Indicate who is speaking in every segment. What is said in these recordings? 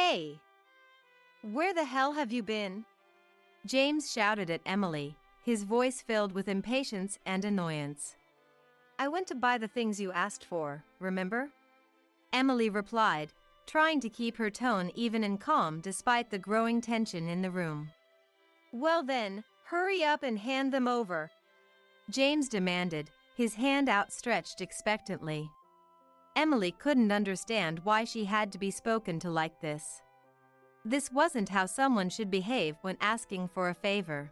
Speaker 1: Hey! Where the hell have you been?
Speaker 2: James shouted at Emily, his voice filled with impatience and annoyance.
Speaker 1: I went to buy the things you asked for, remember?
Speaker 2: Emily replied, trying to keep her tone even and calm despite the growing tension in the room.
Speaker 1: Well then, hurry up and hand them over,
Speaker 2: James demanded, his hand outstretched expectantly. Emily couldn't understand why she had to be spoken to like this. This wasn't how someone should behave when asking for a favor.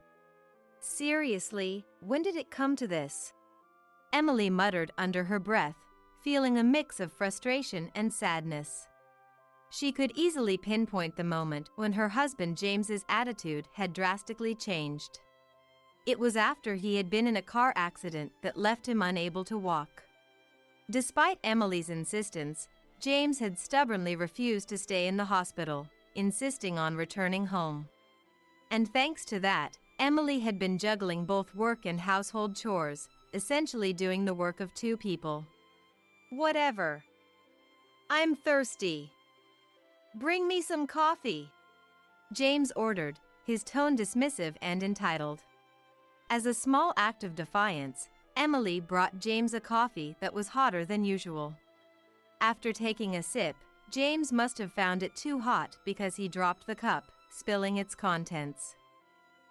Speaker 1: Seriously, when did it come to this?
Speaker 2: Emily muttered under her breath, feeling a mix of frustration and sadness. She could easily pinpoint the moment when her husband James's attitude had drastically changed. It was after he had been in a car accident that left him unable to walk. Despite Emily's insistence, James had stubbornly refused to stay in the hospital, insisting on returning home. And thanks to that, Emily had been juggling both work and household chores, essentially doing the work of two people.
Speaker 1: Whatever. I'm thirsty. Bring me some coffee,
Speaker 2: James ordered, his tone dismissive and entitled. As a small act of defiance, Emily brought James a coffee that was hotter than usual. After taking a sip, James must have found it too hot because he dropped the cup, spilling its contents.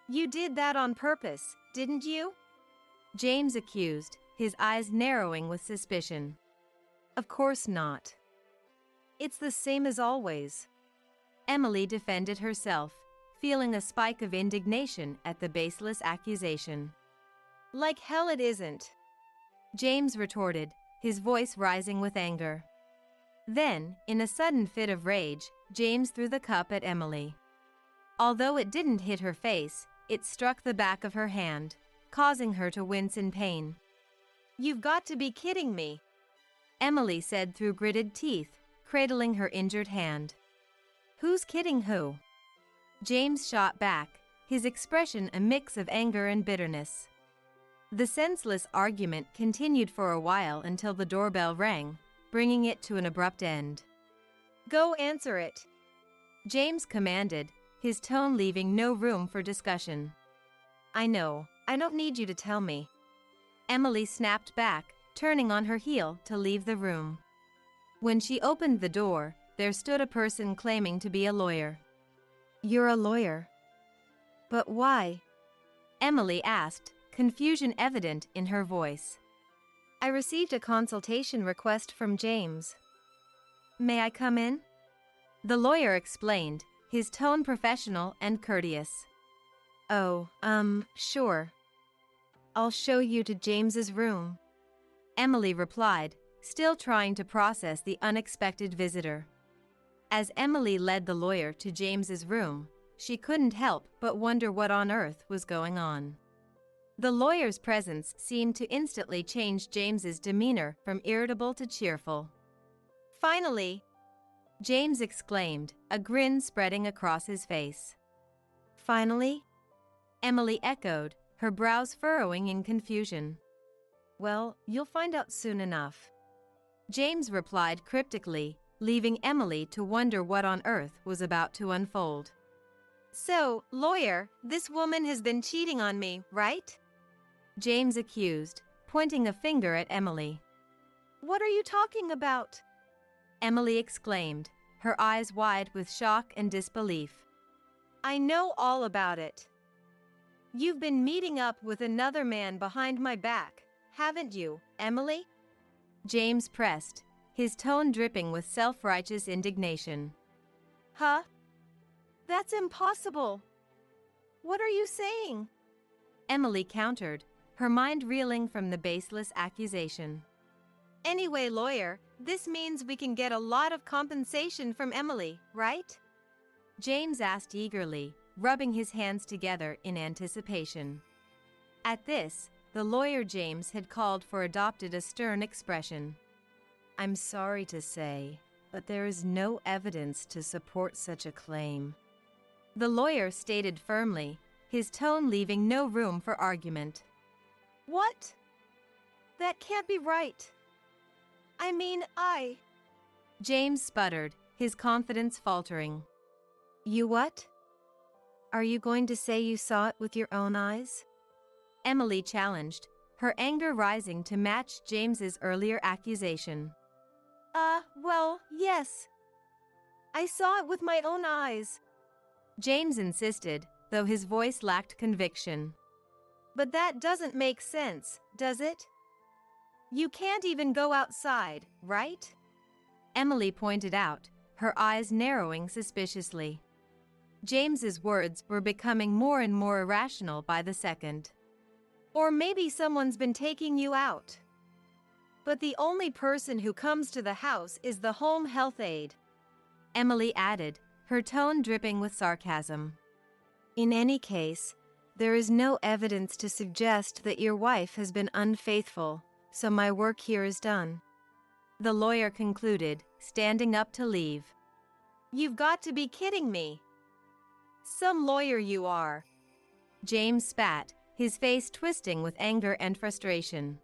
Speaker 1: You did that on purpose, didn't you?
Speaker 2: James accused, his eyes narrowing with suspicion.
Speaker 1: Of course not. It's the same as always,
Speaker 2: Emily defended herself, feeling a spike of indignation at the baseless accusation.
Speaker 1: Like hell it isn't,
Speaker 2: James retorted, his voice rising with anger. Then, in a sudden fit of rage, James threw the cup at Emily. Although it didn't hit her face, it struck the back of her hand, causing her to wince in pain.
Speaker 1: You've got to be kidding me,
Speaker 2: Emily said through gritted teeth, cradling her injured hand.
Speaker 1: Who's kidding who?
Speaker 2: James shot back, his expression a mix of anger and bitterness. The senseless argument continued for a while until the doorbell rang, bringing it to an abrupt end.
Speaker 1: Go answer it,
Speaker 2: James commanded, his tone leaving no room for discussion.
Speaker 1: I know, I don't need you to tell me,
Speaker 2: Emily snapped back, turning on her heel to leave the room. When she opened the door, there stood a person claiming to be a lawyer.
Speaker 1: You're a lawyer? But why?
Speaker 2: Emily asked, confusion evident in her voice.
Speaker 1: I received a consultation request from James.
Speaker 2: May I come in? The lawyer explained, his tone professional and courteous.
Speaker 1: Oh, sure. I'll show you to James's room,
Speaker 2: Emily replied, still trying to process the unexpected visitor. As Emily led the lawyer to James's room, she couldn't help but wonder what on earth was going on. The lawyer's presence seemed to instantly change James's demeanor from irritable to cheerful.
Speaker 1: Finally,
Speaker 2: James exclaimed, a grin spreading across his face.
Speaker 1: Finally?
Speaker 2: Emily echoed, her brows furrowing in confusion.
Speaker 1: Well, you'll find out soon enough,
Speaker 2: James replied cryptically, leaving Emily to wonder what on earth was about to unfold.
Speaker 1: So, lawyer, this woman has been cheating on me, right?
Speaker 2: James accused, pointing a finger at Emily.
Speaker 1: What are you talking about?
Speaker 2: Emily exclaimed, her eyes wide with shock and disbelief.
Speaker 1: I know all about it. You've been meeting up with another man behind my back, haven't you, Emily?
Speaker 2: James pressed, his tone dripping with self-righteous indignation.
Speaker 1: Huh? That's impossible. What are you saying?
Speaker 2: Emily countered, her mind reeling from the baseless accusation.
Speaker 1: Anyway, lawyer, this means we can get a lot of compensation from Emily, right?
Speaker 2: James asked eagerly, rubbing his hands together in anticipation. At this, the lawyer James had called for adopted a stern expression.
Speaker 1: I'm sorry to say, but there is no evidence to support such a claim,
Speaker 2: the lawyer stated firmly, his tone leaving no room for argument.
Speaker 1: What? That can't be right.
Speaker 2: James sputtered, his confidence faltering.
Speaker 1: You what? Are you going to say you saw it with your own eyes?
Speaker 2: Emily challenged, her anger rising to match James's earlier accusation.
Speaker 1: Well, yes. I saw it with my own eyes.
Speaker 2: James insisted, though his voice lacked conviction.
Speaker 1: But that doesn't make sense, does it? You can't even go outside, right?
Speaker 2: Emily pointed out, her eyes narrowing suspiciously. James's words were becoming more and more irrational by the second.
Speaker 1: Or maybe someone's been taking you out. But the only person who comes to the house is the home health aide,
Speaker 2: Emily added, her tone dripping with sarcasm.
Speaker 1: In any case, there is no evidence to suggest that your wife has been unfaithful, so my work here is done.
Speaker 2: The lawyer concluded, standing up to leave.
Speaker 1: You've got to be kidding me. Some lawyer you are.
Speaker 2: James spat, his face twisting with anger and frustration.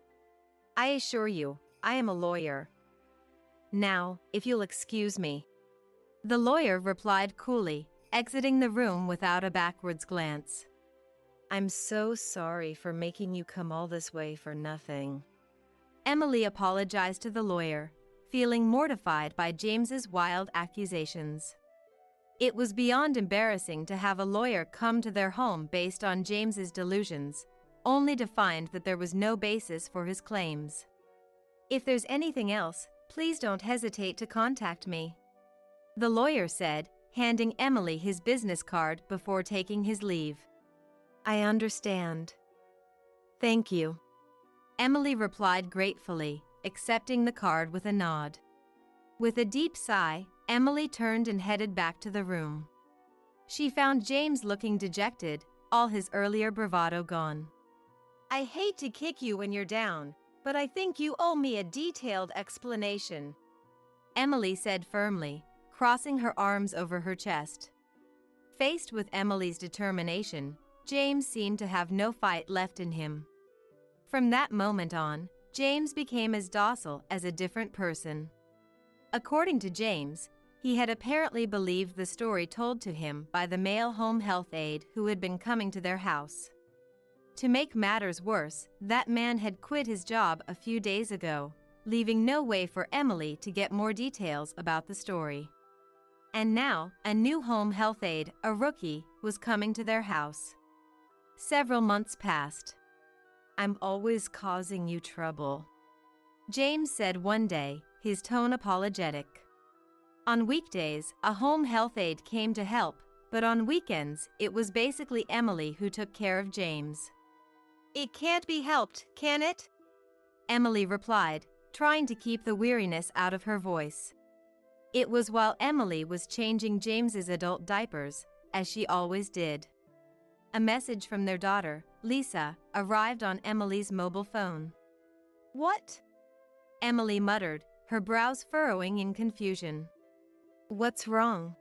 Speaker 1: I assure you, I am a lawyer. Now, if you'll excuse me.
Speaker 2: The lawyer replied coolly, exiting the room without a backwards glance.
Speaker 1: I'm so sorry for making you come all this way for nothing.
Speaker 2: Emily apologized to the lawyer, feeling mortified by James's wild accusations. It was beyond embarrassing to have a lawyer come to their home based on James's delusions, only to find that there was no basis for his claims. If there's anything else, please don't hesitate to contact me, the lawyer said, handing Emily his business card before taking his leave.
Speaker 1: I understand. Thank you.
Speaker 2: Emily replied gratefully, accepting the card with a nod. With a deep sigh, Emily turned and headed back to the room. She found James looking dejected, all his earlier bravado gone.
Speaker 1: I hate to kick you when you're down, but I think you owe me a detailed explanation,
Speaker 2: Emily said firmly, crossing her arms over her chest. Faced with Emily's determination, James seemed to have no fight left in him. From that moment on, James became as docile as a different person. According to James, he had apparently believed the story told to him by the male home health aide who had been coming to their house. To make matters worse, that man had quit his job a few days ago, leaving no way for Emily to get more details about the story. And now, a new home health aide, a rookie, was coming to their house. Several months passed.
Speaker 1: I'm always causing you trouble,
Speaker 2: James said one day, his tone apologetic. On weekdays, a home health aide came to help, but on weekends, it was basically Emily who took care of James.
Speaker 1: It can't be helped, can it?
Speaker 2: Emily replied, trying to keep the weariness out of her voice. It was while Emily was changing James's adult diapers, as she always did. A message from their daughter, Lisa, arrived on Emily's mobile phone.
Speaker 1: What?
Speaker 2: Emily muttered, her brows furrowing in confusion.
Speaker 1: What's wrong?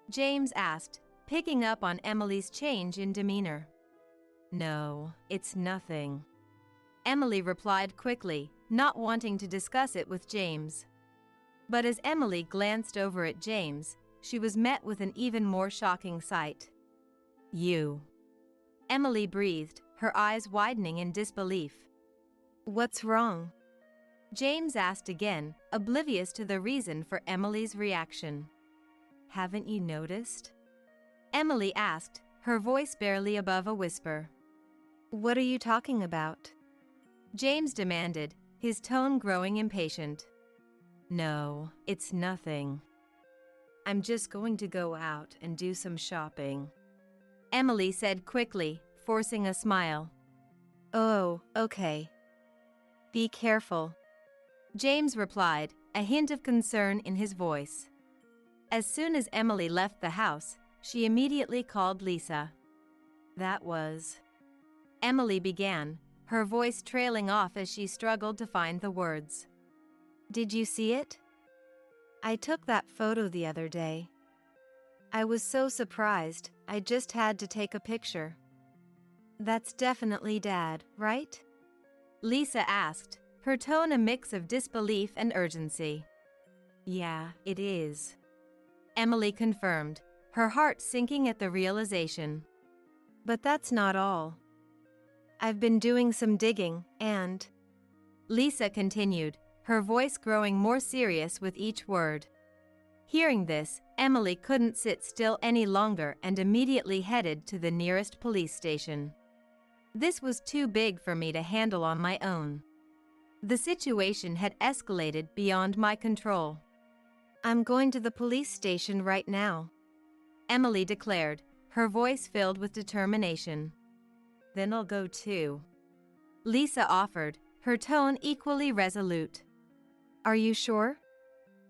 Speaker 2: James asked, picking up on Emily's change in demeanor. No, it's nothing, Emily replied quickly, not wanting to discuss it with James. But as Emily glanced over at James, she was met with an even more shocking sight. You. Emily breathed, her eyes widening in disbelief.
Speaker 1: What's wrong?
Speaker 2: James asked again, oblivious to the reason for Emily's reaction. Haven't you noticed? Emily asked, her voice barely above a whisper.
Speaker 1: What are you talking about?
Speaker 2: James demanded, his tone growing impatient. No, it's nothing.
Speaker 1: I'm just going to go out and do some shopping,
Speaker 2: Emily said quickly, forcing a smile.
Speaker 1: Oh, okay. Be careful,
Speaker 2: James replied, a hint of concern in his voice. As soon as Emily left the house, she immediately called Lisa.
Speaker 1: That was...
Speaker 2: Emily began, her voice trailing off as she struggled to find the words.
Speaker 1: Did you see it? I took that photo the other day. I was so surprised, I just had to take a picture. That's definitely Dad, right?
Speaker 2: Lisa asked, her tone a mix of disbelief and urgency.
Speaker 1: Yeah, it is,
Speaker 2: Emily confirmed, her heart sinking at the realization.
Speaker 1: But that's not all. I've been doing some digging, and
Speaker 2: Lisa continued, her voice growing more serious with each word. Hearing this, Emily couldn't sit still any longer and immediately headed to the nearest police station. This was too big for me to handle on my own. The situation had escalated beyond my control.
Speaker 1: I'm going to the police station right now,
Speaker 2: Emily declared, her voice filled with determination.
Speaker 1: Then I'll go too,
Speaker 2: Lisa offered, her tone equally resolute.
Speaker 1: Are you sure?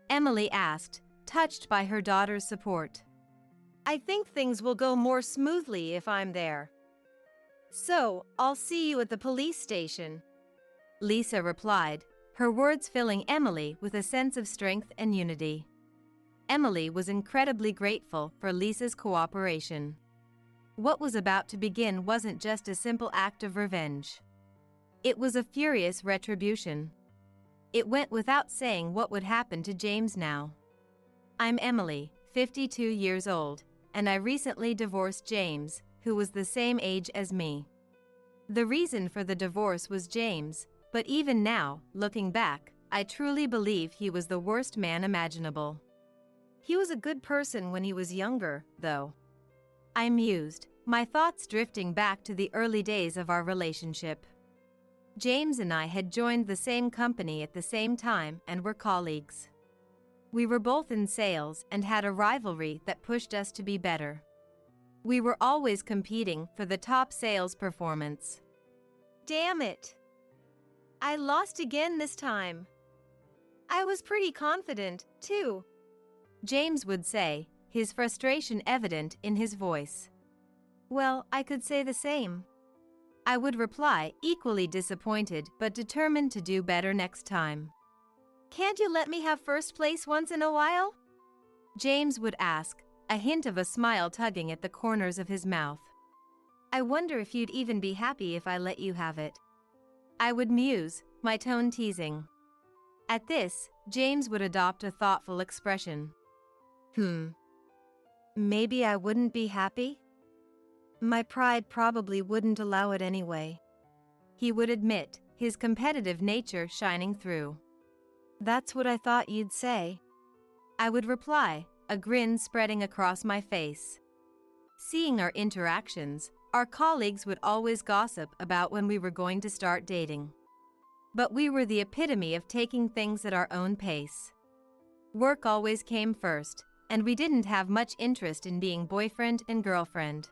Speaker 2: Emily asked, touched by her daughter's support.
Speaker 1: I think things will go more smoothly if I'm there. So, I'll see you at the police station,
Speaker 2: Lisa replied, her words filling Emily with a sense of strength and unity. Emily was incredibly grateful for Lisa's cooperation. What was about to begin wasn't just a simple act of revenge. It was a furious retribution. It went without saying what would happen to James now. I'm Emily, 52 years old, and I recently divorced James, who was the same age as me. The reason for the divorce was James, but even now, looking back, I truly believe he was the worst man imaginable.
Speaker 1: He was a good person when he was younger, though,
Speaker 2: I mused, my thoughts drifting back to the early days of our relationship. James and I had joined the same company at the same time and were colleagues. We were both in sales and had a rivalry that pushed us to be better. We were always competing for the top sales performance.
Speaker 1: Damn it! I lost again this time. I was pretty confident, too,
Speaker 2: James would say, his frustration evident in his voice.
Speaker 1: Well, I could say the same,
Speaker 2: I would reply, equally disappointed but determined to do better next time.
Speaker 1: Can't you let me have first place once in a while?
Speaker 2: James would ask, a hint of a smile tugging at the corners of his mouth.
Speaker 1: I wonder if you'd even be happy if I let you have it,
Speaker 2: I would muse, my tone teasing. At this, James would adopt a thoughtful expression.
Speaker 1: Maybe I wouldn't be happy? My pride probably wouldn't allow it anyway,
Speaker 2: he would admit, his competitive nature shining through.
Speaker 1: That's what I thought you'd say,
Speaker 2: I would reply, a grin spreading across my face. Seeing our interactions, our colleagues would always gossip about when we were going to start dating. But we were the epitome of taking things at our own pace. Work always came first, and we didn't have much interest in being boyfriend and girlfriend.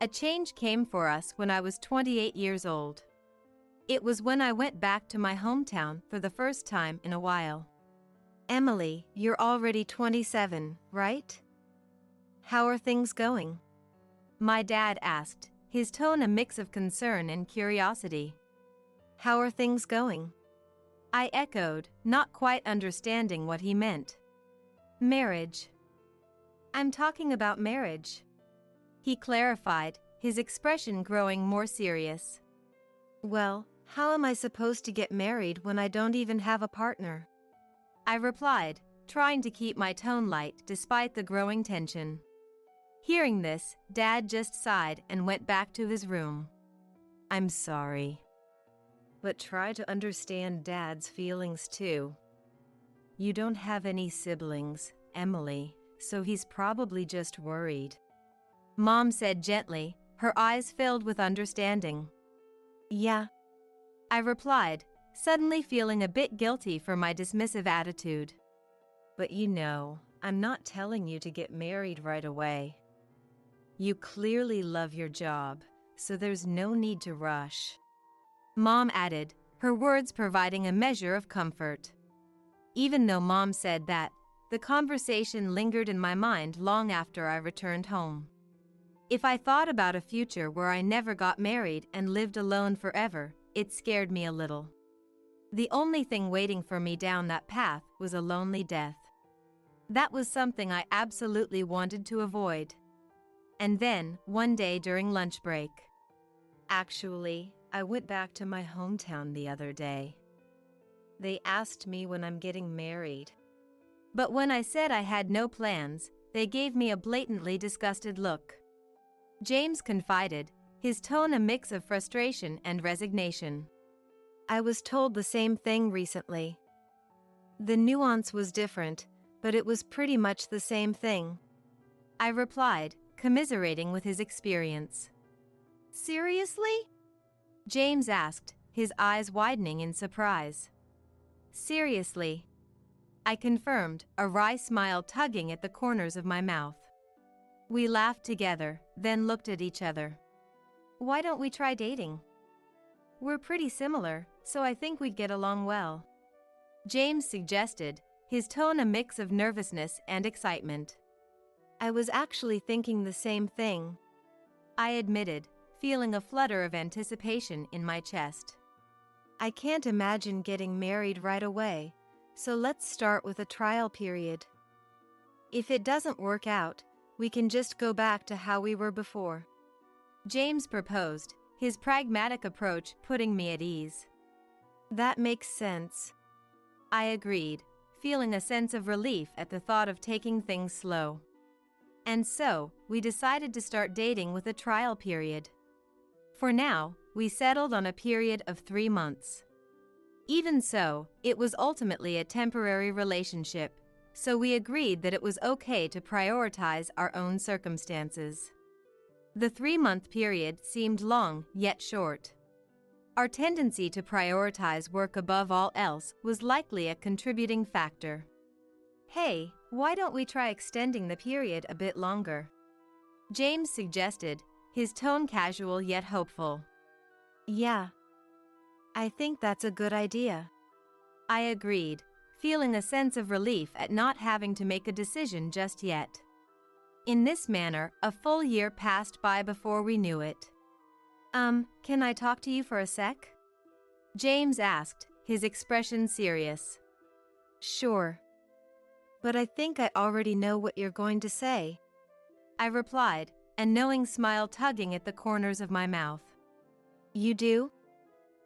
Speaker 2: A change came for us when I was 28 years old. It was when I went back to my hometown for the first time in a while.
Speaker 1: Emily, you're already 27, right? How are things going?
Speaker 2: My dad asked, his tone a mix of concern and curiosity.
Speaker 1: How are things going?
Speaker 2: I echoed, not quite understanding what he meant.
Speaker 1: Marriage. I'm talking about marriage,
Speaker 2: he clarified, his expression growing more serious.
Speaker 1: Well, how am I supposed to get married when I don't even have a partner?
Speaker 2: I replied, trying to keep my tone light despite the growing tension. Hearing this, Dad just sighed and went back to his room.
Speaker 1: I'm sorry, but try to understand Dad's feelings too. You don't have any siblings, Emily, so he's probably just worried,
Speaker 2: Mom said gently, her eyes filled with understanding.
Speaker 1: Yeah,
Speaker 2: I replied, suddenly feeling a bit guilty for my dismissive attitude.
Speaker 1: But you know, I'm not telling you to get married right away. You clearly love your job, so there's no need to rush,
Speaker 2: Mom added, her words providing a measure of comfort. Even though Mom said that, the conversation lingered in my mind long after I returned home. If I thought about a future where I never got married and lived alone forever, it scared me a little. The only thing waiting for me down that path was a lonely death. That was something I absolutely wanted to avoid. And then, one day during lunch break.
Speaker 1: Actually, I went back to my hometown the other day. They asked me when I'm getting married.
Speaker 2: But when I said I had no plans, they gave me a blatantly disgusted look. James confided, his tone a mix of frustration and resignation.
Speaker 1: I was told the same thing recently. The nuance was different, but it was pretty much the same thing.
Speaker 2: I replied, commiserating with his experience.
Speaker 1: Seriously?
Speaker 2: James asked, his eyes widening in surprise. Seriously. I confirmed, a wry smile tugging at the corners of my mouth. We laughed together, then looked at each other. Why don't we try dating? We're pretty similar, so I think we'd get along well. James suggested, his tone a mix of nervousness and excitement.
Speaker 1: I was actually thinking the same thing.
Speaker 2: I admitted, feeling a flutter of anticipation in my chest.
Speaker 1: I can't imagine getting married right away, so let's start with a trial period. If it doesn't work out, we can just go back to how we were before.
Speaker 2: James proposed, his pragmatic approach putting me at ease.
Speaker 1: That makes sense.
Speaker 2: I agreed, feeling a sense of relief at the thought of taking things slow. And so, we decided to start dating with a trial period. For now, we settled on a period of 3 months. Even so, it was ultimately a temporary relationship, so we agreed that it was okay to prioritize our own circumstances. The 3-month period seemed long, yet short. Our tendency to prioritize work above all else was likely a contributing factor. Hey, why don't we try extending the period a bit longer? James suggested, his tone casual yet hopeful.
Speaker 1: Yeah. I think that's a good idea.
Speaker 2: I agreed, feeling a sense of relief at not having to make a decision just yet. In this manner, a full year passed by before we knew it. Can I talk to you for a sec? James asked, his expression serious.
Speaker 1: Sure. But I think I already know what you're going to say.
Speaker 2: I replied, a knowing smile tugging at the corners of my mouth.
Speaker 1: You do?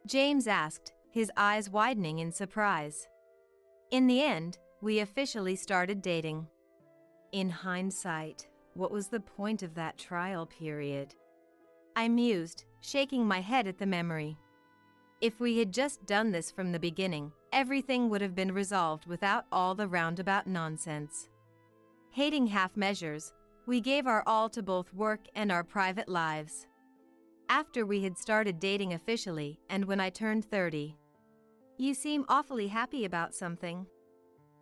Speaker 2: James asked, his eyes widening in surprise. In the end, we officially started dating. In hindsight, what was the point of that trial period? I mused, shaking my head at the memory. If we had just done this from the beginning, everything would have been resolved without all the roundabout nonsense. Hating half measures, we gave our all to both work and our private lives. After we had started dating officially, and when I turned 30. You seem awfully happy about something.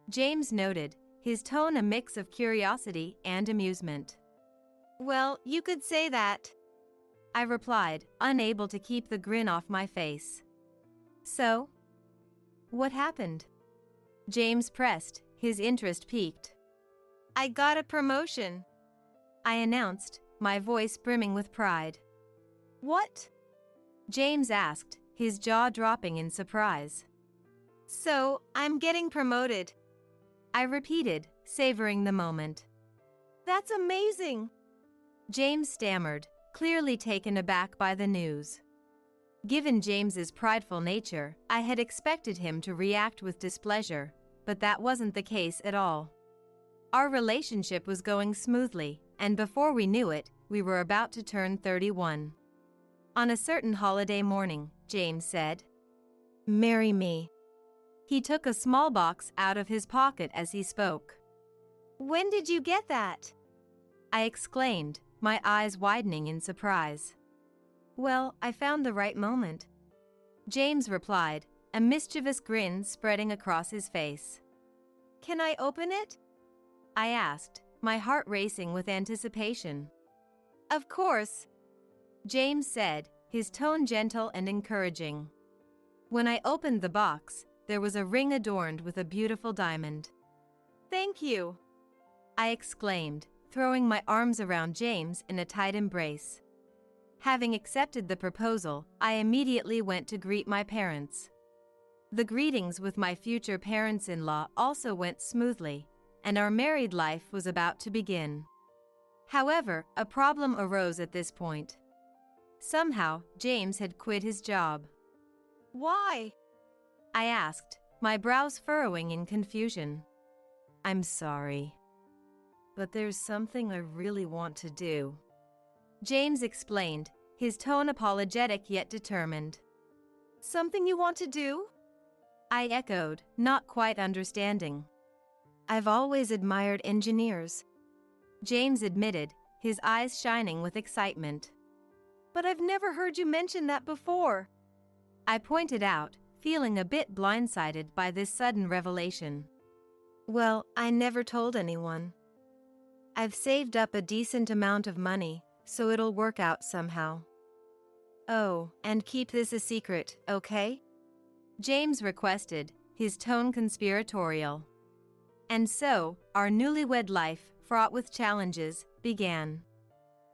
Speaker 2: James noted, his tone a mix of curiosity and amusement.
Speaker 1: Well, you could say that.
Speaker 2: I replied, unable to keep the grin off my face. So? What happened? James pressed, his interest piqued.
Speaker 1: I got a promotion,
Speaker 2: I announced, my voice brimming with pride.
Speaker 1: What?
Speaker 2: James asked, his jaw dropping in surprise.
Speaker 1: So, I'm getting promoted.
Speaker 2: I repeated, savoring the moment.
Speaker 1: That's amazing.
Speaker 2: James stammered, clearly taken aback by the news. Given James's prideful nature, I had expected him to react with displeasure, but that wasn't the case at all. Our relationship was going smoothly, and before we knew it, we were about to turn 31. On a certain holiday morning, James said,
Speaker 1: Marry me.
Speaker 2: He took a small box out of his pocket as he spoke.
Speaker 1: When did you get that?
Speaker 2: I exclaimed, my eyes widening in surprise. Well, I found the right moment. James replied, a mischievous grin spreading across his face.
Speaker 1: Can I open it?
Speaker 2: I asked, my heart racing with anticipation.
Speaker 1: Of course,
Speaker 2: James said, his tone gentle and encouraging. When I opened the box, there was a ring adorned with a beautiful diamond.
Speaker 1: Thank you,
Speaker 2: I exclaimed, throwing my arms around James in a tight embrace. Having accepted the proposal, I immediately went to greet my parents. The greetings with my future parents-in-law also went smoothly, and our married life was about to begin. However, a problem arose at this point. Somehow, James had quit his job.
Speaker 1: Why?
Speaker 2: I asked, my brows furrowing in confusion. I'm sorry.
Speaker 1: but there's something I really want to do.
Speaker 2: James explained, his tone apologetic yet determined.
Speaker 1: Something you want to do?
Speaker 2: I echoed, not quite understanding.
Speaker 1: I've always admired engineers,
Speaker 2: James admitted, his eyes shining with excitement.
Speaker 1: but I've never heard you mention that before.
Speaker 2: I pointed out, feeling a bit blindsided by this sudden revelation.
Speaker 1: Well, I never told anyone. I've saved up a decent amount of money, so it'll work out somehow. Oh, and keep this a secret, okay?
Speaker 2: James requested, his tone conspiratorial. And so, our newlywed life, fraught with challenges, began.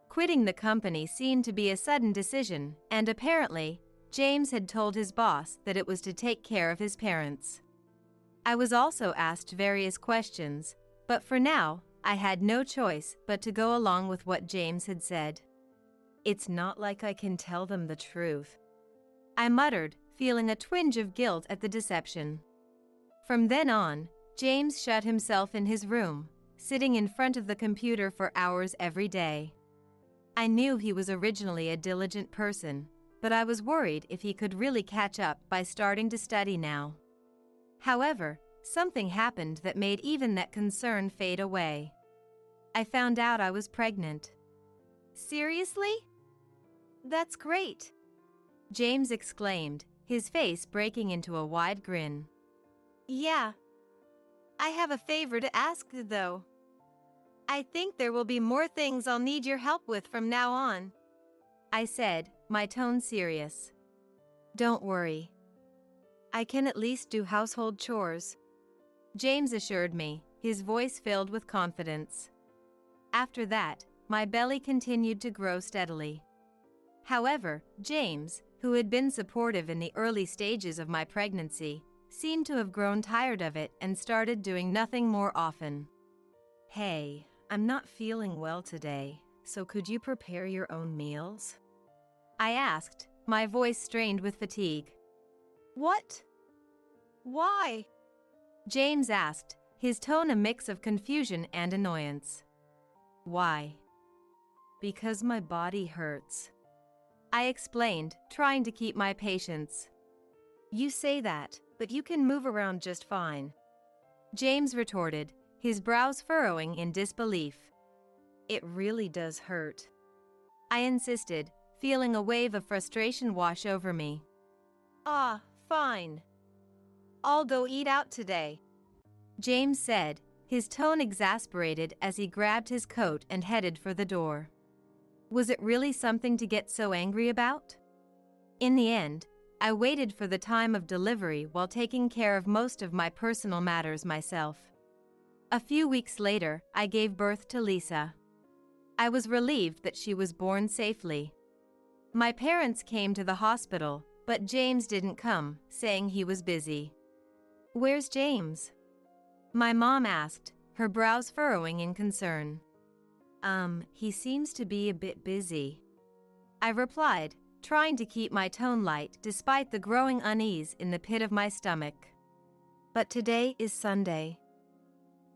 Speaker 2: Quitting the company seemed to be a sudden decision, and apparently, James had told his boss that it was to take care of his parents. I was also asked various questions, but for now, I had no choice but to go along with what James had said.
Speaker 1: It's not like I can tell them the truth,
Speaker 2: I muttered, feeling a twinge of guilt at the deception. From then on, James shut himself in his room, sitting in front of the computer for hours every day. I knew he was originally a diligent person, but I was worried if he could really catch up by starting to study now. However, something happened that made even that concern fade away. I found out I was pregnant.
Speaker 1: Seriously? That's great.
Speaker 2: James exclaimed, his face breaking into a wide grin.
Speaker 1: Yeah. I have a favor to ask, though. I think there will be more things I'll need your help with from now on,
Speaker 2: I said, my tone serious.
Speaker 1: Don't worry. I can at least do household chores,
Speaker 2: James assured me, his voice filled with confidence. After that, my belly continued to grow steadily. However, James, who had been supportive in the early stages of my pregnancy, seemed to have grown tired of it and started doing nothing more often.
Speaker 1: Hey, I'm not feeling well today, so could you prepare your own meals?
Speaker 2: I asked, my voice strained with fatigue.
Speaker 1: What? Why?
Speaker 2: James asked, his tone a mix of confusion and annoyance.
Speaker 1: Why? Because my body hurts,
Speaker 2: I explained, trying to keep my patience.
Speaker 1: You say that, but you can move around just fine,
Speaker 2: James retorted, his brows furrowing in disbelief.
Speaker 1: It really does hurt,
Speaker 2: I insisted, feeling a wave of frustration wash over me.
Speaker 1: Fine. I'll go eat out today,
Speaker 2: James said, his tone exasperated as he grabbed his coat and headed for the door. Was it really something to get so angry about? In the end, I waited for the time of delivery while taking care of most of my personal matters myself. A few weeks later, I gave birth to Lisa. I was relieved that she was born safely. My parents came to the hospital, but James didn't come, saying he was busy. Where's James? My mom asked, her brows furrowing in concern.
Speaker 1: He seems to be a bit busy,
Speaker 2: I replied, trying to keep my tone light despite the growing unease in the pit of my stomach.
Speaker 1: But today is Sunday.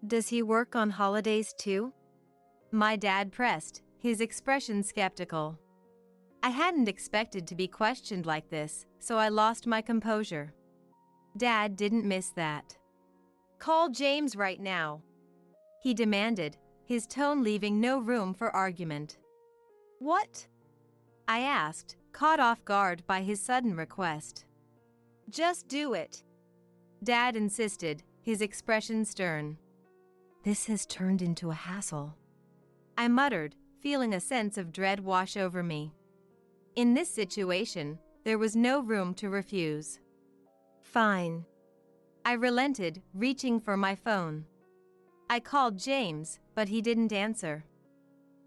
Speaker 1: Does he work on holidays too?
Speaker 2: My dad pressed, his expression skeptical. I hadn't expected to be questioned like this, so I lost my composure. Dad didn't miss that.
Speaker 1: Call James right now,
Speaker 2: he demanded, his tone leaving no room for argument.
Speaker 1: What?
Speaker 2: I asked, caught off guard by his sudden request.
Speaker 1: Just do it,
Speaker 2: Dad insisted, his expression stern.
Speaker 1: This has turned into a hassle,
Speaker 2: I muttered, feeling a sense of dread wash over me. In this situation, there was no room to refuse.
Speaker 1: Fine,
Speaker 2: I relented, reaching for my phone. I called James, but he didn't answer.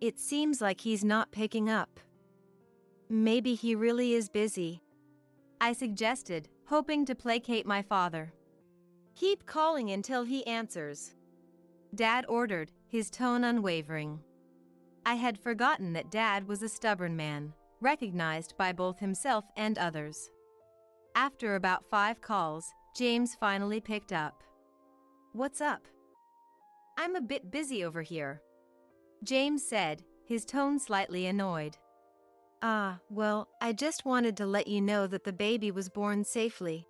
Speaker 1: It seems like he's not picking up. Maybe he really is busy,
Speaker 2: I suggested, hoping to placate my father.
Speaker 1: Keep calling until he answers,
Speaker 2: Dad ordered, his tone unwavering. I had forgotten that Dad was a stubborn man, recognized by both himself and others. After about 5 calls, James finally picked up.
Speaker 1: What's up? I'm a bit busy over here,
Speaker 2: James said, his tone slightly annoyed.
Speaker 1: Well, I just wanted to let you know that the baby was born safely.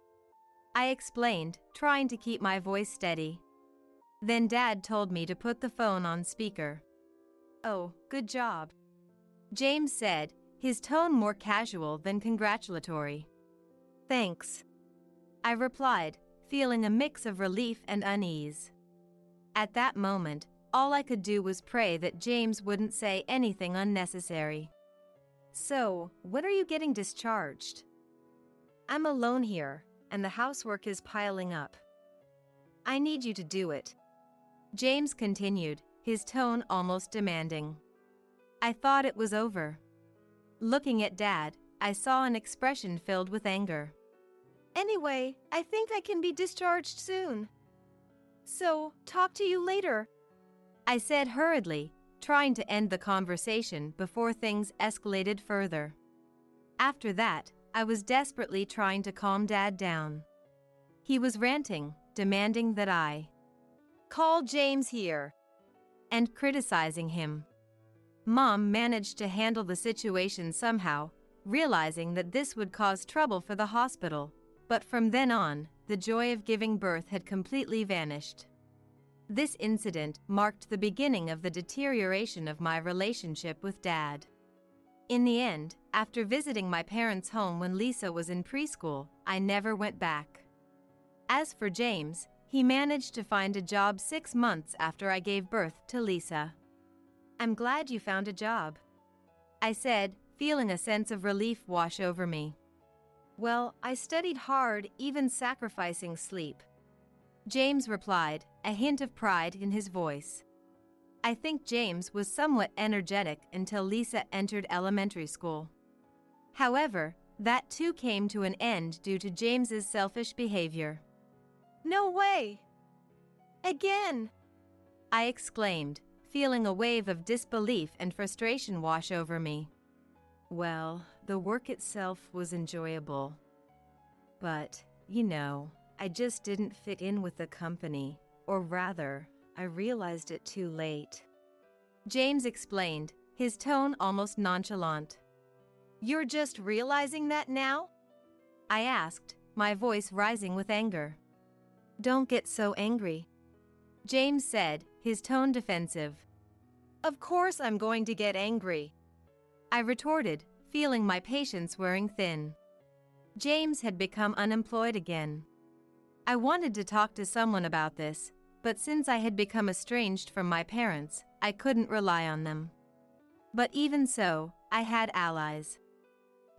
Speaker 2: I explained, trying to keep my voice steady. Then Dad told me to put the phone on speaker. Oh, good job, James said, his tone more casual than congratulatory.
Speaker 1: Thanks,
Speaker 2: I replied, feeling a mix of relief and unease. At that moment, all I could do was pray that James wouldn't say anything unnecessary.
Speaker 1: So, when are you getting discharged? I'm alone here, and the housework is piling up. I need you to do it,
Speaker 2: James continued, his tone almost demanding. I thought it was over. Looking at Dad, I saw an expression filled with anger.
Speaker 1: Anyway, I think I can be discharged soon. So, talk to you later,
Speaker 2: I said hurriedly, trying to end the conversation before things escalated further. After that, I was desperately trying to calm Dad down. He was ranting, demanding that I
Speaker 1: call James here,
Speaker 2: and criticizing him. Mom managed to handle the situation somehow, realizing that this would cause trouble for the hospital, but from then on, the joy of giving birth had completely vanished. This incident marked the beginning of the deterioration of my relationship with Dad. In the end, after visiting my parents' home when Lisa was in preschool, I never went back. As for James, he managed to find a job 6 months after I gave birth to Lisa.
Speaker 1: I'm glad you found a job,
Speaker 2: I said, feeling a sense of relief wash over me.
Speaker 1: Well, I studied hard, even sacrificing sleep,
Speaker 2: James replied, a hint of pride in his voice. I think James was somewhat energetic until Lisa entered elementary school. However, that too came to an end due to James's selfish behavior.
Speaker 1: No way! Again!
Speaker 2: I exclaimed, feeling a wave of disbelief and frustration wash over me.
Speaker 1: Well, the work itself was enjoyable. But, I just didn't fit in with the company, or rather, I realized it too late,
Speaker 2: James explained, his tone almost nonchalant.
Speaker 1: You're just realizing that now?
Speaker 2: I asked, my voice rising with anger.
Speaker 1: Don't get so angry,
Speaker 2: James said, his tone defensive.
Speaker 1: Of course I'm going to get angry,
Speaker 2: I retorted, feeling my patience wearing thin. James had become unemployed again. I wanted to talk to someone about this, but since I had become estranged from my parents, I couldn't rely on them. But even so, I had allies.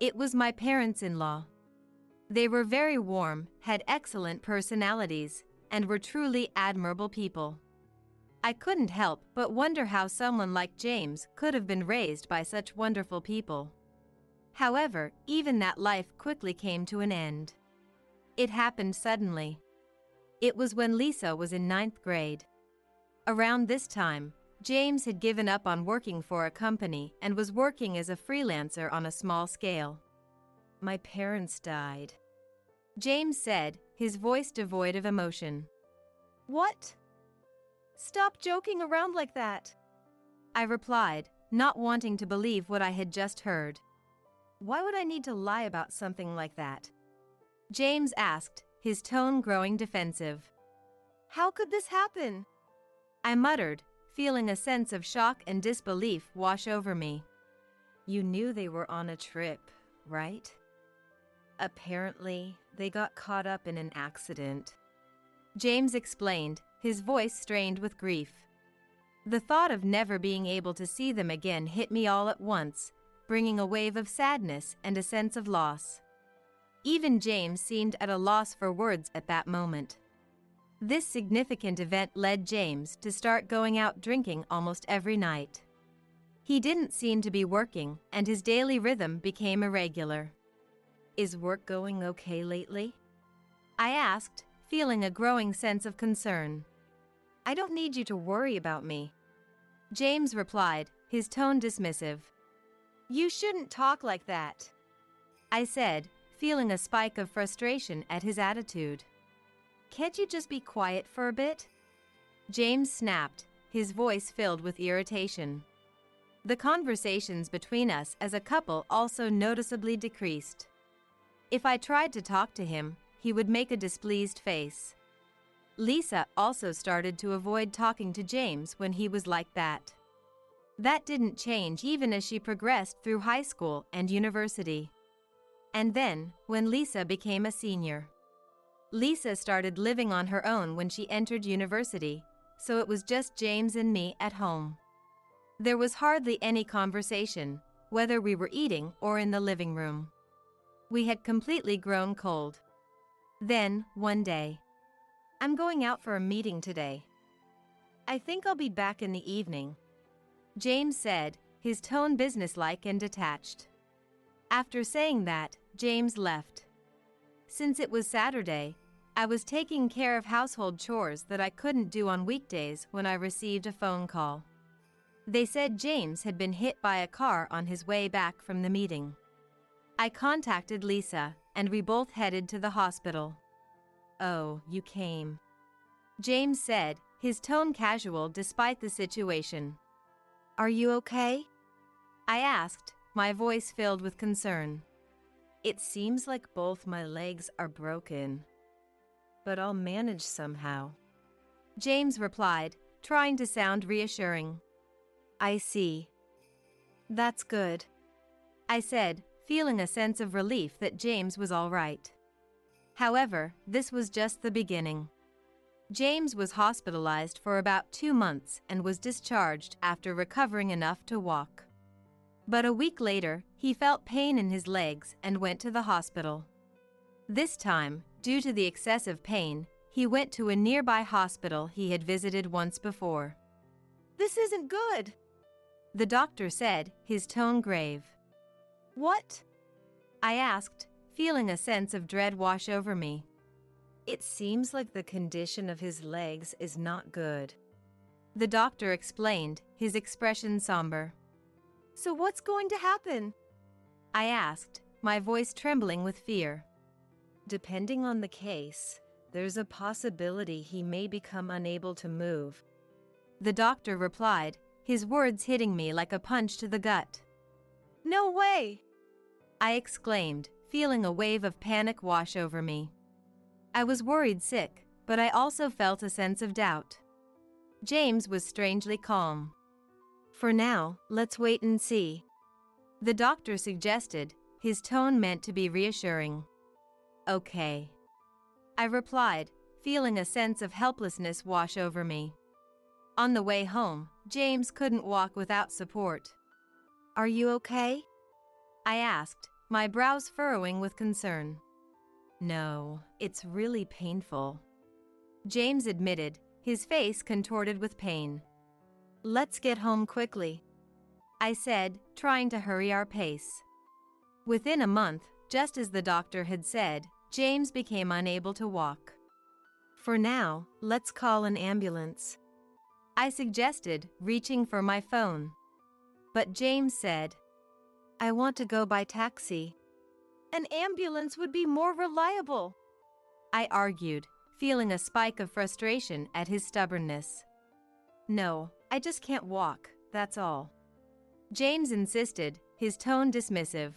Speaker 2: It was my parents-in-law. They were very warm, had excellent personalities, and were truly admirable people. I couldn't help but wonder how someone like James could have been raised by such wonderful people. However, even that life quickly came to an end. It happened suddenly. It was when Lisa was in 9th grade. Around this time, James had given up on working for a company and was working as a freelancer on a small scale.
Speaker 1: My parents died,
Speaker 2: James said, his voice devoid of emotion.
Speaker 1: What? Stop joking around like that,
Speaker 2: I replied, not wanting to believe what I had just heard.
Speaker 1: Why would I need to lie about something like that?
Speaker 2: James asked, his tone growing defensive.
Speaker 1: How could this happen?
Speaker 2: I muttered, feeling a sense of shock and disbelief wash over me.
Speaker 1: You knew they were on a trip, right? Apparently, they got caught up in an accident,
Speaker 2: James explained, his voice strained with grief. The thought of never being able to see them again hit me all at once, bringing a wave of sadness and a sense of loss. Even James seemed at a loss for words at that moment. This significant event led James to start going out drinking almost every night. He didn't seem to be working, and his daily rhythm became irregular.
Speaker 1: Is work going okay lately?
Speaker 2: I asked, feeling a growing sense of concern.
Speaker 1: I don't need you to worry about me,
Speaker 2: James replied, his tone dismissive.
Speaker 1: You shouldn't talk like that,
Speaker 2: I said, feeling a spike of frustration at his attitude.
Speaker 1: Can't you just be quiet for a bit?
Speaker 2: James snapped, his voice filled with irritation. The conversations between us as a couple also noticeably decreased. If I tried to talk to him, he would make a displeased face. Lisa also started to avoid talking to James when he was like that. That didn't change even as she progressed through high school and university. And then, when Lisa became a senior, Lisa started living on her own when she entered university, so it was just James and me at home. There was hardly any conversation, whether we were eating or in the living room. We had completely grown cold. Then, one day, "I'm going out for a meeting today. I think I'll be back in the evening," James said, his tone businesslike and detached. After saying that, James left. Since it was Saturday, I was taking care of household chores that I couldn't do on weekdays when I received a phone call. They said James had been hit by a car on his way back from the meeting. I contacted Lisa, and we both headed to the hospital. "Oh, you came," James said, his tone casual despite the situation.
Speaker 1: "Are you okay?"
Speaker 2: I asked, my voice filled with concern.
Speaker 1: "It seems like both my legs are broken, but I'll manage somehow,"
Speaker 2: James replied, trying to sound reassuring.
Speaker 1: "I see. That's good,"
Speaker 2: I said, feeling a sense of relief that James was all right. However, this was just the beginning. James was hospitalized for about 2 months and was discharged after recovering enough to walk. But a week later, he felt pain in his legs and went to the hospital. This time, due to the excessive pain, he went to a nearby hospital he had visited once before.
Speaker 1: "This isn't good,"
Speaker 2: the doctor said, his tone grave.
Speaker 1: "What?"
Speaker 2: I asked, feeling a sense of dread wash over me.
Speaker 1: "It seems like the condition of his legs is not good,"
Speaker 2: the doctor explained, his expression somber.
Speaker 1: "So what's going to happen?"
Speaker 2: I asked, my voice trembling with fear.
Speaker 1: "Depending on the case, there's a possibility he may become unable to move,"
Speaker 2: the doctor replied, his words hitting me like a punch to the gut.
Speaker 1: "No way!"
Speaker 2: I exclaimed, feeling a wave of panic wash over me. I was worried sick, but I also felt a sense of doubt. James was strangely calm.
Speaker 1: "For now, let's wait and see,"
Speaker 2: the doctor suggested, his tone meant to be reassuring. "Okay," I replied, feeling a sense of helplessness wash over me. On the way home, James couldn't walk without support.
Speaker 1: "Are you okay?"
Speaker 2: I asked, my brows furrowing with concern.
Speaker 1: "No, it's really painful,"
Speaker 2: James admitted, his face contorted with pain.
Speaker 1: "Let's get home quickly,"
Speaker 2: I said, trying to hurry our pace. Within a month, just as the doctor had said, James became unable to walk.
Speaker 1: "For now, let's call an ambulance,"
Speaker 2: I suggested, reaching for my phone. But James said,
Speaker 1: "I want to go by taxi. An ambulance would be more reliable,"
Speaker 2: I argued, feeling a spike of frustration at his stubbornness.
Speaker 1: "No, I just can't walk, that's all,"
Speaker 2: James insisted, his tone dismissive.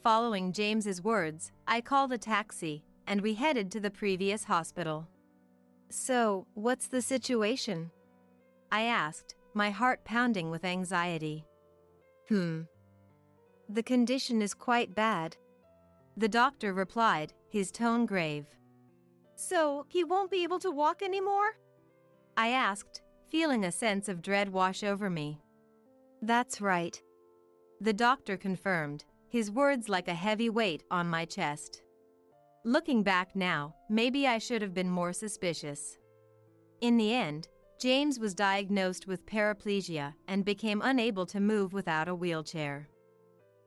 Speaker 2: Following James's words, I called a taxi, and we headed to the previous hospital.
Speaker 1: "So, what's the situation?"
Speaker 2: I asked, my heart pounding with anxiety.
Speaker 1: The condition is quite bad,"
Speaker 2: the doctor replied, his tone grave.
Speaker 1: "So, he won't be able to walk anymore?"
Speaker 2: I asked, feeling a sense of dread wash over me.
Speaker 1: "That's right,"
Speaker 2: the doctor confirmed, his words like a heavy weight on my chest. Looking back now, maybe I should have been more suspicious. In the end, James was diagnosed with paraplegia and became unable to move without a wheelchair.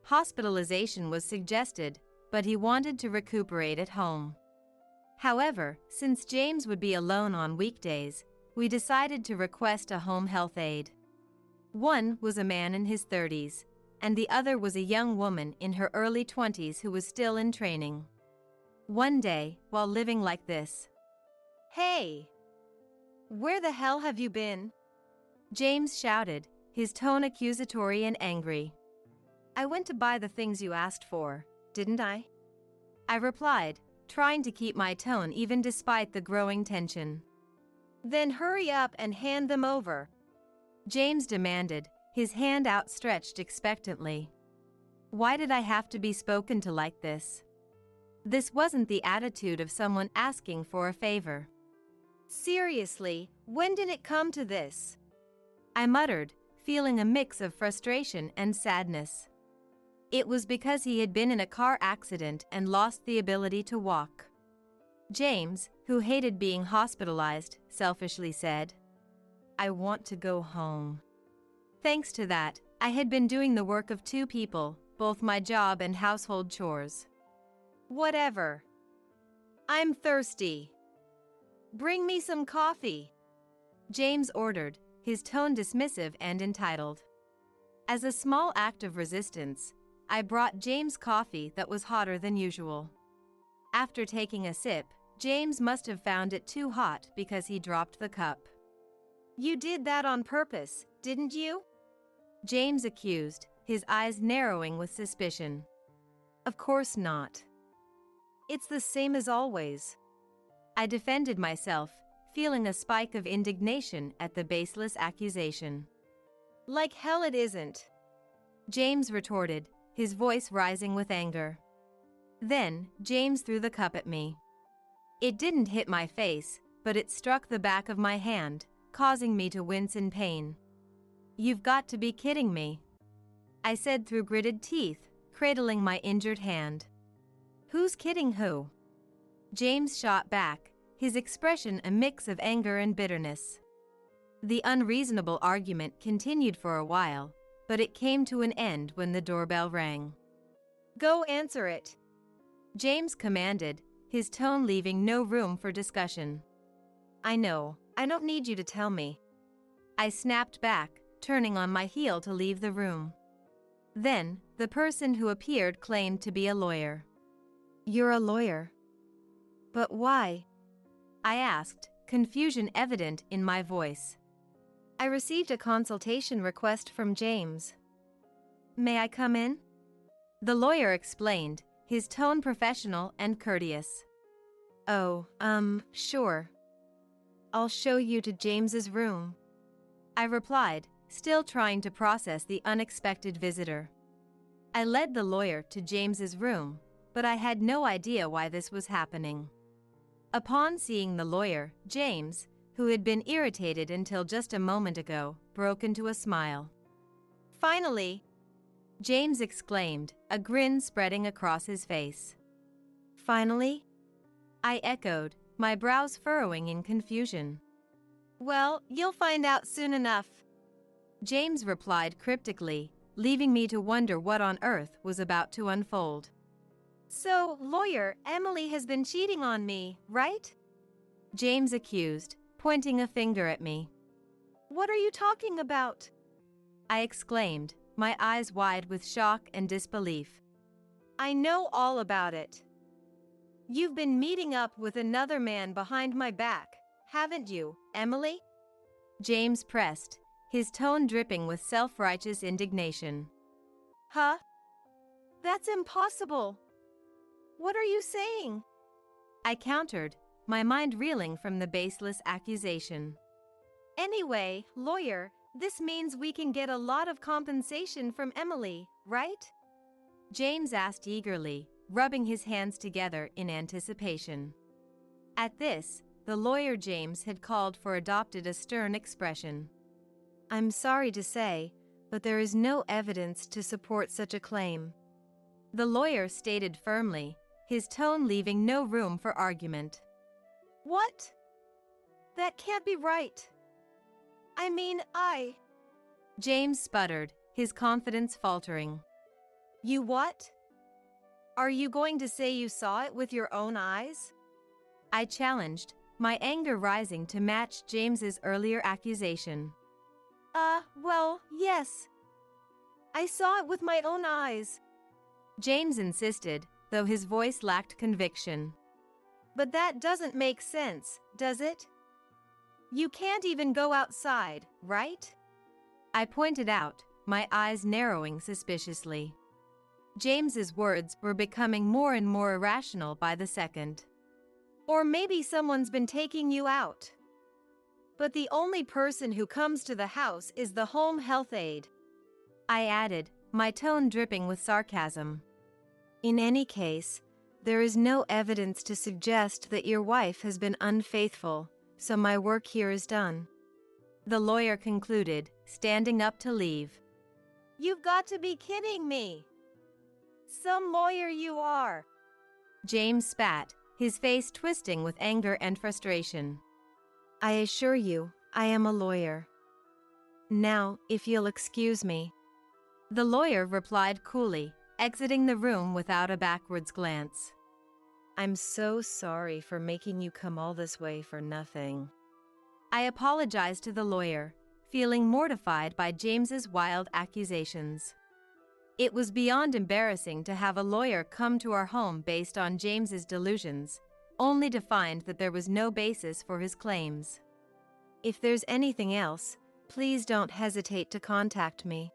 Speaker 2: Hospitalization was suggested, but he wanted to recuperate at home. However, since James would be alone on weekdays, we decided to request a home health aide. One was a man in his 30s, and the other was a young woman in her early 20s who was still in training. One day, while living like this,
Speaker 1: "Hey! Where the hell have you been?"
Speaker 2: James shouted, his tone accusatory and angry.
Speaker 1: I went to buy the things you asked for, didn't I?
Speaker 2: I replied, trying to keep my tone even despite the growing tension.
Speaker 1: Then hurry up and hand them over,
Speaker 2: James demanded, his hand outstretched expectantly. Why did I have to be spoken to like this? This wasn't the attitude of someone asking for a favor.
Speaker 1: Seriously, when did it come to this?
Speaker 2: I muttered, feeling a mix of frustration and sadness. It was because he had been in a car accident and lost the ability to walk. James, who hated being hospitalized, selfishly said, I want to go home. Thanks to that, I had been doing the work of two people, both my job and household chores.
Speaker 1: Whatever. I'm thirsty. Bring me some coffee,
Speaker 2: James ordered, his tone dismissive and entitled. As a small act of resistance, I brought James coffee that was hotter than usual. After taking a sip, James must have found it too hot because he dropped the cup.
Speaker 1: You did that on purpose, didn't you?
Speaker 2: James accused, his eyes narrowing with suspicion.
Speaker 1: Of course not. It's the same as always.
Speaker 2: I defended myself, feeling a spike of indignation at the baseless accusation.
Speaker 1: Like hell it isn't,
Speaker 2: James retorted, his voice rising with anger. Then, James threw the cup at me. It didn't hit my face, but it struck the back of my hand, causing me to wince in pain. You've got to be kidding me, I said through gritted teeth, cradling my injured hand. Who's kidding who? James shot back, his expression a mix of anger and bitterness. The unreasonable argument continued for a while, but it came to an end when the doorbell rang.
Speaker 1: Go answer it,
Speaker 2: James commanded, his tone leaving no room for discussion.
Speaker 1: I know, I don't need you to tell me,
Speaker 2: I snapped back, turning on my heel to leave the room. Then, the person who appeared claimed to be a lawyer.
Speaker 1: You're a lawyer? But why?
Speaker 2: I asked, confusion evident in my voice.
Speaker 1: I received a consultation request from James. May I come in?
Speaker 2: The lawyer explained, his tone professional and courteous.
Speaker 1: Oh, sure. I'll show you to James's room,
Speaker 2: I replied, still trying to process the unexpected visitor. I led the lawyer to James's room, but I had no idea why this was happening. Upon seeing the lawyer, James, who had been irritated until just a moment ago, broke into a smile.
Speaker 1: Finally,
Speaker 2: James exclaimed, a grin spreading across his face.
Speaker 1: Finally?
Speaker 2: I echoed, my brows furrowing in confusion.
Speaker 1: Well, you'll find out soon enough,
Speaker 2: James replied cryptically, leaving me to wonder what on earth was about to unfold.
Speaker 1: So, lawyer, Emily has been cheating on me, right?
Speaker 2: James accused, pointing a finger at me.
Speaker 1: What are you talking about?
Speaker 2: I exclaimed, my eyes wide with shock and disbelief.
Speaker 1: I know all about it. You've been meeting up with another man behind my back, haven't you, Emily?
Speaker 2: James pressed, his tone dripping with self-righteous indignation.
Speaker 1: Huh? That's impossible. What are you saying?
Speaker 2: I countered, my mind reeling from the baseless accusation.
Speaker 1: Anyway, lawyer, this means we can get a lot of compensation from Emily, right?
Speaker 2: James asked eagerly, rubbing his hands together in anticipation. At this, the lawyer James had called for adopted a stern expression.
Speaker 1: I'm sorry to say, but there is no evidence to support such a claim,
Speaker 2: the lawyer stated firmly, his tone leaving no room for argument.
Speaker 1: What? That can't be right. I mean,
Speaker 2: James sputtered, his confidence faltering.
Speaker 1: You what? Are you going to say you saw it with your own eyes?
Speaker 2: I challenged, my anger rising to match James's earlier accusation.
Speaker 1: Well, yes. I saw it with my own eyes,
Speaker 2: James insisted, though his voice lacked conviction.
Speaker 1: But that doesn't make sense, does it? You can't even go outside, right?
Speaker 2: I pointed out, my eyes narrowing suspiciously. James's words were becoming more and more irrational by the second.
Speaker 1: Or maybe someone's been taking you out. But the only person who comes to the house is the home health aide,
Speaker 2: I added, my tone dripping with sarcasm.
Speaker 1: In any case, there is no evidence to suggest that your wife has been unfaithful, so my work here is done.
Speaker 2: The lawyer concluded, standing up to leave.
Speaker 1: You've got to be kidding me. Some lawyer you are.
Speaker 2: James spat, his face twisting with anger and frustration.
Speaker 1: I assure you, I am a lawyer. Now, if you'll excuse me.
Speaker 2: The lawyer replied coolly, exiting the room without a backwards glance.
Speaker 1: I'm so sorry for making you come all this way for nothing.
Speaker 2: I apologized to the lawyer, feeling mortified by James's wild accusations. It was beyond embarrassing to have a lawyer come to our home based on James's delusions, only to find that there was no basis for his claims.
Speaker 1: If there's anything else, please don't hesitate to contact me,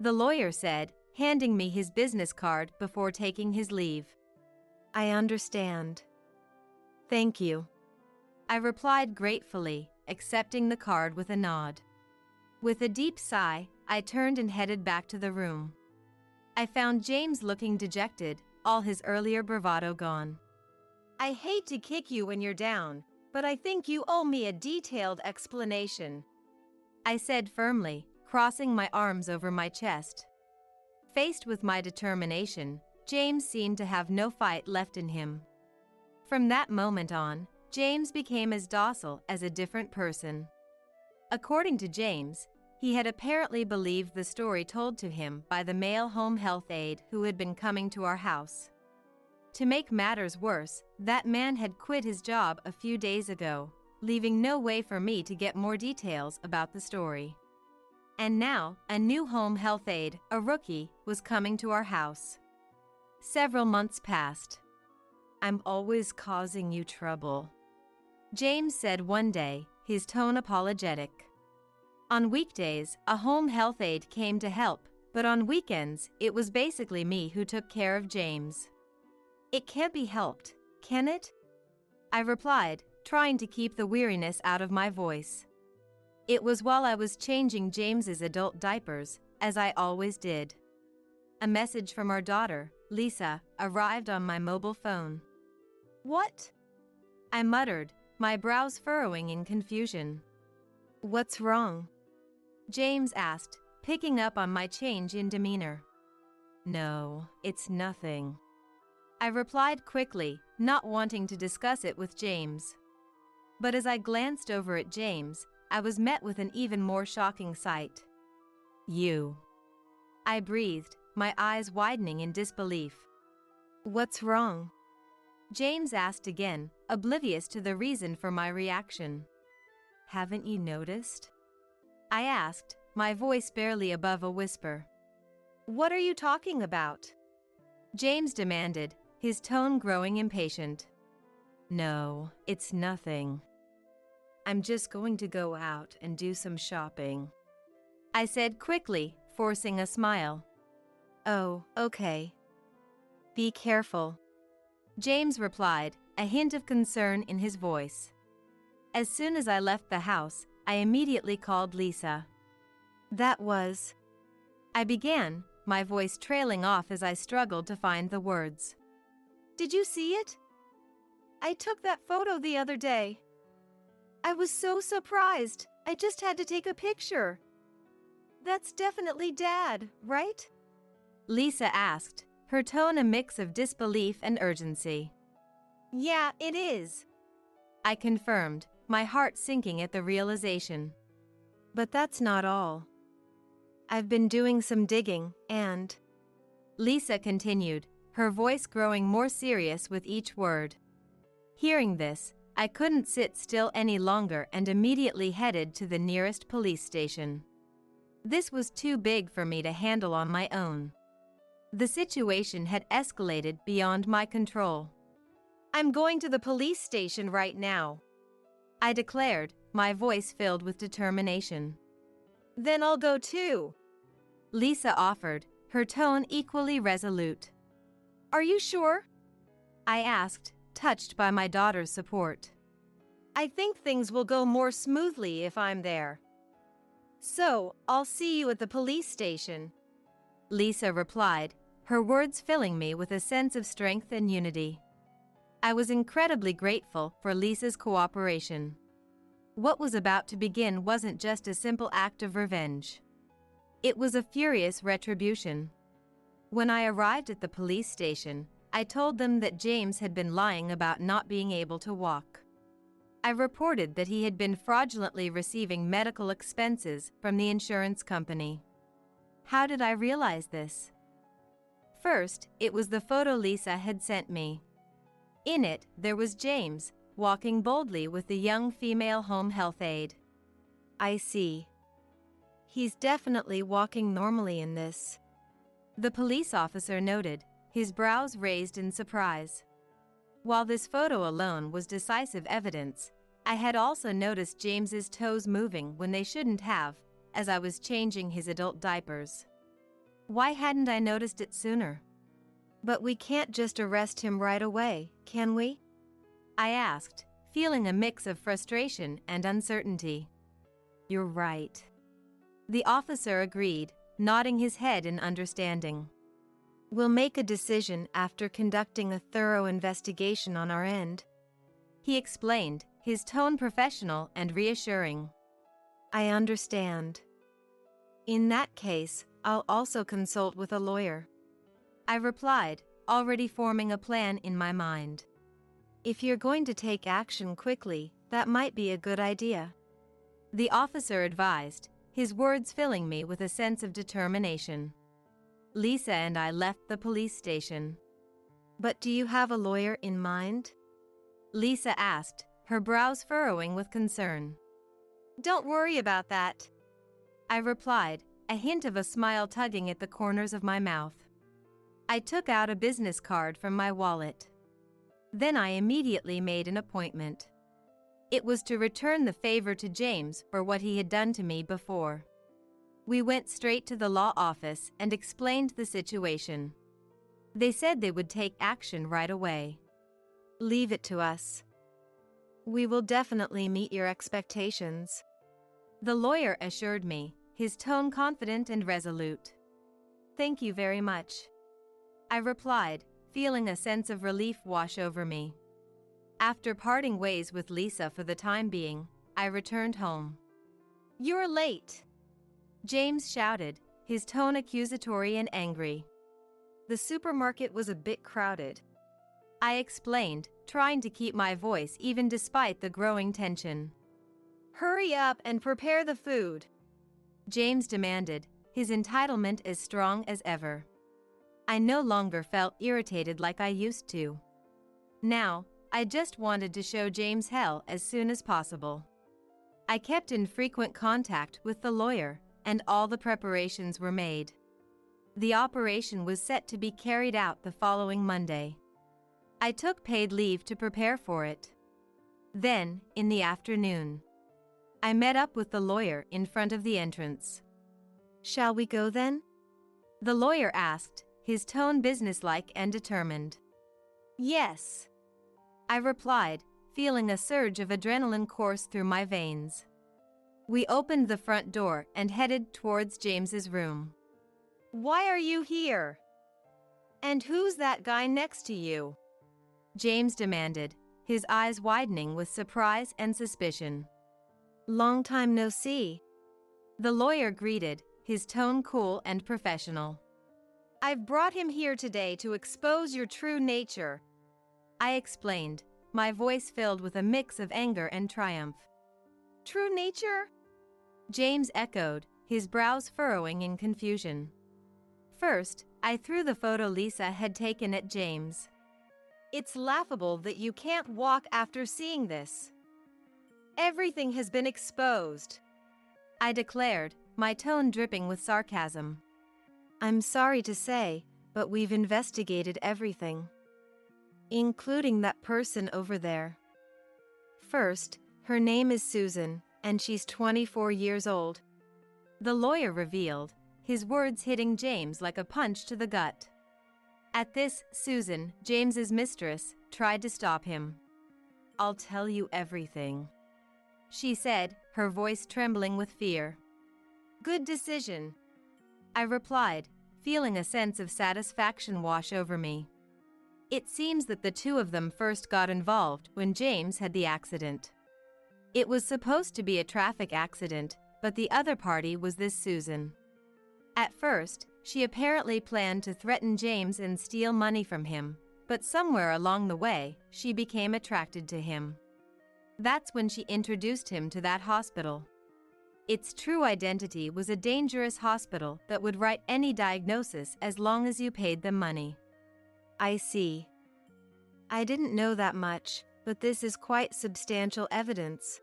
Speaker 2: the lawyer said, handing me his business card before taking his leave.
Speaker 1: I understand. Thank you.
Speaker 2: I replied gratefully, accepting the card with a nod. With a deep sigh, I turned and headed back to the room. I found James looking dejected, all his earlier bravado gone.
Speaker 1: I hate to kick you when you're down, but I think you owe me a detailed explanation,
Speaker 2: I said firmly, crossing my arms over my chest. Faced with my determination, James seemed to have no fight left in him. From that moment on, James became as docile as a different person. According to James, he had apparently believed the story told to him by the male home health aide who had been coming to our house. To make matters worse, that man had quit his job a few days ago, leaving no way for me to get more details about the story. And now, a new home health aide, a rookie, was coming to our house. Several months passed.
Speaker 1: I'm always causing you trouble,
Speaker 2: James said one day, his tone apologetic. On weekdays, a home health aide came to help, but on weekends, it was basically me who took care of James.
Speaker 1: It can't be helped, can it?
Speaker 2: I replied, trying to keep the weariness out of my voice. It was while I was changing James's adult diapers, as I always did. A message from our daughter, Lisa, arrived on my mobile phone.
Speaker 1: What?
Speaker 2: I muttered, my brows furrowing in confusion.
Speaker 1: What's wrong?
Speaker 2: James asked, picking up on my change in demeanor. No, it's nothing, I replied quickly, not wanting to discuss it with James. But as I glanced over at James, I was met with an even more shocking sight. You, I breathed, my eyes widening in disbelief.
Speaker 1: What's wrong?
Speaker 2: James asked again, oblivious to the reason for my reaction.
Speaker 1: Haven't you noticed?
Speaker 2: I asked, my voice barely above a whisper.
Speaker 1: What are you talking about?
Speaker 2: James demanded, his tone growing impatient.
Speaker 1: No, it's nothing. I'm just going to go out and do some shopping,
Speaker 2: I said quickly, forcing a smile.
Speaker 1: Oh, okay. Be careful,
Speaker 2: James replied, a hint of concern in his voice. As soon as I left the house, I immediately called Lisa.
Speaker 1: That was...
Speaker 2: I began, my voice trailing off as I struggled to find the words.
Speaker 1: Did you see it? I took that photo the other day. I was so surprised, I just had to take a picture. That's definitely Dad, right?
Speaker 2: Lisa asked, her tone a mix of disbelief and urgency.
Speaker 1: Yeah, it is,
Speaker 2: I confirmed, my heart sinking at the realization.
Speaker 1: But that's not all. I've been doing some digging, and...
Speaker 2: Lisa continued, her voice growing more serious with each word. Hearing this, I couldn't sit still any longer and immediately headed to the nearest police station. This was too big for me to handle on my own. The situation had escalated beyond my control.
Speaker 1: I'm going to the police station right now,
Speaker 2: I declared, my voice filled with determination.
Speaker 1: Then I'll go too,
Speaker 2: Lisa offered, her tone equally resolute.
Speaker 1: Are you sure?
Speaker 2: I asked, touched by my daughter's support.
Speaker 1: I think things will go more smoothly if I'm there. So, I'll see you at the police station,
Speaker 2: Lisa replied, her words filling me with a sense of strength and unity. I was incredibly grateful for Lisa's cooperation. What was about to begin wasn't just a simple act of revenge. It was a furious retribution. When I arrived at the police station, I told them that James had been lying about not being able to walk. I reported that he had been fraudulently receiving medical expenses from the insurance company. How did I realize this? First, it was the photo Lisa had sent me. In it, there was James, walking boldly with the young female home health aide.
Speaker 1: I see. He's definitely walking normally in this,
Speaker 2: the police officer noted, his brows raised in surprise. While this photo alone was decisive evidence, I had also noticed James's toes moving when they shouldn't have, as I was changing his adult diapers. Why hadn't I noticed it sooner?
Speaker 1: But we can't just arrest him right away, can we?
Speaker 2: I asked, feeling a mix of frustration and uncertainty.
Speaker 1: You're right,
Speaker 2: the officer agreed, nodding his head in understanding.
Speaker 1: We'll make a decision after conducting a thorough investigation on our end,
Speaker 2: he explained, his tone professional and reassuring.
Speaker 1: I understand. In that case, I'll also consult with a lawyer,
Speaker 2: I replied, already forming a plan in my mind.
Speaker 1: If you're going to take action quickly, that might be a good idea,
Speaker 2: the officer advised, his words filling me with a sense of determination. Lisa and I left the police station.
Speaker 1: But do you have a lawyer in mind?
Speaker 2: Lisa asked, her brows furrowing with concern.
Speaker 1: Don't worry about that,
Speaker 2: I replied, a hint of a smile tugging at the corners of my mouth. I took out a business card from my wallet. Then I immediately made an appointment. It was to return the favor to James for what he had done to me before. We went straight to the law office and explained the situation. They said they would take action right away.
Speaker 1: Leave it to us. We will definitely meet your expectations,
Speaker 2: the lawyer assured me, his tone confident and resolute.
Speaker 1: Thank you very much,
Speaker 2: I replied, feeling a sense of relief wash over me. After parting ways with Lisa for the time being, I returned home.
Speaker 1: You're late,
Speaker 2: James shouted, his tone accusatory and angry.
Speaker 1: The supermarket was a bit crowded,
Speaker 2: I explained, trying to keep my voice even despite the growing tension.
Speaker 1: Hurry up and prepare the food,
Speaker 2: James demanded, his entitlement as strong as ever. I no longer felt irritated like I used to. Now, I just wanted to show James hell as soon as possible. I kept in frequent contact with the lawyer, and all the preparations were made. The operation was set to be carried out the following Monday. I took paid leave to prepare for it. Then, in the afternoon, I met up with the lawyer in front of the entrance.
Speaker 1: Shall we go then?
Speaker 2: The lawyer asked, his tone businesslike and determined.
Speaker 1: Yes,
Speaker 2: I replied, feeling a surge of adrenaline course through my veins. We opened the front door and headed towards James's room.
Speaker 1: Why are you here? And who's that guy next to you?
Speaker 2: James demanded, his eyes widening with surprise and suspicion.
Speaker 1: Long time no see,
Speaker 2: the lawyer greeted, his tone cool and professional.
Speaker 1: I've brought him here today to expose your true nature,
Speaker 2: I explained, my voice filled with a mix of anger and triumph.
Speaker 1: True nature?
Speaker 2: James echoed, his brows furrowing in confusion. First, I threw the photo Lisa had taken at James.
Speaker 1: It's laughable that you can't walk after seeing this. Everything has been exposed,
Speaker 2: I declared, my tone dripping with sarcasm.
Speaker 1: I'm sorry to say, but we've investigated everything, including that person over there. First, her name is Susan, and she's 24 years old.
Speaker 2: the lawyer revealed, his words hitting James like a punch to the gut. At this, Susan, James's mistress, tried to stop him. "I'll tell you everything," she said, her voice trembling with fear. "Good decision," I replied, feeling a sense of satisfaction wash over me. It seems that the two of them first got involved when James had the accident. It was supposed to be a traffic accident, but the other party was this Susan. At first, she apparently planned to threaten James and steal money from him, but somewhere along the way, she became attracted to him. That's when she introduced him to that hospital. Its true identity was a dangerous hospital that would write any diagnosis as long as you paid them money.
Speaker 1: I see. I didn't know that much, but this is quite substantial evidence.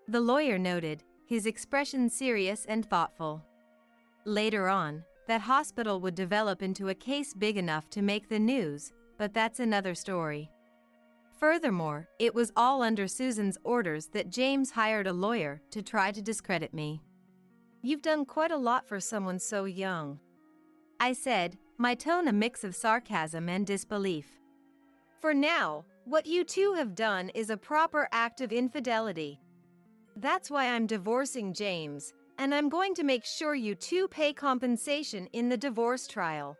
Speaker 2: The lawyer noted, his expression serious and thoughtful. Later on, that hospital would develop into a case big enough to make the news, but that's another story. Furthermore, it was all under Susan's orders that James hired a lawyer to try to discredit me.
Speaker 1: You've done quite a lot for someone so young,
Speaker 2: I said, my tone a mix of sarcasm and disbelief.
Speaker 1: For now, what you two have done is a proper act of infidelity. That's why I'm divorcing James, and I'm going to make sure you two pay compensation in the divorce trial.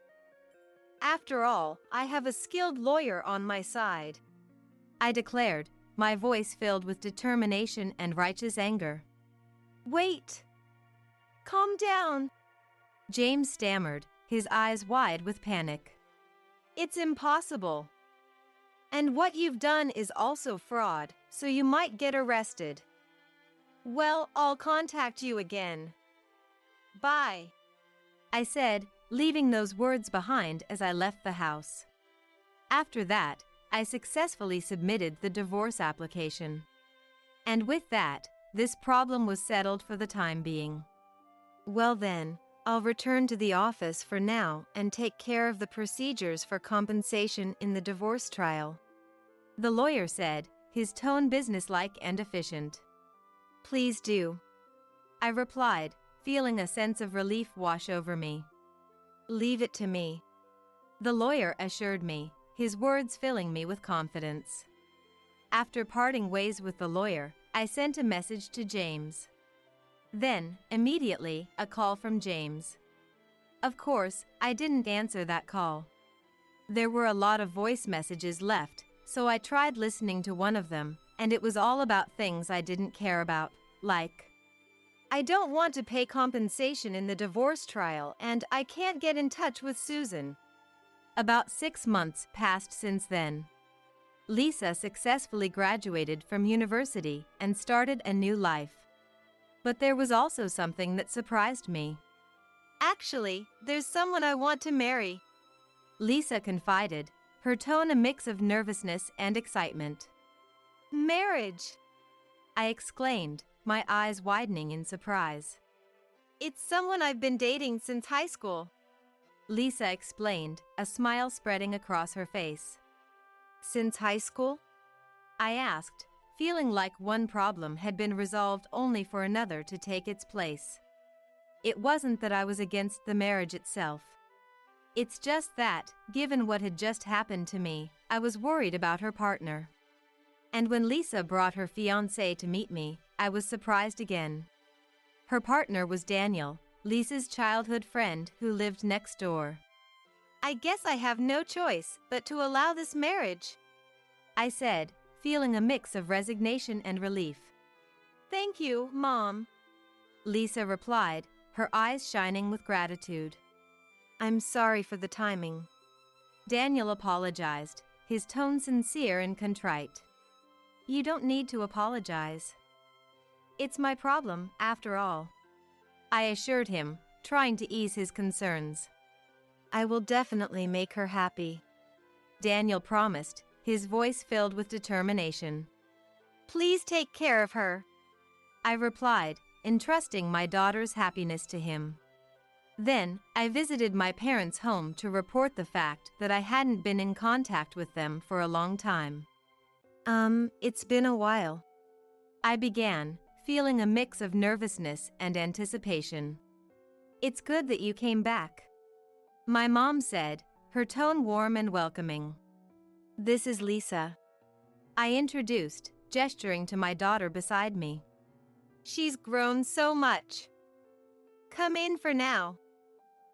Speaker 1: After all, I have a skilled lawyer on my side,
Speaker 2: I declared, my voice filled with determination and righteous anger.
Speaker 1: Wait! Calm down,
Speaker 2: James stammered, his eyes wide with panic.
Speaker 1: It's impossible. And what you've done is also fraud, so you might get arrested. Well, I'll contact you again. Bye,
Speaker 2: I said, leaving those words behind as I left the house. After that, I successfully submitted the divorce application. And with that, this problem was settled for the time being.
Speaker 1: Well then, I'll return to the office for now and take care of the procedures for compensation in the divorce trial,
Speaker 2: the lawyer said, his tone businesslike and efficient.
Speaker 1: Please do,
Speaker 2: I replied, feeling a sense of relief wash over me.
Speaker 1: Leave it to me,
Speaker 2: the lawyer assured me, his words filling me with confidence. After parting ways with the lawyer, I sent a message to James. Then, immediately, a call from James. Of course, I didn't answer that call. There were a lot of voice messages left, so I tried listening to one of them, and it was all about things I didn't care about, like,
Speaker 1: I don't want to pay compensation in the divorce trial, and I can't get in touch with Susan.
Speaker 2: About 6 months passed since then. Lisa successfully graduated from university and started a new life. But there was also something that surprised me.
Speaker 1: Actually, there's someone I want to marry,
Speaker 2: Lisa confided, her tone a mix of nervousness and excitement.
Speaker 1: Marriage,
Speaker 2: I exclaimed, my eyes widening in surprise.
Speaker 1: It's someone I've been dating since high school,
Speaker 2: Lisa explained, a smile spreading across her face.
Speaker 1: Since high school?
Speaker 2: I asked, feeling like one problem had been resolved only for another to take its place. It wasn't that I was against the marriage itself. It's just that, given what had just happened to me, I was worried about her partner. And when Lisa brought her fiancé to meet me, I was surprised again. Her partner was Daniel, Lisa's childhood friend who lived next door.
Speaker 1: I guess I have no choice but to allow this marriage,
Speaker 2: I said, feeling a mix of resignation and relief.
Speaker 1: Thank you, Mom,
Speaker 2: Lisa replied, her eyes shining with gratitude.
Speaker 1: I'm sorry for the timing,
Speaker 2: Daniel apologized, his tone sincere and contrite. You don't need to apologize. It's my problem, after all, I assured him, trying to ease his concerns.
Speaker 1: I will definitely make her happy,
Speaker 2: Daniel promised, his voice filled with determination.
Speaker 1: Please take care of her,
Speaker 2: I replied, entrusting my daughter's happiness to him. Then, I visited my parents' home to report the fact that I hadn't been in contact with them for a long time.
Speaker 1: It's been a while,
Speaker 2: I began, feeling a mix of nervousness and anticipation. "It's good that you came back," my mom said, her tone warm and welcoming.
Speaker 1: "This is Lisa,"
Speaker 2: I introduced, gesturing to my daughter beside me.
Speaker 1: "She's grown so much. Come in for now,"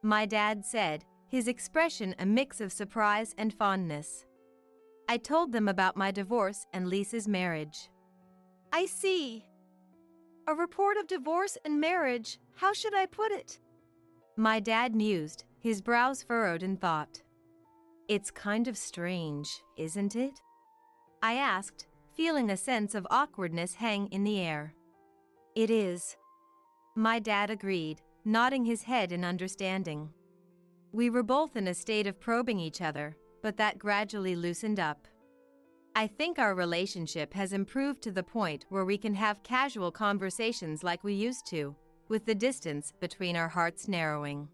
Speaker 2: my dad said, his expression a mix of surprise and fondness. I told them about my divorce and Lisa's marriage.
Speaker 1: "I see. A report of divorce and marriage, how should I put it?"
Speaker 2: My dad mused, his brows furrowed in thought. "It's kind of strange, isn't it?" I asked, feeling a sense of awkwardness hang in the air.
Speaker 1: "It is,"
Speaker 2: my dad agreed, nodding his head in understanding. We were both in a state of probing each other, but that gradually loosened up. I think our relationship has improved to the point where we can have casual conversations like we used to, with the distance between our hearts narrowing.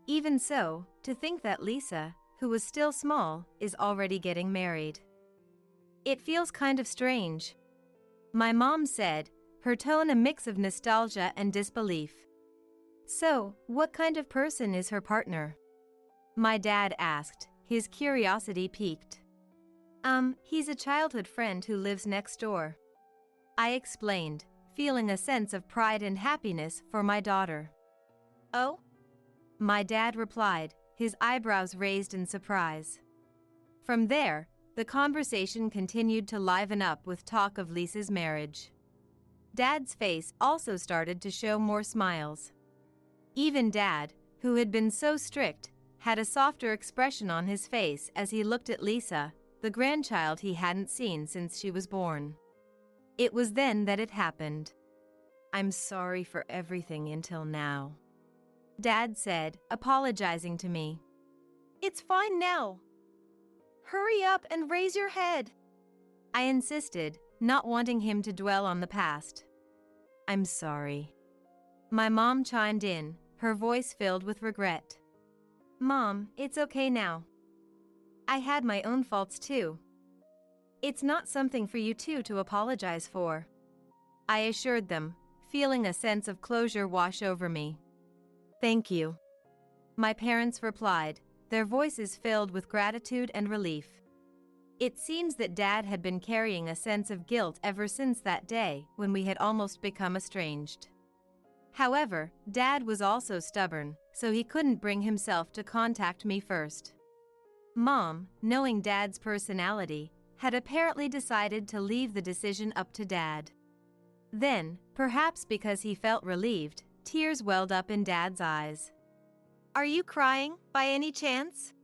Speaker 2: Even so, to think that Lisa, who was still small, is already getting married. "It feels kind of strange," my mom said, her tone a mix of nostalgia and disbelief. "So, what kind of person is her partner?" my dad asked, his curiosity piqued. He's a childhood friend who lives next door," I explained, feeling a sense of pride and happiness for my daughter.
Speaker 1: "Oh?"
Speaker 2: my dad replied, his eyebrows raised in surprise. From there, the conversation continued to liven up with talk of Lisa's marriage. Dad's face also started to show more smiles. Even Dad, who had been so strict, had a softer expression on his face as he looked at Lisa, the grandchild he hadn't seen since she was born. It was then that it happened. "I'm sorry for everything until now," Dad said, apologizing to me.
Speaker 1: "It's fine now. Hurry up and raise your head,"
Speaker 2: I insisted, not wanting him to dwell on the past. "I'm sorry," my mom chimed in, her voice filled with regret. "Mom, it's okay now. I had my own faults too. It's not something for you two to apologize for," I assured them, feeling a sense of closure wash over me. "Thank you," my parents replied, their voices filled with gratitude and relief. It seems that Dad had been carrying a sense of guilt ever since that day when we had almost become estranged. However, Dad was also stubborn, so he couldn't bring himself to contact me first. Mom, knowing Dad's personality, had apparently decided to leave the decision up to Dad. Then, perhaps because he felt relieved, tears welled up in Dad's eyes.
Speaker 1: "Are you crying, by any chance?"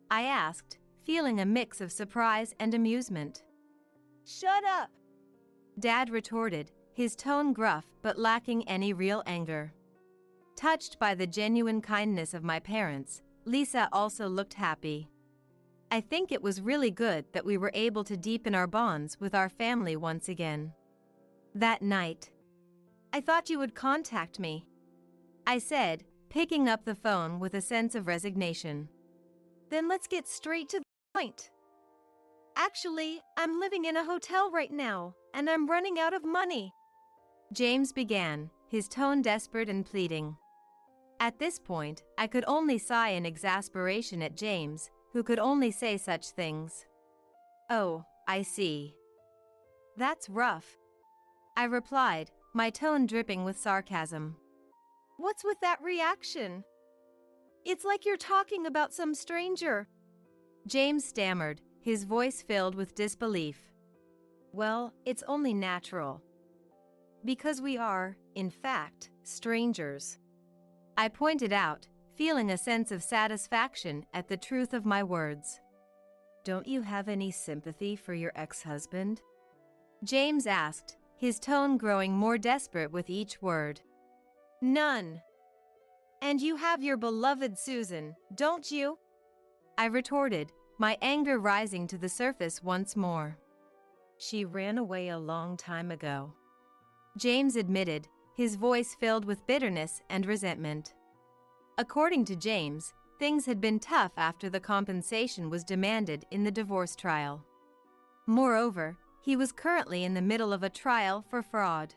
Speaker 2: I asked, feeling a mix of surprise and amusement.
Speaker 1: "Shut up,"
Speaker 2: Dad retorted, his tone gruff but lacking any real anger. Touched by the genuine kindness of my parents, Lisa also looked happy. I think it was really good that we were able to deepen our bonds with our family once again. That night, "I thought you would contact me," I said, picking up the phone with a sense of resignation.
Speaker 1: "Then let's get straight to the point. Actually, I'm living in a hotel right now, and I'm running out of money,"
Speaker 2: James began, his tone desperate and pleading. At this point, I could only sigh in exasperation at James, who could only say such things. "Oh, I see. That's rough," I replied, my tone dripping with sarcasm.
Speaker 1: "What's with that reaction? It's like you're talking about some stranger,"
Speaker 2: James stammered, his voice filled with disbelief. "Well, it's only natural. Because we are, in fact, strangers," I pointed out, feeling a sense of satisfaction at the truth of my words. "Don't you have any sympathy for your ex-husband?" James asked, his tone growing more desperate with each word.
Speaker 1: "None. And you have your beloved Susan, don't you?"
Speaker 2: I retorted, my anger rising to the surface once more. "She ran away a long time ago," James admitted, his voice filled with bitterness and resentment. According to James, things had been tough after the compensation was demanded in the divorce trial. Moreover, he was currently in the middle of a trial for fraud.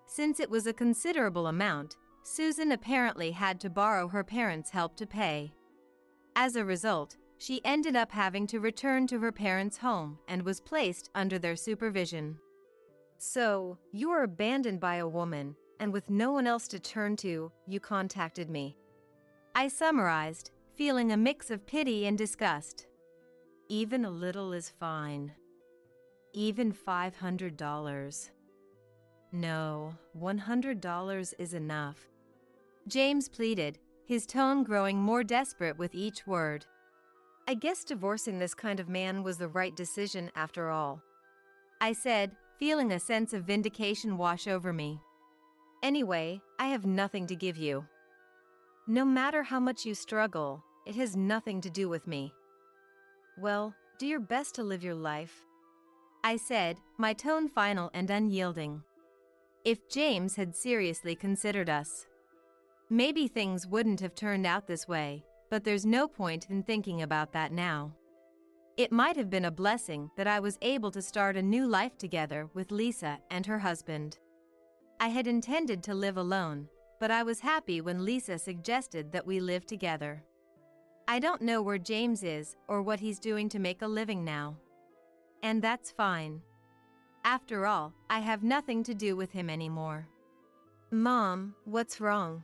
Speaker 2: Since it was a considerable amount, Susan apparently had to borrow her parents' help to pay. As a result, she ended up having to return to her parents' home and was placed under their supervision.
Speaker 1: So, you were abandoned by a woman, and with no one else to turn to, you contacted me.
Speaker 2: I summarized, feeling a mix of pity and disgust.
Speaker 1: Even a little is fine. Even $500. No, $100 is enough.
Speaker 2: James pleaded, his tone growing more desperate with each word.
Speaker 1: I guess divorcing this kind of man was the right decision after all,
Speaker 2: I said, feeling a sense of vindication wash over me.
Speaker 1: Anyway, I have nothing to give you. No matter how much you struggle, it has nothing to do with me. Well, do your best to live your life,
Speaker 2: I said, my tone final and unyielding. If James had seriously considered us, maybe things wouldn't have turned out this way, but there's no point in thinking about that now. It might have been a blessing that I was able to start a new life together with Lisa and her husband. I had intended to live alone, but I was happy when Lisa suggested that we live together. I don't know where James is or what he's doing to make a living now. And that's fine. After all, I have nothing to do with him anymore.
Speaker 1: Mom, what's wrong?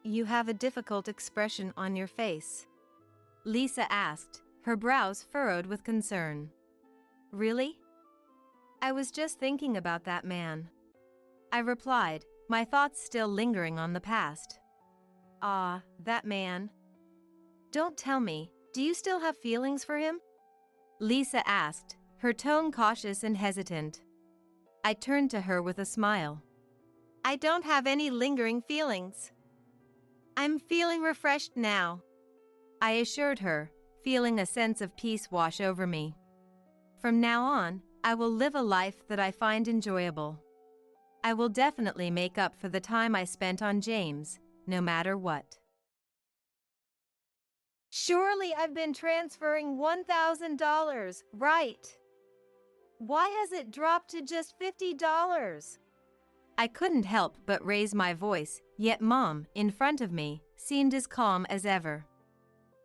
Speaker 1: You have a difficult expression on your face,
Speaker 2: Lisa asked, her brows furrowed with concern.
Speaker 1: Really?
Speaker 2: I was just thinking about that man, I replied, my thoughts still lingering on the past.
Speaker 1: Ah, that man. Don't tell me, do you still have feelings for him?
Speaker 2: Lisa asked, her tone cautious and hesitant. I turned to her with a smile.
Speaker 1: I don't have any lingering feelings. I'm feeling refreshed now,
Speaker 2: I assured her, feeling a sense of peace wash over me. From now on, I will live a life that I find enjoyable. I will definitely make up for the time I spent on James, no matter what.
Speaker 1: Surely I've been transferring $1,000, right? Why has it dropped to just $50?
Speaker 2: I couldn't help but raise my voice, yet Mom, in front of me, seemed as calm as ever.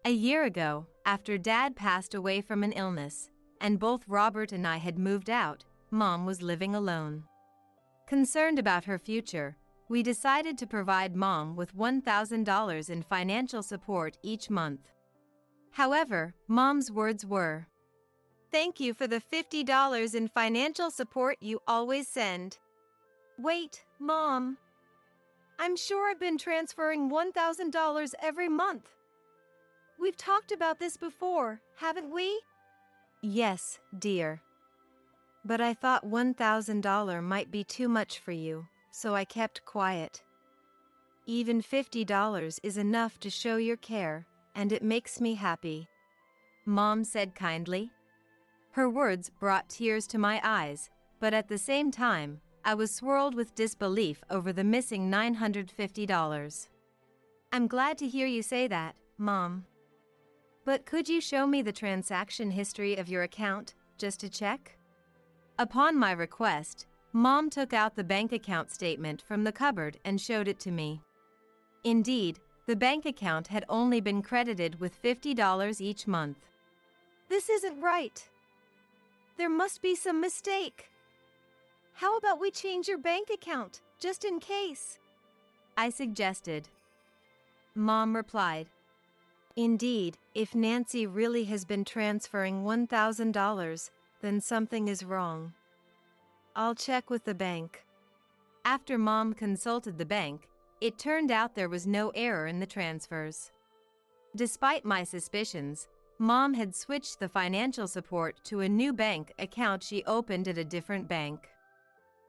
Speaker 2: A year ago, after Dad passed away from an illness, and both Robert and I had moved out, Mom was living alone. Concerned about her future, we decided to provide Mom with $1,000 in financial support each month. However, Mom's words were,
Speaker 1: "Thank you for the $50 in financial support you always send." Wait, Mom. I'm sure I've been transferring $1,000 every month. We've talked about this before, haven't we? Yes, dear. But I thought $1,000 might be too much for you, so I kept quiet. Even $50 is enough to show your care, and it makes me happy,
Speaker 2: Mom said kindly. Her words brought tears to my eyes, but at the same time, I was swirled with disbelief over the missing $950.
Speaker 1: I'm glad to hear you say that, Mom. But could you show me the transaction history of your account, just to check?
Speaker 2: Upon my request, Mom took out the bank account statement from the cupboard and showed it to me. Indeed, the bank account had only been credited with $50 each month.
Speaker 1: This isn't right. There must be some mistake. How about we change your bank account, just in case?
Speaker 2: I suggested. Mom replied,
Speaker 1: Indeed, if Nancy really has been transferring $1,000, then something is wrong. I'll check with the bank.
Speaker 2: After Mom consulted the bank, it turned out there was no error in the transfers. Despite my suspicions, Mom had switched the financial support to a new bank account she opened at a different bank.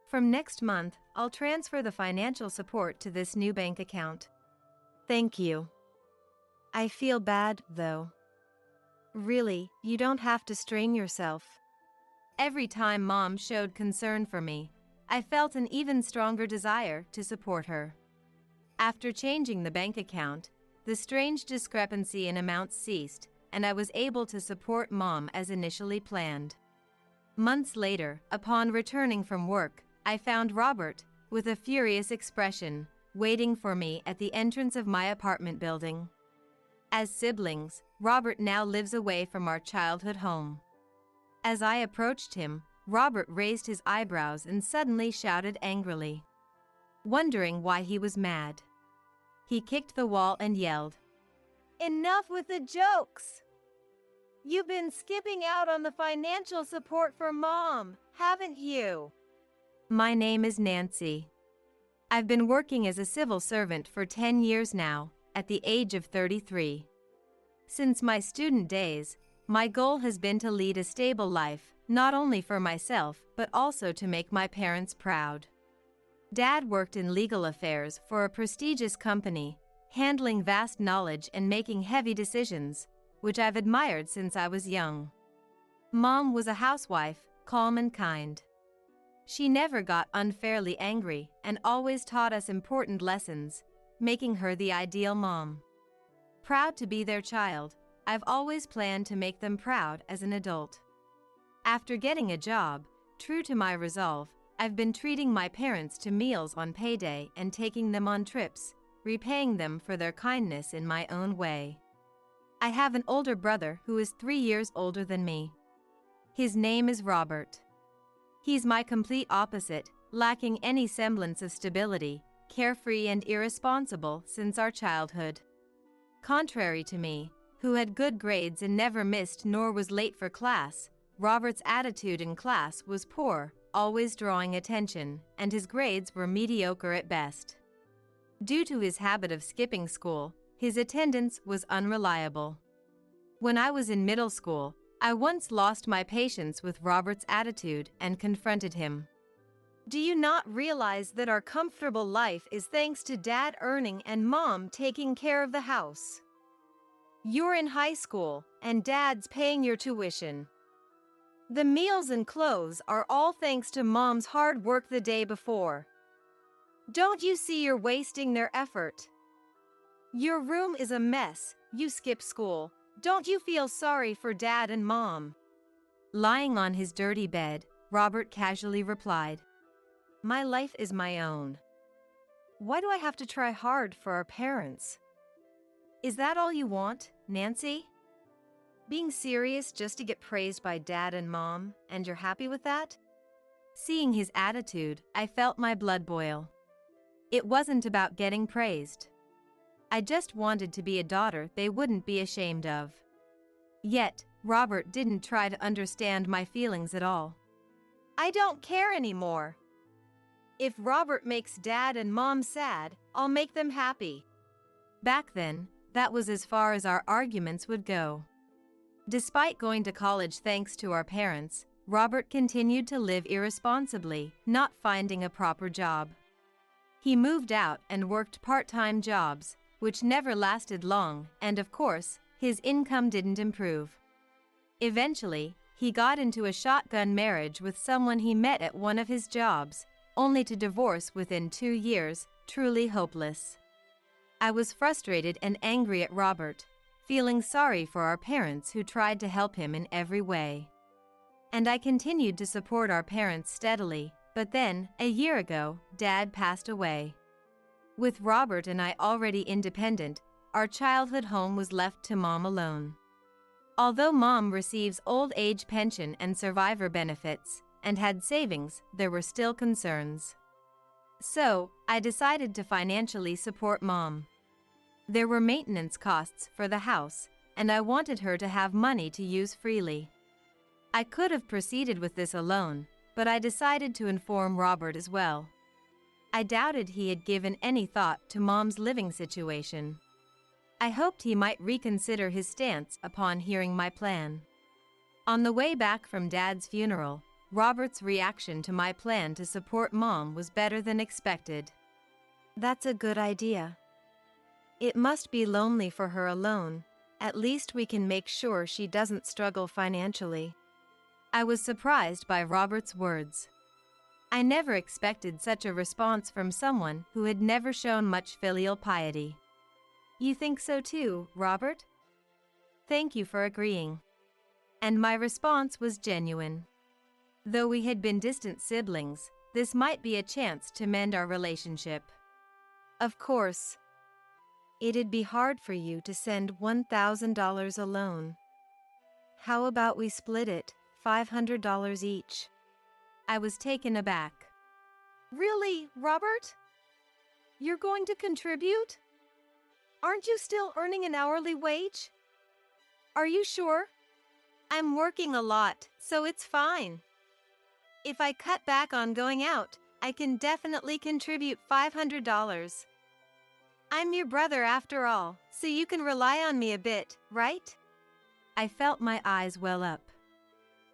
Speaker 1: From next month, I'll transfer the financial support to this new bank account. Thank you. I feel bad, though. Really, you don't have to strain yourself.
Speaker 2: Every time Mom showed concern for me, I felt an even stronger desire to support her. After changing the bank account, the strange discrepancy in amounts ceased, and I was able to support Mom as initially planned. Months later, upon returning from work, I found Robert, with a furious expression, waiting for me at the entrance of my apartment building. As siblings, Robert now lives away from our childhood home. As I approached him, Robert raised his eyebrows and suddenly shouted angrily. Wondering why he was mad, he kicked the wall and yelled, "Enough with the jokes! You've been skipping out on the financial support for Mom, haven't you?" My name is Nancy. I've been working as a civil servant for 10 years now, at the age of 33. Since my student days, my goal has been to lead a stable life, not only for myself but also to make my parents proud. Dad worked in legal affairs for a prestigious company, handling vast knowledge and making heavy decisions, which I've admired since I was young. Mom was a housewife, calm and kind. She never got unfairly angry and always taught us important lessons, making her the ideal mom. Proud to be their child, I've always planned to make them proud as an adult. After getting a job, true to my resolve, I've been treating my parents to meals on payday and taking them on trips, repaying them for their kindness in my own way. I have an older brother who is 3 years older than me. His name is Robert. He's my complete opposite, lacking any semblance of stability, carefree and irresponsible since our childhood. Contrary to me, who had good grades and never missed nor was late for class, Robert's attitude in class was poor, always drawing attention, and his grades were mediocre at best. Due to his habit of skipping school, his attendance was unreliable. When I was in middle school, I once lost my patience with Robert's attitude and confronted him. "Do you not realize that our comfortable life is thanks to Dad earning and Mom taking care of the house? You're in high school, and Dad's paying your tuition. The meals and clothes are all thanks to Mom's hard work the day before. Don't you see you're wasting their effort? Your room is a mess, you skip school. Don't you feel sorry for Dad and Mom?" Lying on his dirty bed, Robert casually replied, "My life is my own. Why do I have to try hard for our parents? Is that all you want, Nancy? Being serious just to get praised by Dad and Mom, and you're happy with that?" Seeing his attitude, I felt my blood boil. It wasn't about getting praised. I just wanted to be a daughter they wouldn't be ashamed of. Yet, Robert didn't try to understand my feelings at all. "I don't care anymore. If Robert makes Dad and Mom sad, I'll make them happy." Back then, that was as far as our arguments would go. Despite going to college thanks to our parents, Robert continued to live irresponsibly, not finding a proper job. He moved out and worked part-time jobs, which never lasted long, and of course, his income didn't improve. Eventually, he got into a shotgun marriage with someone he met at one of his jobs, only to divorce within 2 years, truly hopeless. I was frustrated and angry at Robert, feeling sorry for our parents who tried to help him in every way. And I continued to support our parents steadily, but then, a year ago, Dad passed away. With Robert and I already independent, our childhood home was left to Mom alone. Although Mom receives old age pension and survivor benefits, and had savings, there were still concerns. So, I decided to financially support Mom. There were maintenance costs for the house, and I wanted her to have money to use freely. I could have proceeded with this alone, but I decided to inform Robert as well. I doubted he had given any thought to Mom's living situation. I hoped he might reconsider his stance upon hearing my plan. On the way back from Dad's funeral, Robert's reaction to my plan to support Mom was better than expected.
Speaker 1: "That's a good idea. It must be lonely for her alone. At least we can make sure she doesn't struggle financially."
Speaker 2: I was surprised by Robert's words. I never expected such a response from someone who had never shown much filial piety. "You think so too, Robert? Thank you for agreeing." And my response was genuine. Though we had been distant siblings, this might be a chance to mend our relationship.
Speaker 1: Of course. It'd be hard for you to send $1,000 alone. How about we split it, $500 each?
Speaker 2: I was taken aback.
Speaker 1: Really, Robert? You're going to contribute? Aren't you still earning an hourly wage? Are you sure? I'm working a lot, so it's fine. If I cut back on going out, I can definitely contribute $500. I'm your brother after all, so you can rely on me a bit, right?
Speaker 2: I felt my eyes well up.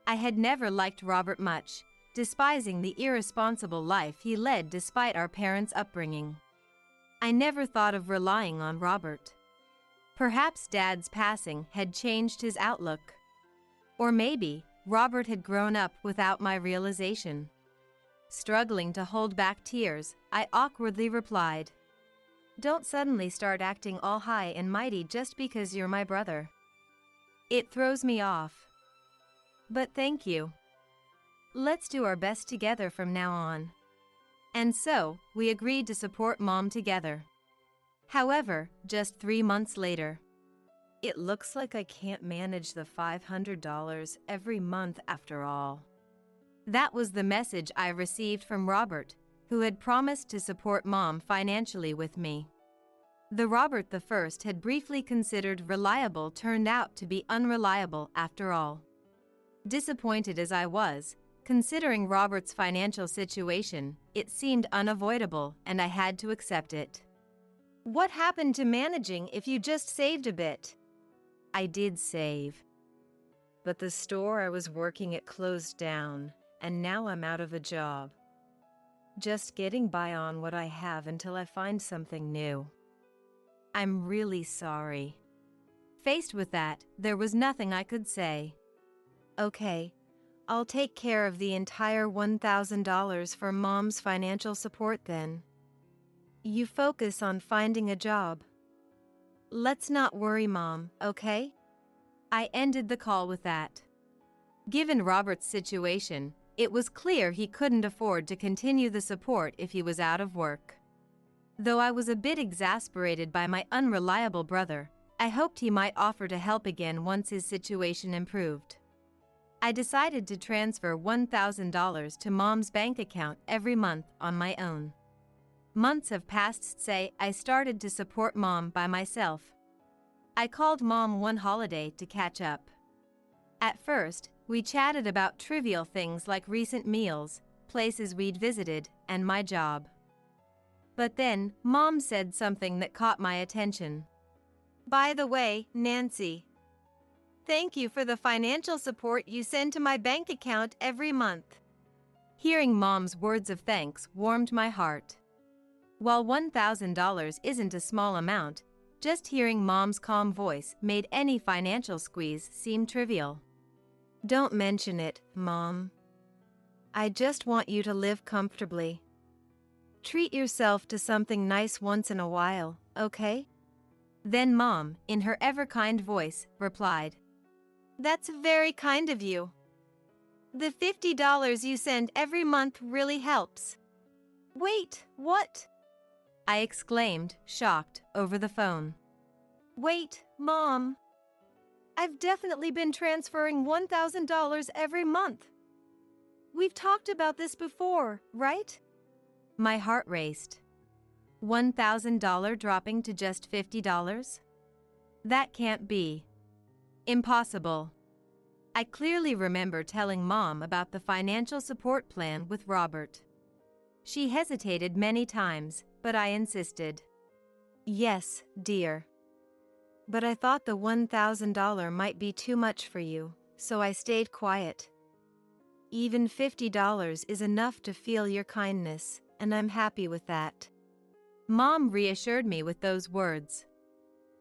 Speaker 2: I had never liked Robert much, despising the irresponsible life he led despite our parents' upbringing. I never thought of relying on Robert. Perhaps Dad's passing had changed his outlook. Or maybe Robert had grown up without my realization. Struggling to hold back tears, I awkwardly replied, "Don't suddenly start acting all high and mighty just because you're my brother. It throws me off. But thank you. Let's do our best together from now on." And so, we agreed to support Mom together. However, just 3 months later,
Speaker 1: it looks like I can't manage the $500 every month after all.
Speaker 2: That was the message I received from Robert, who had promised to support Mom financially with me. The Robert the First had briefly considered reliable turned out to be unreliable after all. Disappointed as I was, considering Robert's financial situation, it seemed unavoidable and I had to accept it.
Speaker 1: What happened to managing if you just saved a bit?
Speaker 2: I did save.
Speaker 1: But the store I was working at closed down, and now I'm out of a job. Just getting by on what I have until I find something new.
Speaker 2: I'm really sorry. Faced with that, there was nothing I could say.
Speaker 1: Okay, I'll take care of the entire $1,000 for Mom's financial support then. You focus on finding a job. Let's not worry Mom, okay?
Speaker 2: I ended the call with that. Given Robert's situation, it was clear he couldn't afford to continue the support if he was out of work. Though I was a bit exasperated by my unreliable brother, I hoped he might offer to help again once his situation improved. I decided to transfer $1,000 to Mom's bank account every month on my own. Months have passed since I started to support Mom by myself. I called Mom one holiday to catch up. At first, we chatted about trivial things like recent meals, places we'd visited, and my job. But then, Mom said something that caught my attention.
Speaker 1: By the way, Nancy, thank you for the financial support you send to my bank account every month.
Speaker 2: Hearing Mom's words of thanks warmed my heart. While $1,000 isn't a small amount, just hearing Mom's calm voice made any financial squeeze seem trivial.
Speaker 1: Don't mention it, Mom. I just want you to live comfortably. Treat yourself to something nice once in a while, okay?
Speaker 2: Then Mom, in her ever-kind voice, replied,
Speaker 1: "That's very kind of you. The $50 you send every month really helps." Wait, what?
Speaker 2: I exclaimed, shocked, over the phone.
Speaker 1: Wait, Mom. I've definitely been transferring $1,000 every month. We've talked about this before, right?
Speaker 2: My heart raced. $1,000 dropping to just $50? That can't be. Impossible. I clearly remember telling Mom about the financial support plan with Robert. She hesitated many times, but I insisted.
Speaker 1: Yes, dear. But I thought the $1,000 might be too much for you, so I stayed quiet. Even $50 is enough to feel your kindness, and I'm happy with that.
Speaker 2: Mom reassured me with those words.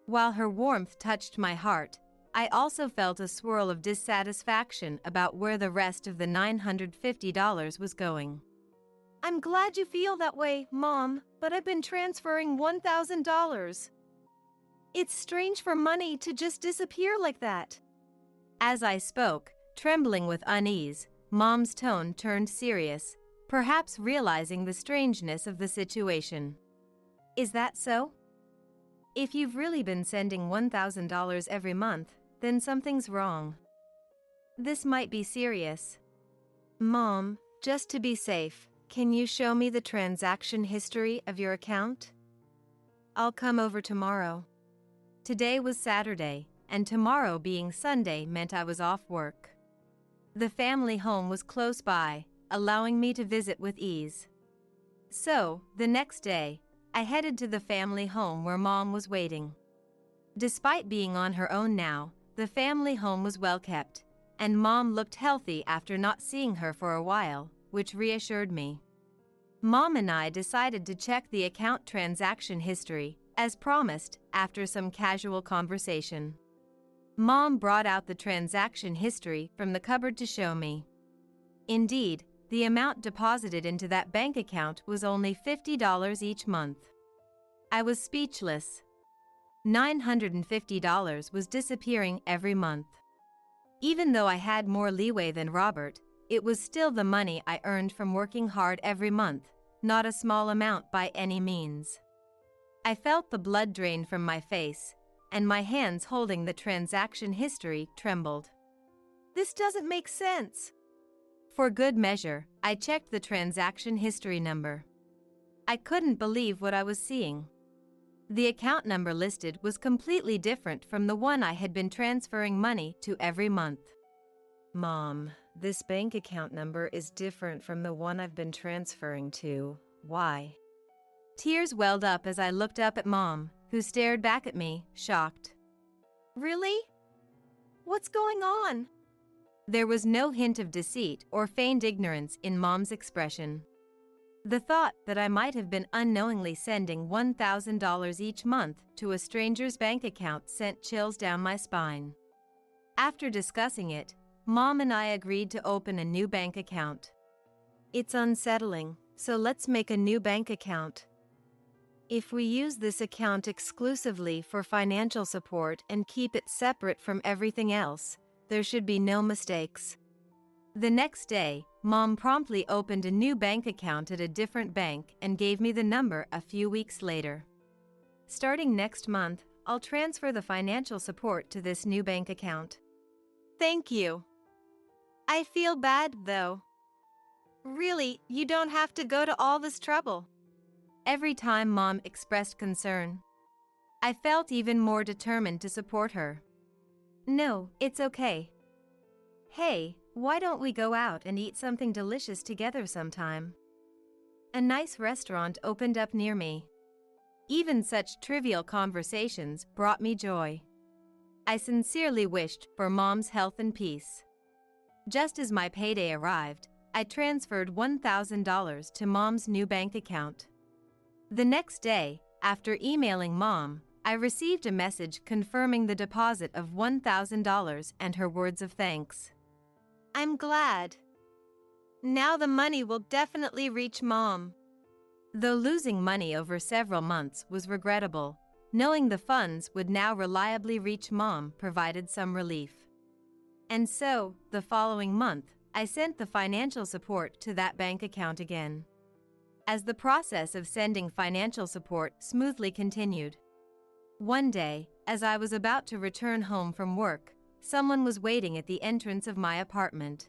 Speaker 2: While her warmth touched my heart, I also felt a swirl of dissatisfaction about where the rest of the $950 was going.
Speaker 1: I'm glad you feel that way, Mom, but I've been transferring $1,000. It's strange for money to just disappear like that.
Speaker 2: As I spoke, trembling with unease, Mom's tone turned serious, perhaps realizing the strangeness of the situation. Is that so? If you've really been sending $1,000 every month, then something's wrong. This might be serious.
Speaker 1: Mom, just to be safe, can you show me the transaction history of your account? I'll come over tomorrow.
Speaker 2: Today was Saturday, and tomorrow being Sunday meant I was off work. The family home was close by, allowing me to visit with ease. So, the next day, I headed to the family home where Mom was waiting. Despite being on her own now, the family home was well kept, and Mom looked healthy after not seeing her for a while, which reassured me. Mom and I decided to check the account transaction history, as promised, after some casual conversation. Mom brought out the transaction history from the cupboard to show me. Indeed, the amount deposited into that bank account was only $50 each month. I was speechless. $950 was disappearing every month. Even though I had more leeway than Robert, it was still the money I earned from working hard every month, not a small amount by any means. I felt the blood drain from my face, and my hands holding the transaction history trembled.
Speaker 1: This doesn't make sense.
Speaker 2: For good measure, I checked the transaction history number. I couldn't believe what I was seeing. The account number listed was completely different from the one I had been transferring money to every month.
Speaker 1: Mom, this bank account number is different from the one I've been transferring to. Why?
Speaker 2: Tears welled up as I looked up at Mom, who stared back at me, shocked.
Speaker 1: Really? What's going on?
Speaker 2: There was no hint of deceit or feigned ignorance in Mom's expression. The thought that I might have been unknowingly sending $1,000 each month to a stranger's bank account sent chills down my spine. After discussing it, Mom and I agreed to open a new bank account.
Speaker 1: It's unsettling, so let's make a new bank account. If we use this account exclusively for financial support and keep it separate from everything else, there should be no mistakes.
Speaker 2: The next day, Mom promptly opened a new bank account at a different bank and gave me the number a few weeks later. Starting next month, I'll transfer the financial support to this new bank account.
Speaker 1: Thank you. I feel bad, though. Really, you don't have to go to all this trouble.
Speaker 2: Every time Mom expressed concern, I felt even more determined to support her. No, it's okay. Hey, why don't we go out and eat something delicious together sometime? A nice restaurant opened up near me. Even such trivial conversations brought me joy. I sincerely wished for Mom's health and peace. Just as my payday arrived, I transferred $1,000 to Mom's new bank account. The next day, after emailing Mom, I received a message confirming the deposit of $1,000 and her words of thanks.
Speaker 1: I'm glad. Now the money will definitely reach Mom.
Speaker 2: Though losing money over several months was regrettable, knowing the funds would now reliably reach Mom provided some relief. And so, the following month, I sent the financial support to that bank account again. As the process of sending financial support smoothly continued. One day, as I was about to return home from work, someone was waiting at the entrance of my apartment.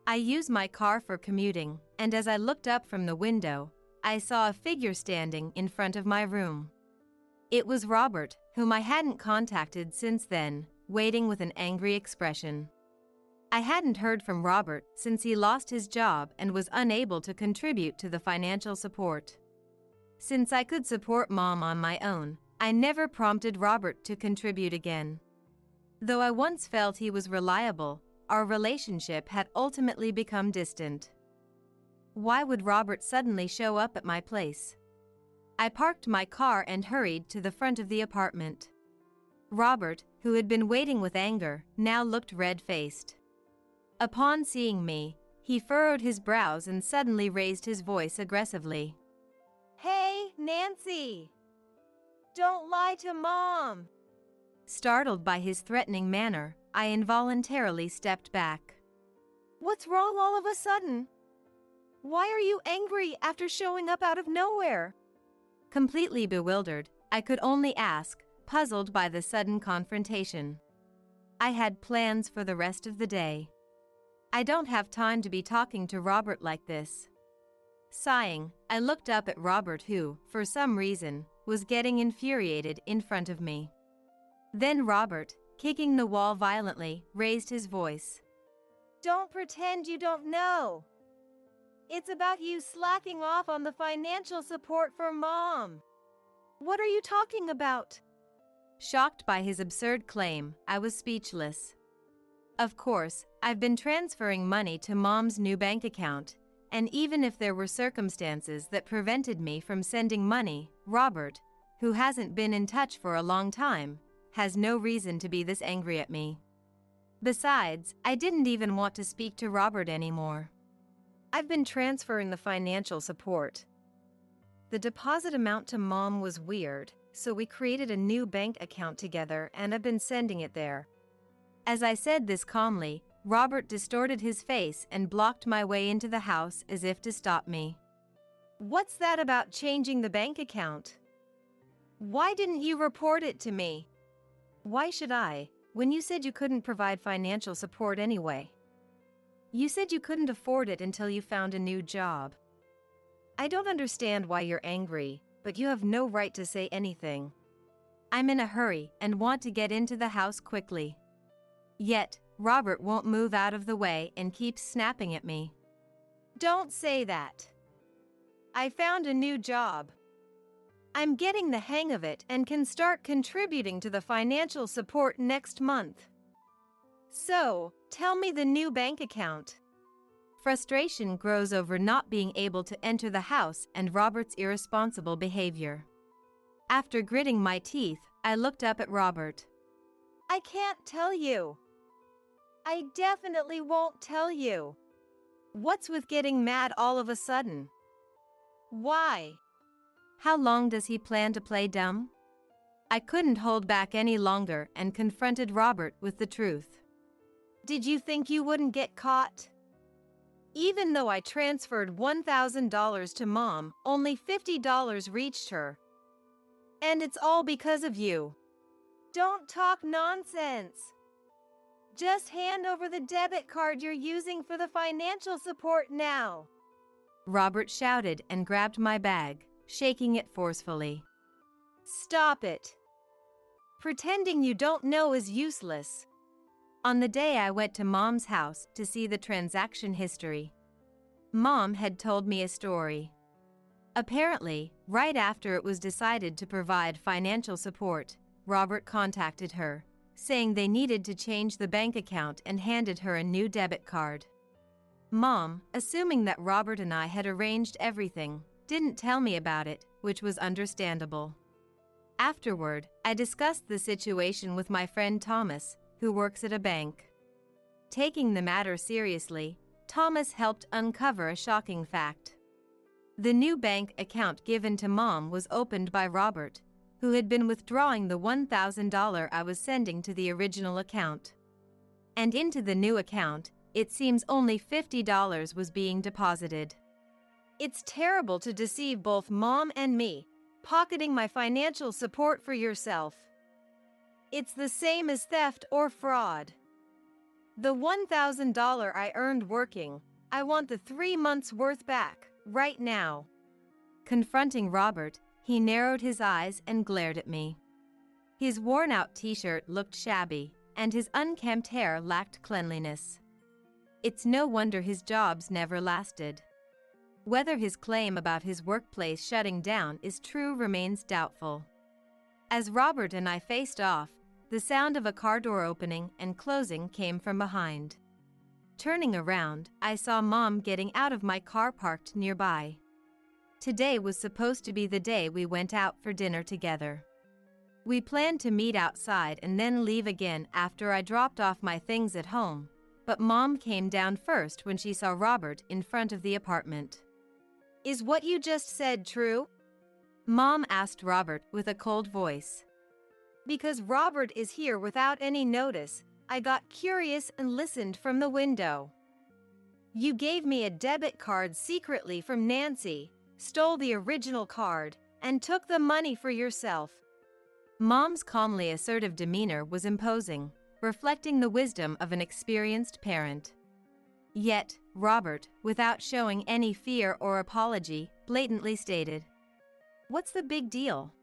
Speaker 2: I use my car for commuting, and as I looked up from the window, I saw a figure standing in front of my room. It was Robert, whom I hadn't contacted since then, waiting with an angry expression. I hadn't heard from Robert since he lost his job and was unable to contribute to the financial support. Since I could support Mom on my own, I never prompted Robert to contribute again. Though I once felt he was reliable, our relationship had ultimately become distant. Why would Robert suddenly show up at my place? I parked my car and hurried to the front of the apartment. Robert, who had been waiting with anger, now looked red-faced. Upon seeing me, he furrowed his brows and suddenly raised his voice aggressively.
Speaker 1: Hey, Nancy! Don't lie to Mom!
Speaker 2: Startled by his threatening manner, I involuntarily stepped back.
Speaker 1: What's wrong all of a sudden? Why are you angry after showing up out of nowhere?
Speaker 2: Completely bewildered, I could only ask, puzzled by the sudden confrontation. I had plans for the rest of the day. I don't have time to be talking to Robert like this. Sighing, I looked up at Robert who, for some reason, was getting infuriated in front of me. Then Robert, kicking the wall violently, raised his voice.
Speaker 1: Don't pretend you don't know. It's about you slacking off on the financial support for Mom. What are you talking about?
Speaker 2: Shocked by his absurd claim, I was speechless. Of course, I've been transferring money to Mom's new bank account, and even if there were circumstances that prevented me from sending money, Robert, who hasn't been in touch for a long time, has no reason to be this angry at me. Besides, I didn't even want to speak to Robert anymore.
Speaker 1: I've been transferring the financial support. The deposit amount to Mom was weird, so we created a new bank account together and I've been sending it there.
Speaker 2: As I said this calmly, Robert distorted his face and blocked my way into the house as if to stop me.
Speaker 1: What's that about changing the bank account? Why didn't you report it to me? Why should I, when you said you couldn't provide financial support anyway? You said you couldn't afford it until you found a new job. I don't understand why you're angry, but you have no right to say anything.
Speaker 2: I'm in a hurry and want to get into the house quickly. Yet, Robert won't move out of the way and keeps snapping at me.
Speaker 1: Don't say that. I found a new job. I'm getting the hang of it and can start contributing to the financial support next month. So, tell me the new bank account.
Speaker 2: Frustration grows over not being able to enter the house and Robert's irresponsible behavior. After gritting my teeth, I looked up at Robert.
Speaker 1: I can't tell you. I definitely won't tell you. What's with getting mad all of a sudden? Why?
Speaker 2: How long does he plan to play dumb? I couldn't hold back any longer and confronted Robert with the truth.
Speaker 1: Did you think you wouldn't get caught? Even though I transferred $1,000 to Mom, only $50 reached her. And it's all because of you. Don't talk nonsense. Just hand over the debit card you're using for the financial support now.
Speaker 2: Robert shouted and grabbed my bag, shaking it forcefully.
Speaker 1: Stop it. Pretending you don't know is useless.
Speaker 2: On the day I went to Mom's house to see the transaction history, Mom had told me a story. Apparently, right after it was decided to provide financial support, Robert contacted her, saying they needed to change the bank account and handed her a new debit card. Mom, assuming that Robert and I had arranged everything, didn't tell me about it, which was understandable. Afterward, I discussed the situation with my friend Thomas, who works at a bank. Taking the matter seriously, Thomas helped uncover a shocking fact. The new bank account given to Mom was opened by Robert, who had been withdrawing the $1,000 I was sending to the original account. And into the new account, it seems only $50 was being deposited.
Speaker 1: It's terrible to deceive both Mom and me, pocketing my financial support for yourself. It's the same as theft or fraud. The $1,000 I earned working, I want the 3 months' worth back, right now.
Speaker 2: Confronting Robert, he narrowed his eyes and glared at me. His worn-out t-shirt looked shabby, and his unkempt hair lacked cleanliness. It's no wonder his jobs never lasted. Whether his claim about his workplace shutting down is true remains doubtful. As Robert and I faced off, the sound of a car door opening and closing came from behind. Turning around, I saw Mom getting out of my car parked nearby. Today was supposed to be the day we went out for dinner together. We planned to meet outside and then leave again after I dropped off my things at home, but Mom came down first when she saw Robert in front of the apartment.
Speaker 1: Is what you just said true?
Speaker 2: Mom asked Robert with a cold voice.
Speaker 1: Because Robert is here without any notice, I got curious and listened from the window. You gave me a debit card secretly from Nancy, stole the original card, and took the money for yourself.
Speaker 2: Mom's calmly assertive demeanor was imposing, reflecting the wisdom of an experienced parent. Yet, Robert, without showing any fear or apology, blatantly stated, "What's the big deal?"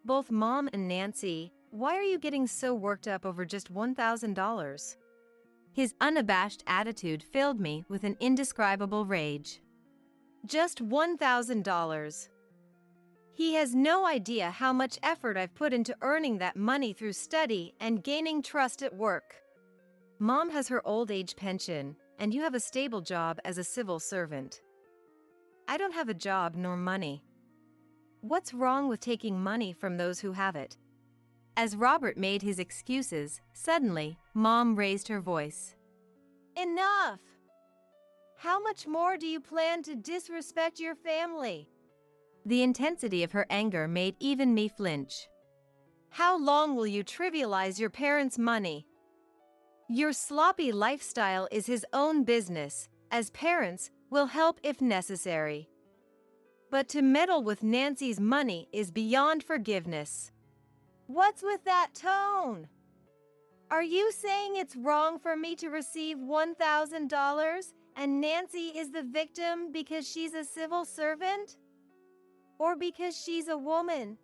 Speaker 1: Both Mom and Nancy, why are you getting so worked up over just $1,000?
Speaker 2: His unabashed attitude filled me with an indescribable rage.
Speaker 1: Just $1,000. He has no idea how much effort I've put into earning that money through study and gaining trust at work. Mom has her old age pension, and you have a stable job as a civil servant. I don't have a job nor money. What's wrong with taking money from those who have it?
Speaker 2: As Robert made his excuses, suddenly, Mom raised her voice.
Speaker 1: Enough! How much more do you plan to disrespect your family?
Speaker 2: The intensity of her anger made even me flinch.
Speaker 1: How long will you trivialize your parents' money? Your sloppy lifestyle is his own business. As parents, we'll help if necessary. But to meddle with Nancy's money is beyond forgiveness. What's with that tone? Are you saying it's wrong for me to receive $1,000 and Nancy is the victim because she's a civil servant? Or because she's a woman?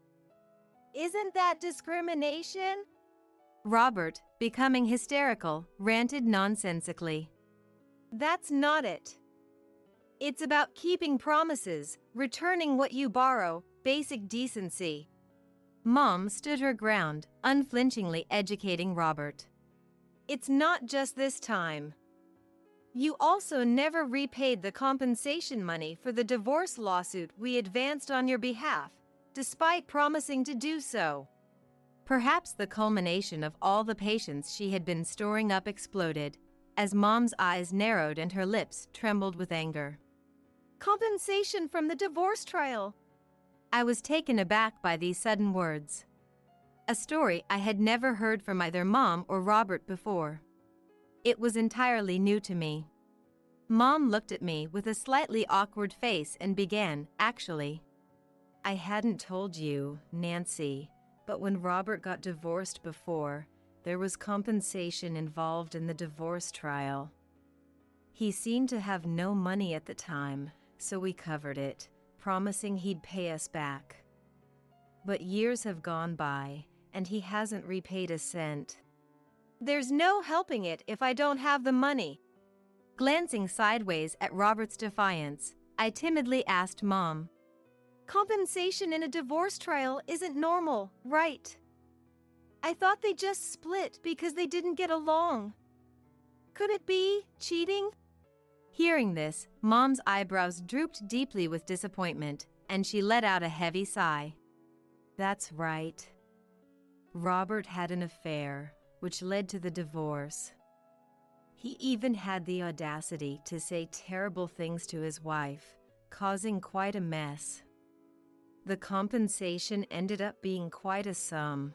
Speaker 1: Isn't that discrimination?
Speaker 2: Robert, becoming hysterical, ranted nonsensically.
Speaker 1: That's not it. It's about keeping promises, returning what you borrow, basic decency.
Speaker 2: Mom stood her ground, unflinchingly educating Robert.
Speaker 1: It's not just this time. You also never repaid the compensation money for the divorce lawsuit we advanced on your behalf, despite promising to do so.
Speaker 2: Perhaps the culmination of all the patience she had been storing up exploded, as Mom's eyes narrowed and her lips trembled with anger.
Speaker 1: Compensation from the divorce trial.
Speaker 2: I was taken aback by these sudden words. A story I had never heard from either Mom or Robert before. It was entirely new to me. Mom looked at me with a slightly awkward face and began, "Actually, I hadn't told you, Nancy, but when Robert got divorced before, there was compensation involved in the divorce trial. He seemed to have no money at the time, so we covered it, promising he'd pay us back. But years have gone by, and he hasn't repaid a cent.
Speaker 1: There's no helping it if I don't have the money."
Speaker 2: Glancing sideways at Robert's defiance, I timidly asked Mom,
Speaker 1: Compensation in a divorce trial isn't normal, right? I thought they just split because they didn't get along. Could it be cheating?
Speaker 2: Hearing this, Mom's eyebrows drooped deeply with disappointment, and she let out a heavy sigh. That's right. Robert had an affair, which led to the divorce. He even had the audacity to say terrible things to his wife, causing quite a mess. The compensation ended up being quite a sum.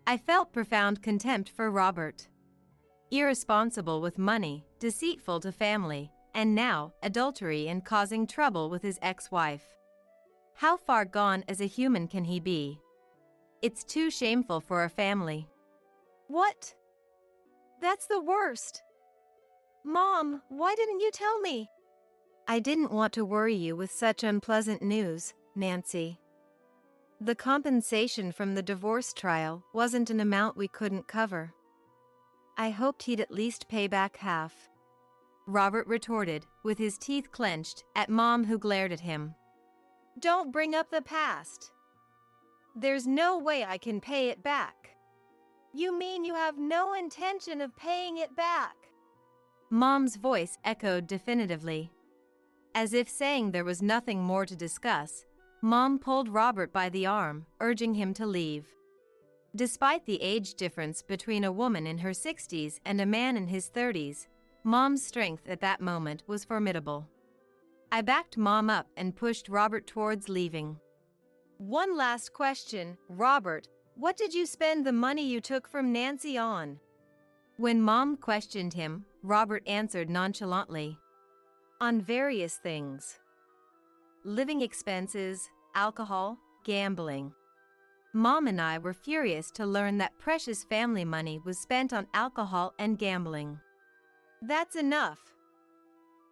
Speaker 2: I felt profound contempt for Robert. Irresponsible with money, deceitful to family, and now adultery and causing trouble with his ex-wife. How far gone as a human can he be? It's too shameful for a family.
Speaker 1: What? That's the worst. Mom, why didn't you tell me?
Speaker 2: I didn't want to worry you with such unpleasant news, Nancy. The compensation from the divorce trial wasn't an amount we couldn't cover. I hoped he'd at least pay back half. Robert retorted, with his teeth clenched, at Mom who glared at him.
Speaker 1: Don't bring up the past. There's no way I can pay it back. You mean you have no intention of paying it back?
Speaker 2: Mom's voice echoed definitively. As if saying there was nothing more to discuss, Mom pulled Robert by the arm, urging him to leave. Despite the age difference between a woman in her 60s and a man in his 30s, Mom's strength at that moment was formidable. I backed Mom up and pushed Robert towards leaving.
Speaker 1: One last question, Robert. What did you spend the money you took from Nancy on?
Speaker 2: When Mom questioned him, Robert answered nonchalantly.
Speaker 1: On various things.
Speaker 2: Living expenses, alcohol, gambling. Mom and I were furious to learn that precious family money was spent on alcohol and gambling.
Speaker 1: That's enough.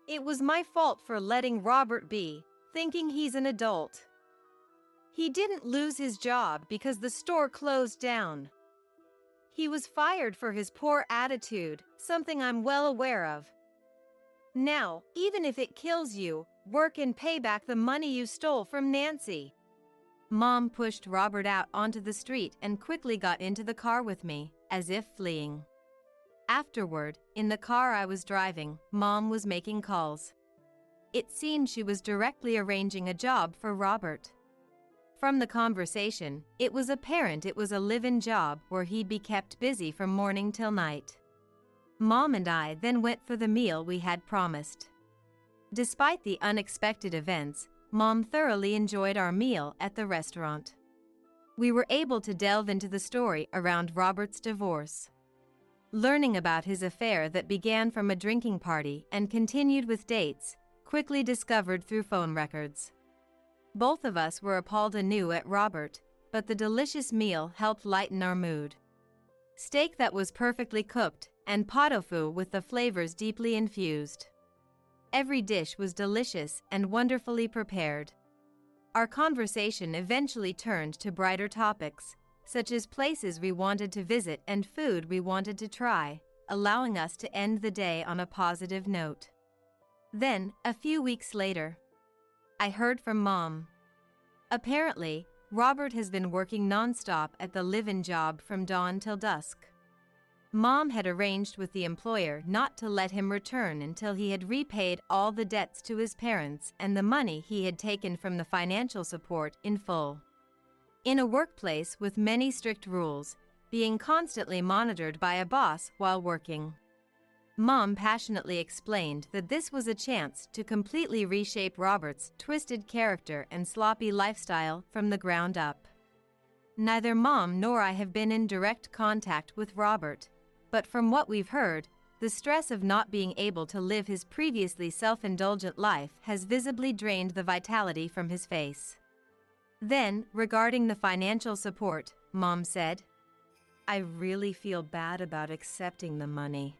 Speaker 1: It was my fault for letting Robert be, thinking he's an adult. He didn't lose his job because the store closed down. He was fired for his poor attitude, something I'm well aware of. Now, even if it kills you, work and pay back the money you stole from Nancy.
Speaker 2: Mom pushed Robert out onto the street and quickly got into the car with me, as if fleeing. Afterward, in the car I was driving, Mom was making calls. It seemed she was directly arranging a job for Robert. From the conversation, it was apparent it was a live-in job where he'd be kept busy from morning till night. Mom and I then went for the meal we had promised. Despite the unexpected events, Mom thoroughly enjoyed our meal at the restaurant. We were able to delve into the story around Robert's divorce. Learning about his affair that began from a drinking party and continued with dates, quickly discovered through phone records. Both of us were appalled anew at Robert, but the delicious meal helped lighten our mood. Steak that was perfectly cooked, and pot au feu with the flavors deeply infused. Every dish was delicious and wonderfully prepared. Our conversation eventually turned to brighter topics, such as places we wanted to visit and food we wanted to try, allowing us to end the day on a positive note. Then, a few weeks later, I heard from Mom. Apparently, Robert has been working non-stop at the live-in job from dawn till dusk. Mom had arranged with the employer not to let him return until he had repaid all the debts to his parents and the money he had taken from the financial support in full. In a workplace with many strict rules, being constantly monitored by a boss while working. Mom passionately explained that this was a chance to completely reshape Robert's twisted character and sloppy lifestyle from the ground up. Neither Mom nor I have been in direct contact with Robert, but from what we've heard, the stress of not being able to live his previously self-indulgent life has visibly drained the vitality from his face. Then, regarding the financial support, Mom said, "I really feel bad about accepting the money.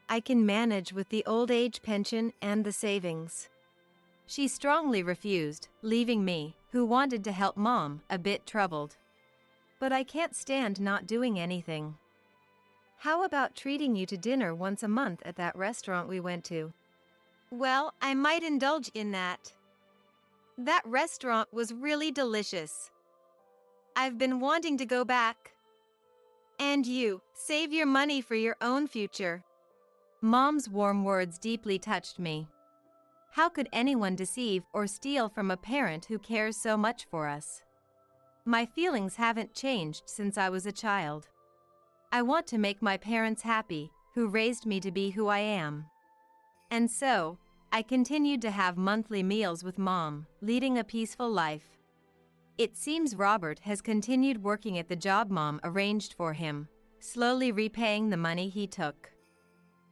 Speaker 1: I can manage with the old age pension and the savings."
Speaker 2: She strongly refused, leaving me, who wanted to help Mom, a bit troubled.
Speaker 1: "But I can't stand not doing anything. How about treating you to dinner once a month at that restaurant we went to?" "Well, I might indulge in that. That restaurant was really delicious. I've been wanting to go back. And you, save your money for your own future."
Speaker 2: Mom's warm words deeply touched me. How could anyone deceive or steal from a parent who cares so much for us? My feelings haven't changed since I was a child. I want to make my parents happy, who raised me to be who I am. And so, I continued to have monthly meals with Mom, leading a peaceful life. It seems Robert has continued working at the job Mom arranged for him, slowly repaying the money he took.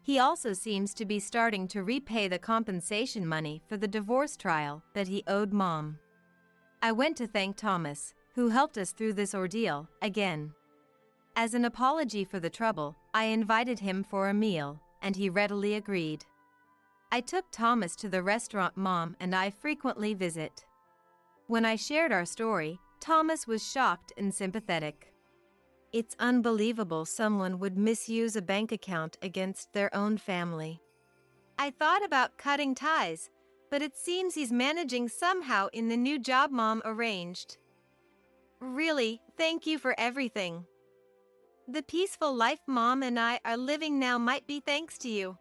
Speaker 2: He also seems to be starting to repay the compensation money for the divorce trial that he owed Mom. I went to thank Thomas, who helped us through this ordeal, again. As an apology for the trouble, I invited him for a meal, and he readily agreed. I took Thomas to the restaurant Mom and I frequently visit. When I shared our story, Thomas was shocked and sympathetic.
Speaker 1: "It's unbelievable someone would misuse a bank account against their own family. I thought about cutting ties, but it seems he's managing somehow in the new job Mom arranged. Really, thank you for everything. The peaceful life Mom and I are living now might be thanks to you."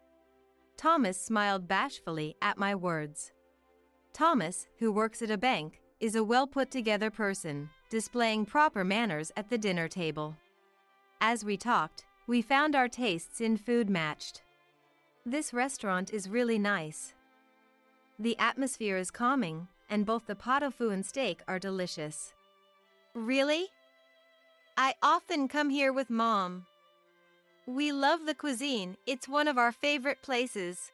Speaker 2: Thomas smiled bashfully at my words. Thomas, who works at a bank, is a well-put-together person, displaying proper manners at the dinner table. As we talked, we found our tastes in food matched.
Speaker 1: "This restaurant is really nice. The atmosphere is calming, and both the pot au feu and steak are delicious." "Really? I often come here with Mom. We love the cuisine, it's one of our favorite places.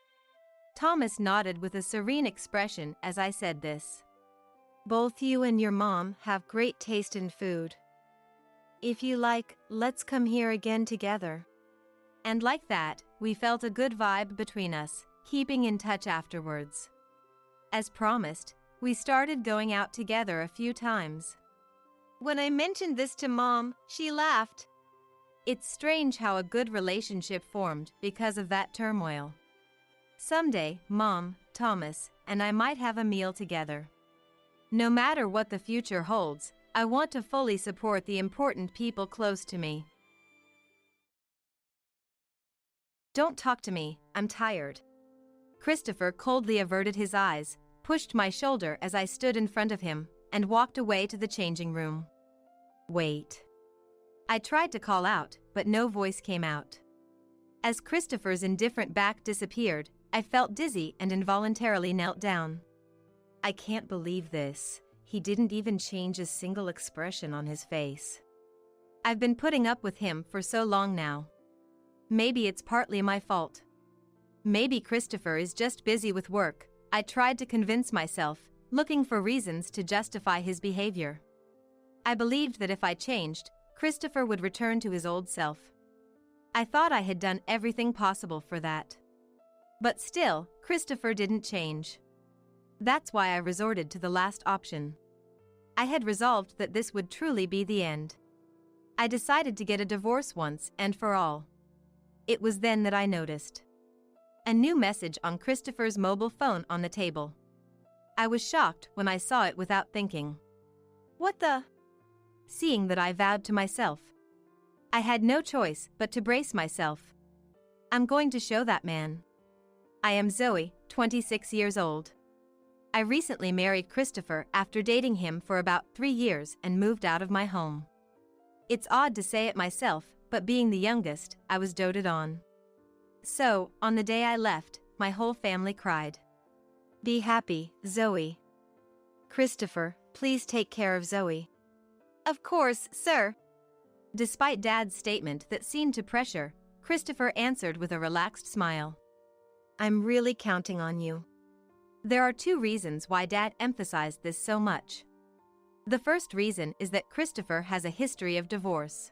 Speaker 2: Thomas nodded with a serene expression as I said this.
Speaker 1: Both you and your mom have great taste in food. If you like, let's come here again together.
Speaker 2: And like that, we felt a good vibe between us, keeping in touch afterwards. As promised, we started going out together a few times.
Speaker 1: When I mentioned this to Mom, she laughed.
Speaker 2: It's strange how a good relationship formed because of that turmoil. Someday, Mom, Thomas, and I might have a meal together. No matter what the future holds, I want to fully support the important people close to me. Don't talk to me, I'm tired. Christopher coldly averted his eyes, pushed my shoulder as I stood in front of him, and walked away to the changing room. Wait. I tried to call out, but no voice came out. As Christopher's indifferent back disappeared, I felt dizzy and involuntarily knelt down. I can't believe this. He didn't even change a single expression on his face. I've been putting up with him for so long now. Maybe it's partly my fault. Maybe Christopher is just busy with work, I tried to convince myself, looking for reasons to justify his behavior. I believed that if I changed, Christopher would return to his old self. I thought I had done everything possible for that. But still, Christopher didn't change. That's why I resorted to the last option. I had resolved that this would truly be the end. I decided to get a divorce once and for all. It was then that I noticed a new message on Christopher's mobile phone on the table. I was shocked when I saw it without thinking.
Speaker 1: What the?
Speaker 2: Seeing that I vowed to myself. I had no choice but to brace myself. I'm going to show that man. I am Zoe, 26 years old. I recently married Christopher after dating him for about 3 years and moved out of my home. It's odd to say it myself, but being the youngest, I was doted on. So, on the day I left, my whole family cried.
Speaker 1: Be happy, Zoe. Christopher, please take care of Zoe. Of course, sir.
Speaker 2: Despite Dad's statement that seemed to pressure, Christopher answered with a relaxed smile.
Speaker 1: I'm really counting on you.
Speaker 2: There are 2 reasons why Dad emphasized this so much. The first reason is that Christopher has a history of divorce.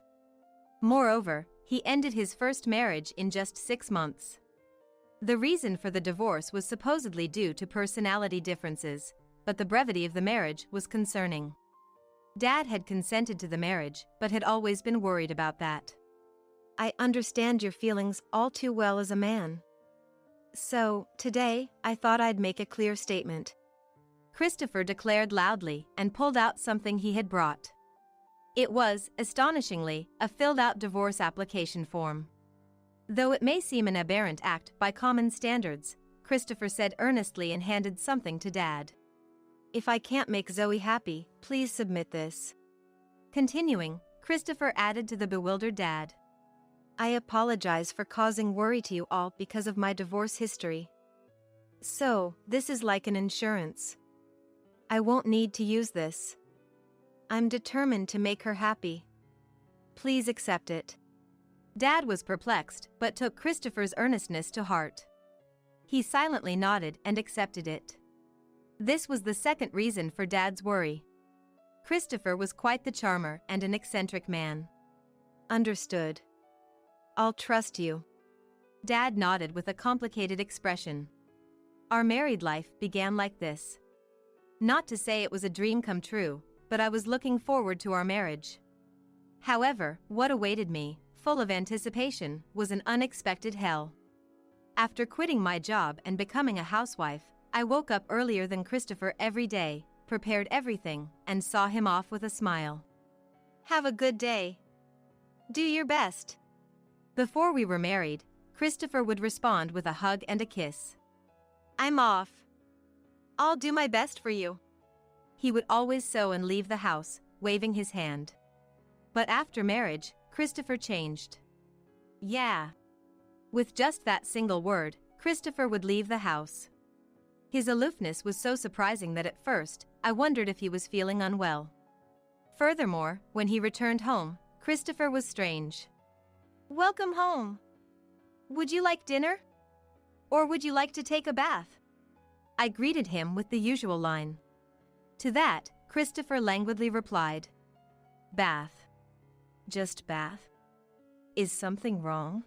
Speaker 2: Moreover, he ended his first marriage in just 6 months. The reason for the divorce was supposedly due to personality differences, but the brevity of the marriage was concerning. Dad had consented to the marriage, but had always been worried about that.
Speaker 1: I understand your feelings all too well as a man. So, today, I thought I'd make a clear statement.
Speaker 2: Christopher declared loudly and pulled out something he had brought. It was, astonishingly, a filled-out divorce application form. Though it may seem an aberrant act by common standards, Christopher said earnestly and handed something to Dad.
Speaker 1: If I can't make Zoe happy, please submit this.
Speaker 2: Continuing, Christopher added to the bewildered Dad.
Speaker 1: I apologize for causing worry to you all because of my divorce history. So, this is like an insurance. I won't need to use this. I'm determined to make her happy. Please accept it.
Speaker 2: Dad was perplexed, but took Christopher's earnestness to heart. He silently nodded and accepted it. This was the second reason for Dad's worry. Christopher was quite the charmer and an eccentric man.
Speaker 1: Understood. I'll trust you.
Speaker 2: Dad nodded with a complicated expression. Our married life began like this. Not to say it was a dream come true, but I was looking forward to our marriage. However, what awaited me, full of anticipation, was an unexpected hell. After quitting my job and becoming a housewife, I woke up earlier than Christopher every day, prepared everything, and saw him off with a smile.
Speaker 1: Have a good day. Do your best.
Speaker 2: Before we were married, Christopher would respond with a hug and a kiss.
Speaker 1: I'm off. I'll do my best for you.
Speaker 2: He would always sew and leave the house, waving his hand. But after marriage, Christopher changed. Yeah. With just that single word, Christopher would leave the house. His aloofness was so surprising that at first, I wondered if he was feeling unwell. Furthermore, when he returned home, Christopher was strange. Welcome home. Would you like dinner? Or would you like to take a bath? I greeted him with the usual line. To that, Christopher languidly replied, Bath. Just bath? Is something wrong?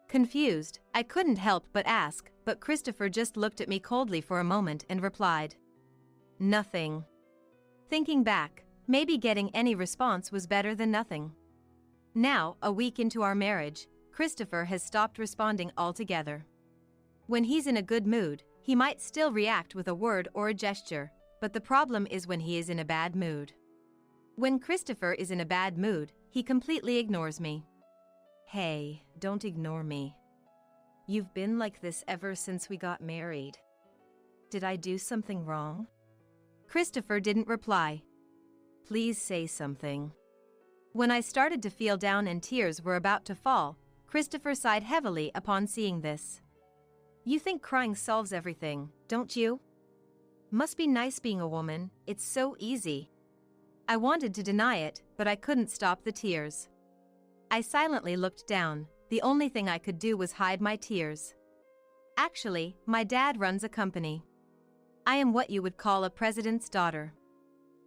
Speaker 2: Confused, I couldn't help but ask, but Christopher just looked at me coldly for a moment and replied, Nothing. Thinking back, maybe getting any response was better than nothing. Now, a week into our marriage, Christopher has stopped responding altogether. When he's in a good mood, he might still react with a word or a gesture, but the problem is when he is in a bad mood. When Christopher is in a bad mood, he completely ignores me. Hey, don't ignore me. You've been like this ever since we got married. Did I do something wrong? Christopher didn't reply. Please say something. When I started to feel down and tears were about to fall, Christopher sighed heavily upon seeing this. You think crying solves everything, don't you? Must be nice being a woman, it's so easy. I wanted to deny it, but I couldn't stop the tears. I silently looked down, the only thing I could do was hide my tears. Actually, my dad runs a company. I am what you would call a president's daughter.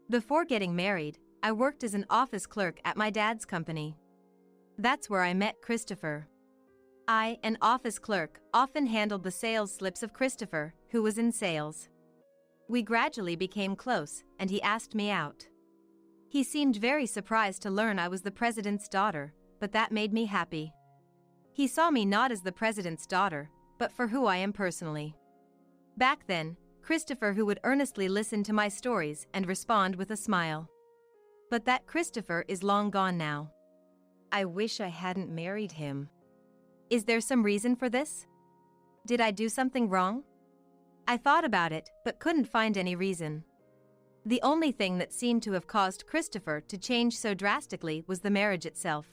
Speaker 2: Before getting married, I worked as an office clerk at my dad's company. That's where I met Christopher. I, an office clerk, often handled the sales slips of Christopher, who was in sales. We gradually became close, and he asked me out. He seemed very surprised to learn I was the president's daughter, but that made me happy. He saw me not as the president's daughter, but for who I am personally. Back then, Christopher who would earnestly listen to my stories and respond with a smile. But that Christopher is long gone now. I wish I hadn't married him. Is there some reason for this? Did I do something wrong? I thought about it, but couldn't find any reason. The only thing that seemed to have caused Christopher to change so drastically was the marriage itself.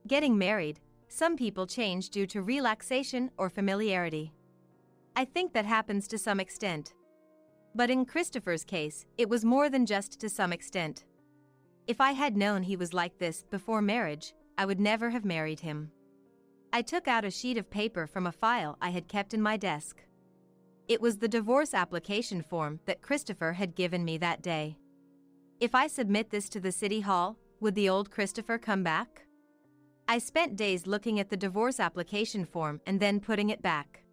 Speaker 2: Getting married, some people change due to relaxation or familiarity. I think that happens to some extent. But in Christopher's case, it was more than just to some extent. If I had known he was like this before marriage, I would never have married him. I took out a sheet of paper from a file I had kept in my desk. It was the divorce application form that Christopher had given me that day. If I submit this to the city hall, would the old Christopher come back? I spent days looking at the divorce application form and then putting it back.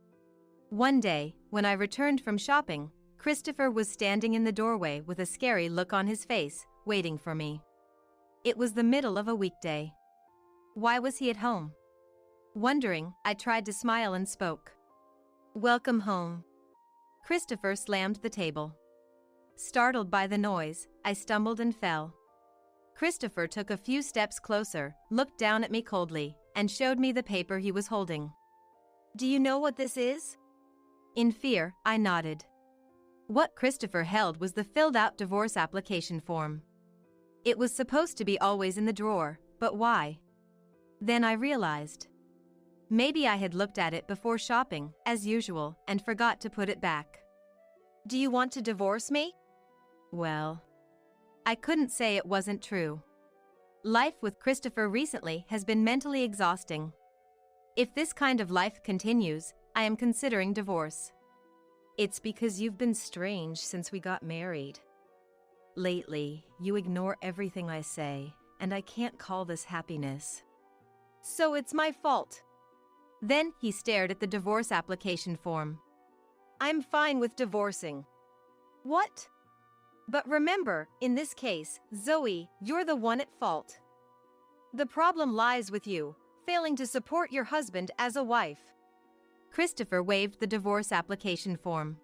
Speaker 2: One day, when I returned from shopping, Christopher was standing in the doorway with a scary look on his face, waiting for me. It was the middle of a weekday. Why was he at home? Wondering, I tried to smile and spoke. Welcome home. Christopher slammed the table. Startled by the noise, I stumbled and fell. Christopher took a few steps closer, looked down at me coldly, and showed me the paper he was holding. Do you know what this is? In fear, I nodded. What Christopher held was the filled-out divorce application form. It was supposed to be always in the drawer, but why? Then I realized. Maybe I had looked at it before shopping, as usual, and forgot to put it back. Do you want to divorce me? Well, I couldn't say it wasn't true. Life with Christopher recently has been mentally exhausting. If this kind of life continues, I am considering divorce. It's because you've been strange since we got married. Lately, you ignore everything I say, and I can't call this happiness. So it's my fault. Then he stared at the divorce application form. I'm fine with divorcing. What? But remember, in this case, Zoe, you're the one at fault. The problem lies with you, failing to support your husband as a wife. Christopher waved the divorce application form.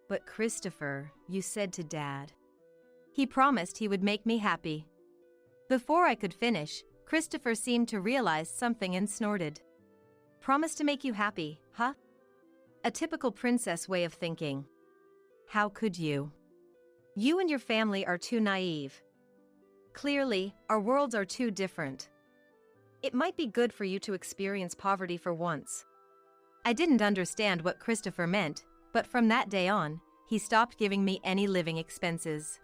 Speaker 2: But Christopher, you said to Dad. He promised he would make me happy. Before I could finish, Christopher seemed to realize something and snorted. Promise to make you happy, huh? A typical princess way of thinking. How could you? You and your family are too naive. Clearly, our worlds are too different. It might be good for you to experience poverty for once. I didn't understand what Christopher meant, but from that day on, he stopped giving me any living expenses.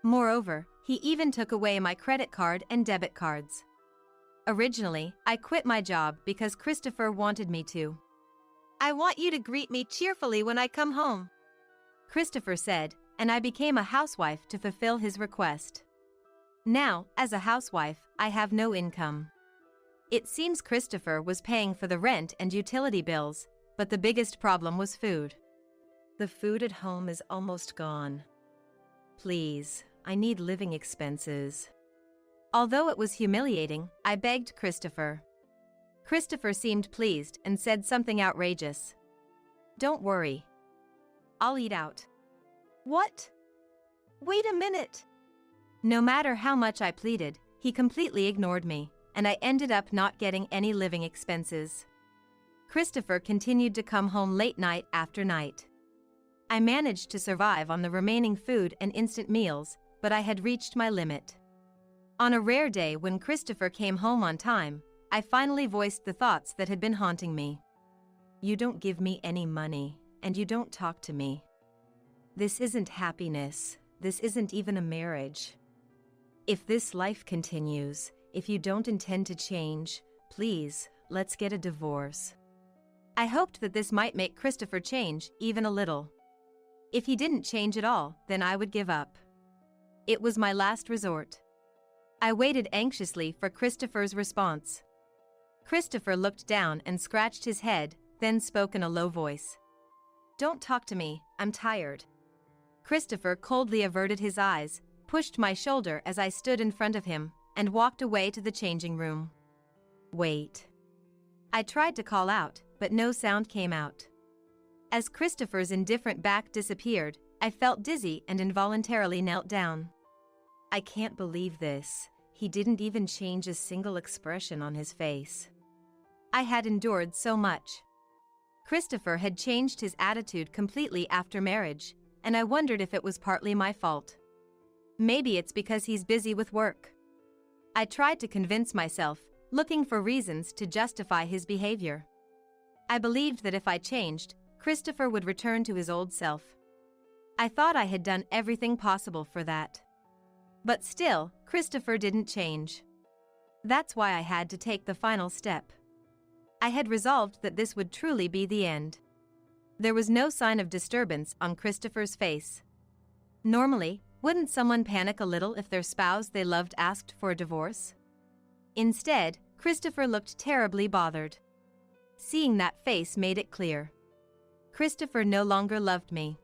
Speaker 2: Moreover, he even took away my credit card and debit cards. Originally, I quit my job because Christopher wanted me to. "I want you to greet me cheerfully when I come home," Christopher said, and I became a housewife to fulfill his request. Now, as a housewife, I have no income. It seems Christopher was paying for the rent and utility bills, but the biggest problem was food. "The food at home is almost gone. Please, I need living expenses." Although it was humiliating, I begged Christopher. Christopher seemed pleased and said something outrageous. "Don't worry. I'll eat out."
Speaker 1: What? Wait a minute.
Speaker 2: No matter how much I pleaded, he completely ignored me, and I ended up not getting any living expenses. Christopher continued to come home late night after night. I managed to survive on the remaining food and instant meals, but I had reached my limit. On a rare day when Christopher came home on time, I finally voiced the thoughts that had been haunting me. "You don't give me any money, and you don't talk to me. This isn't happiness. This isn't even a marriage. If this life continues, if you don't intend to change, please, let's get a divorce." I hoped that this might make Christopher change even a little. If he didn't change at all, then I would give up. It was my last resort. I waited anxiously for Christopher's response. Christopher looked down and scratched his head, then spoke in a low voice. "Don't talk to me, I'm tired." Christopher coldly averted his eyes, pushed my shoulder as I stood in front of him, and walked away to the changing room. "Wait." I tried to call out, but no sound came out. As Christopher's indifferent back disappeared, I felt dizzy and involuntarily knelt down. I can't believe this. He didn't even change a single expression on his face. I had endured so much. Christopher had changed his attitude completely after marriage, and I wondered if it was partly my fault. Maybe it's because he's busy with work. I tried to convince myself, looking for reasons to justify his behavior. I believed that if I changed, Christopher would return to his old self. I thought I had done everything possible for that. But still, Christopher didn't change. That's why I had to take the final step. I had resolved that this would truly be the end. There was no sign of disturbance on Christopher's face. Normally, wouldn't someone panic a little if their spouse they loved asked for a divorce? Instead, Christopher looked terribly bothered. Seeing that face made it clear. Christopher no longer loved me.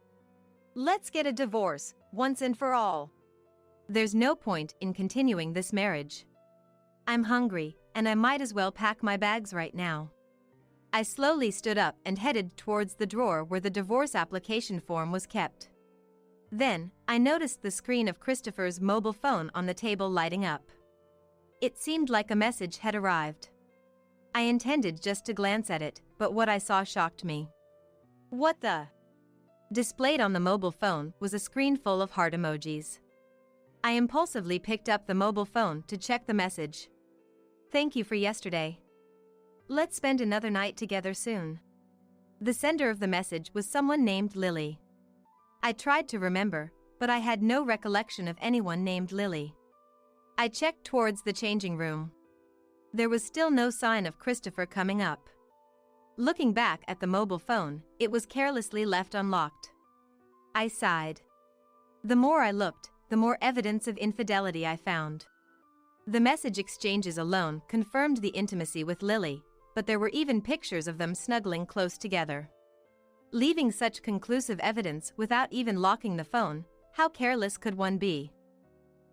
Speaker 2: "Let's get a divorce, once and for all. There's no point in continuing this marriage. I'm hungry, and I might as well pack my bags right now." I slowly stood up and headed towards the drawer where the divorce application form was kept. Then, I noticed the screen of Christopher's mobile phone on the table lighting up. It seemed like a message had arrived. I intended just to glance at it, but what I saw shocked me. "What the?" Displayed on the mobile phone was a screen full of heart emojis. I impulsively picked up the mobile phone to check the message. "Thank you for yesterday. Let's spend another night together soon." The sender of the message was someone named Lily. I tried to remember, but I had no recollection of anyone named Lily. I checked towards the changing room. There was still no sign of Christopher coming up. Looking back at the mobile phone, it was carelessly left unlocked. I sighed. The more I looked, the more evidence of infidelity I found. The message exchanges alone confirmed the intimacy with Lily, but there were even pictures of them snuggling close together. Leaving such conclusive evidence without even locking the phone, how careless could one be?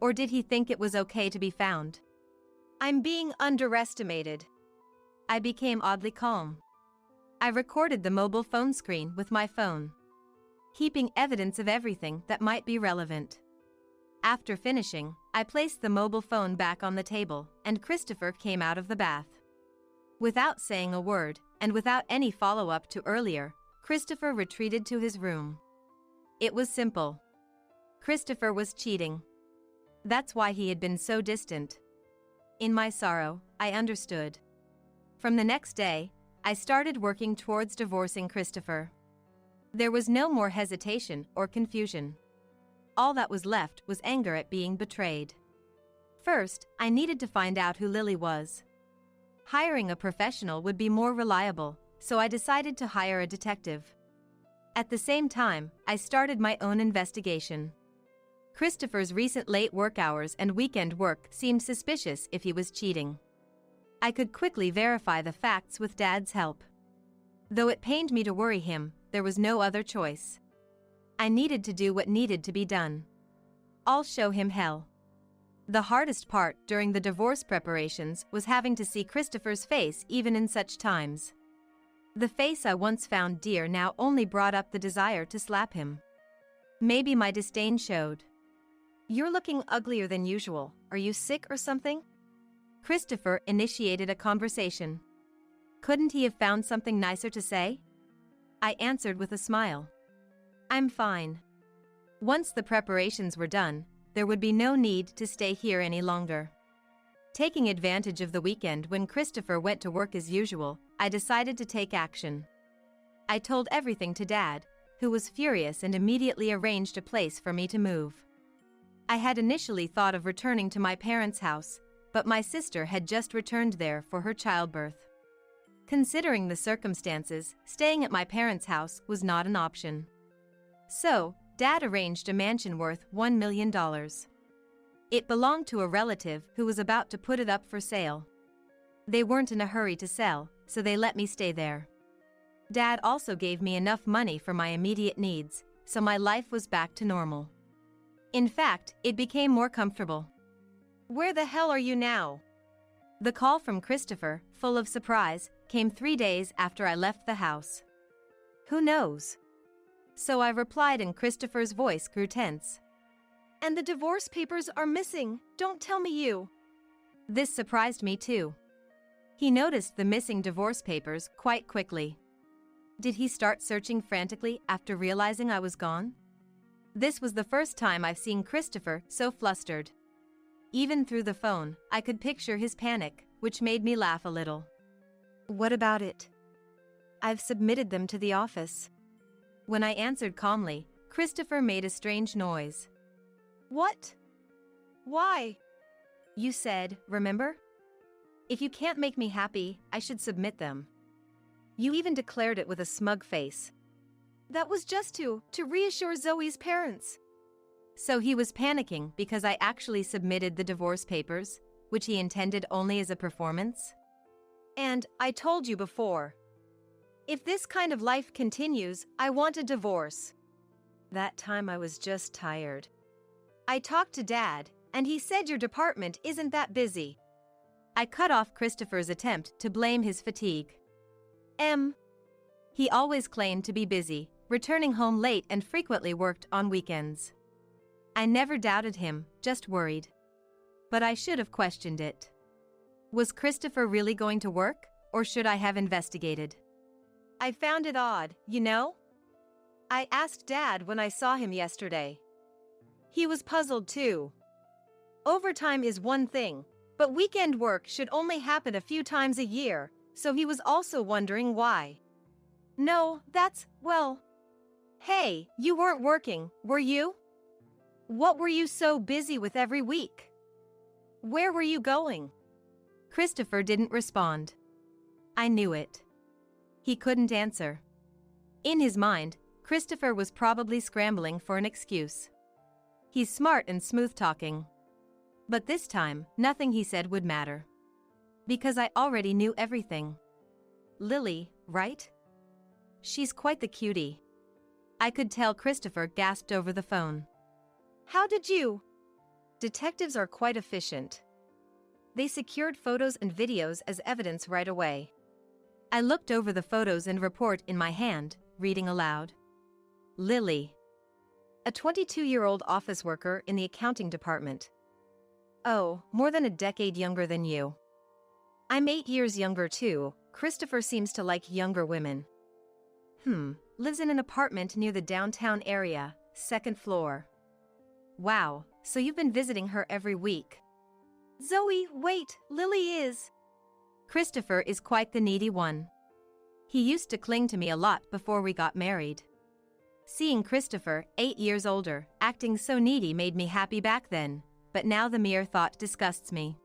Speaker 2: Or did he think it was okay to be found? "I'm being underestimated." I became oddly calm. I recorded the mobile phone screen with my phone, keeping evidence of everything that might be relevant. After finishing, I placed the mobile phone back on the table, and Christopher came out of the bath. Without saying a word, and without any follow-up to earlier, Christopher retreated to his room. It was simple. Christopher was cheating. That's why he had been so distant. In my sorrow, I understood. From the next day, I started working towards divorcing Christopher. There was no more hesitation or confusion. All that was left was anger at being betrayed. First, I needed to find out who Lily was. Hiring a professional would be more reliable, so I decided to hire a detective. At the same time, I started my own investigation. Christopher's recent late work hours and weekend work seemed suspicious if he was cheating. I could quickly verify the facts with Dad's help. Though it pained me to worry him, there was no other choice. I needed to do what needed to be done. I'll show him hell. The hardest part during the divorce preparations was having to see Christopher's face even in such times. The face I once found dear now only brought up the desire to slap him. Maybe my disdain showed.
Speaker 1: You're looking uglier than usual. Are you sick or something?
Speaker 2: Christopher initiated a conversation. Couldn't he have found something nicer to say? I answered with a smile. I'm fine. Once the preparations were done, there would be no need to stay here any longer. Taking advantage of the weekend when Christopher went to work as usual, I decided to take action. I told everything to Dad, who was furious and immediately arranged a place for me to move. I had initially thought of returning to my parents' house, but my sister had just returned there for her childbirth. Considering the circumstances, staying at my parents' house was not an option. So, Dad arranged a mansion worth $1 million. It belonged to a relative who was about to put it up for sale. They weren't in a hurry to sell, so they let me stay there. Dad also gave me enough money for my immediate needs, so my life was back to normal. In fact, it became more comfortable.
Speaker 1: Where the hell are you now?
Speaker 2: The call from Christopher, full of surprise, came 3 days after I left the house.
Speaker 1: Who knows?
Speaker 2: So I replied, and Christopher's voice grew tense.
Speaker 1: And the divorce papers are missing. Don't tell me you.
Speaker 2: This surprised me too. He noticed the missing divorce papers quite quickly. Did he start searching frantically after realizing I was gone? This was the first time I've seen Christopher so flustered. Even through the phone, I could picture his panic, which made me laugh a little.
Speaker 1: What about it? I've submitted them to the office.
Speaker 2: When I answered calmly, Christopher made a strange noise.
Speaker 1: What? Why?
Speaker 2: You said, remember? If you can't make me happy, I should submit them.
Speaker 1: You even declared it with a smug face. That was just to reassure Zoe's parents.
Speaker 2: So he was panicking because I actually submitted the divorce papers, which he intended only as a performance?
Speaker 1: And I told you before. If this kind of life continues, I want a divorce. That time I was just tired. I talked to Dad, and he said your department isn't that busy.
Speaker 2: I cut off Christopher's attempt to blame his fatigue. He always claimed to be busy, returning home late and frequently worked on weekends. I never doubted him, just worried. But I should have questioned it. Was Christopher really going to work, or should I have investigated?
Speaker 1: I found it odd, you know? I asked Dad when I saw him yesterday. He was puzzled too. Overtime is one thing, but weekend work should only happen a few times a year, so he was also wondering why. No, well... Hey, you weren't working, were you? What were you so busy with every week? Where were you going?
Speaker 2: Christopher didn't respond. I knew it. He couldn't answer. In his mind, Christopher was probably scrambling for an excuse. He's smart and smooth-talking. But this time, nothing he said would matter. Because I already knew everything. Lily, right? She's quite the cutie. I could tell Christopher gasped over the phone.
Speaker 1: How did you? Detectives are quite efficient. They secured photos and videos as evidence right away.
Speaker 2: I looked over the photos and report in my hand, reading aloud. Lily.
Speaker 1: A 22-year-old office worker in the accounting department. Oh, more than a decade younger than you. I'm 8 years younger too. Christopher seems to like younger women. Lives in an apartment near the downtown area, 2nd floor.
Speaker 2: Wow, so you've been visiting her every week.
Speaker 1: Zoe, wait, Lily is...
Speaker 2: Christopher is quite the needy one. He used to cling to me a lot before we got married. Seeing Christopher, 8 years older, acting so needy made me happy back then, but now the mere thought disgusts me.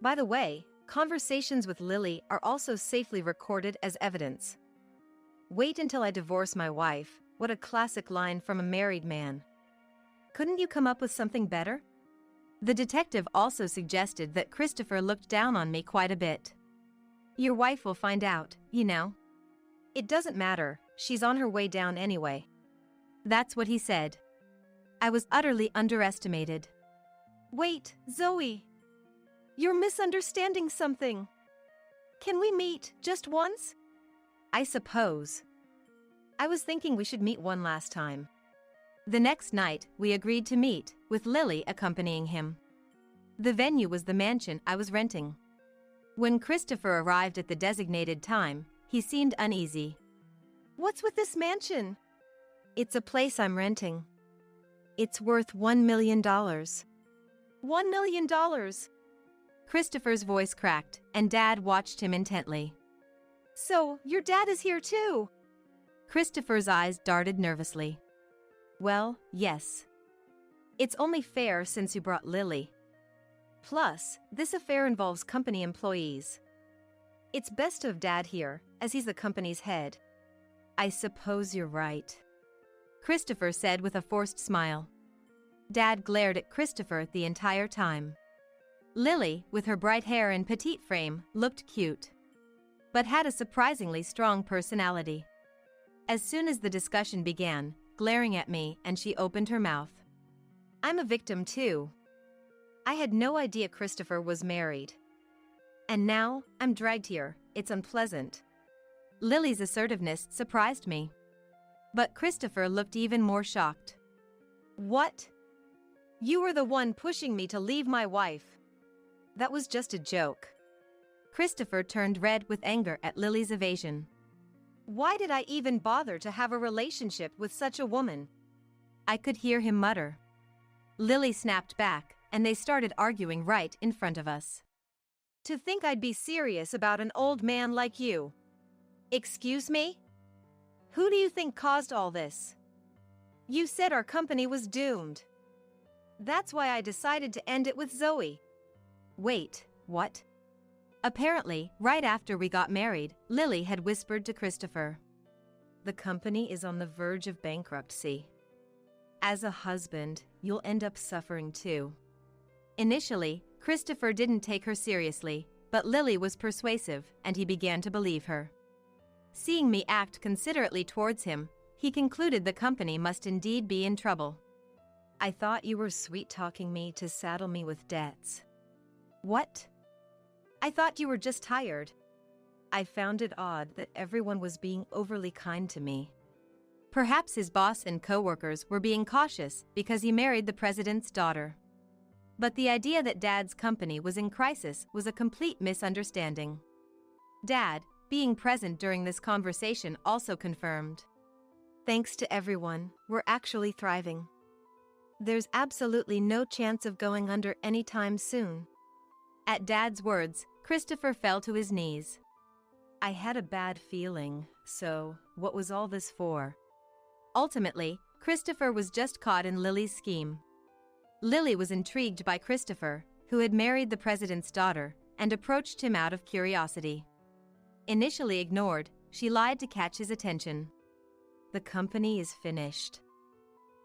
Speaker 1: By the way, Conversations with Lily are also safely recorded as evidence. Wait until I divorce my wife. What a classic line from a married man. Couldn't you come up with something better?
Speaker 2: The detective also suggested that Christopher looked down on me quite a bit. Your wife will find out, you know.
Speaker 1: It doesn't matter, she's on her way down anyway.
Speaker 2: That's what he said. I was utterly underestimated.
Speaker 1: Wait, Zoe. You're misunderstanding something. Can we meet just once?
Speaker 2: I suppose.
Speaker 1: I was thinking we should meet one last time.
Speaker 2: The next night, we agreed to meet, with Lily accompanying him. The venue was the mansion I was renting. When Christopher arrived at the designated time, he seemed uneasy.
Speaker 1: What's with this mansion? It's a place I'm renting. It's worth $1 million. $1 million!
Speaker 2: Christopher's voice cracked, and Dad watched him intently.
Speaker 1: So, your dad is here too?
Speaker 2: Christopher's eyes darted nervously. Well, yes.
Speaker 1: It's only fair since you brought Lily. Plus, this affair involves company employees. It's best to have Dad here, as he's the company's head.
Speaker 2: I suppose you're right, Christopher said with a forced smile. Dad glared at Christopher the entire time. Lily, with her bright hair and petite frame, looked cute, but had a surprisingly strong personality. As soon as the discussion began, glaring at me, and she opened her mouth.
Speaker 1: I'm a victim too. I had no idea Christopher was married. And now, I'm dragged here. It's unpleasant.
Speaker 2: Lily's assertiveness surprised me. But Christopher looked even more shocked.
Speaker 1: What? You were the one pushing me to leave my wife. That was just a joke.
Speaker 2: Christopher turned red with anger at Lily's evasion.
Speaker 1: Why did I even bother to have a relationship with such a woman?
Speaker 2: I could hear him mutter. Lily snapped back, and they started arguing right in front of us.
Speaker 1: To think I'd be serious about an old man like you. Excuse me? Who do you think caused all this? You said our company was doomed. That's why I decided to end it with Zoe.
Speaker 2: Wait, what? Apparently, right after we got married, Lily had whispered to Christopher.
Speaker 1: The company is on the verge of bankruptcy. As a husband, you'll end up suffering too.
Speaker 2: Initially, Christopher didn't take her seriously, but Lily was persuasive, and he began to believe her. Seeing me act considerately towards him, he concluded the company must indeed be in trouble.
Speaker 1: I thought you were sweet-talking me to saddle me with debts.
Speaker 2: What?
Speaker 1: I thought you were just tired. I found it odd that everyone was being overly kind to me.
Speaker 2: Perhaps his boss and co-workers were being cautious because he married the president's daughter. But the idea that Dad's company was in crisis was a complete misunderstanding. Dad, being present during this conversation, also confirmed.
Speaker 1: Thanks to everyone, we're actually thriving. There's absolutely no chance of going under anytime soon.
Speaker 2: At Dad's words, Christopher fell to his knees.
Speaker 1: I had a bad feeling, so what was all this for?
Speaker 2: Ultimately, Christopher was just caught in Lily's scheme. Lily was intrigued by Christopher, who had married the president's daughter, and approached him out of curiosity. Initially ignored, she lied to catch his attention.
Speaker 1: The company is finished.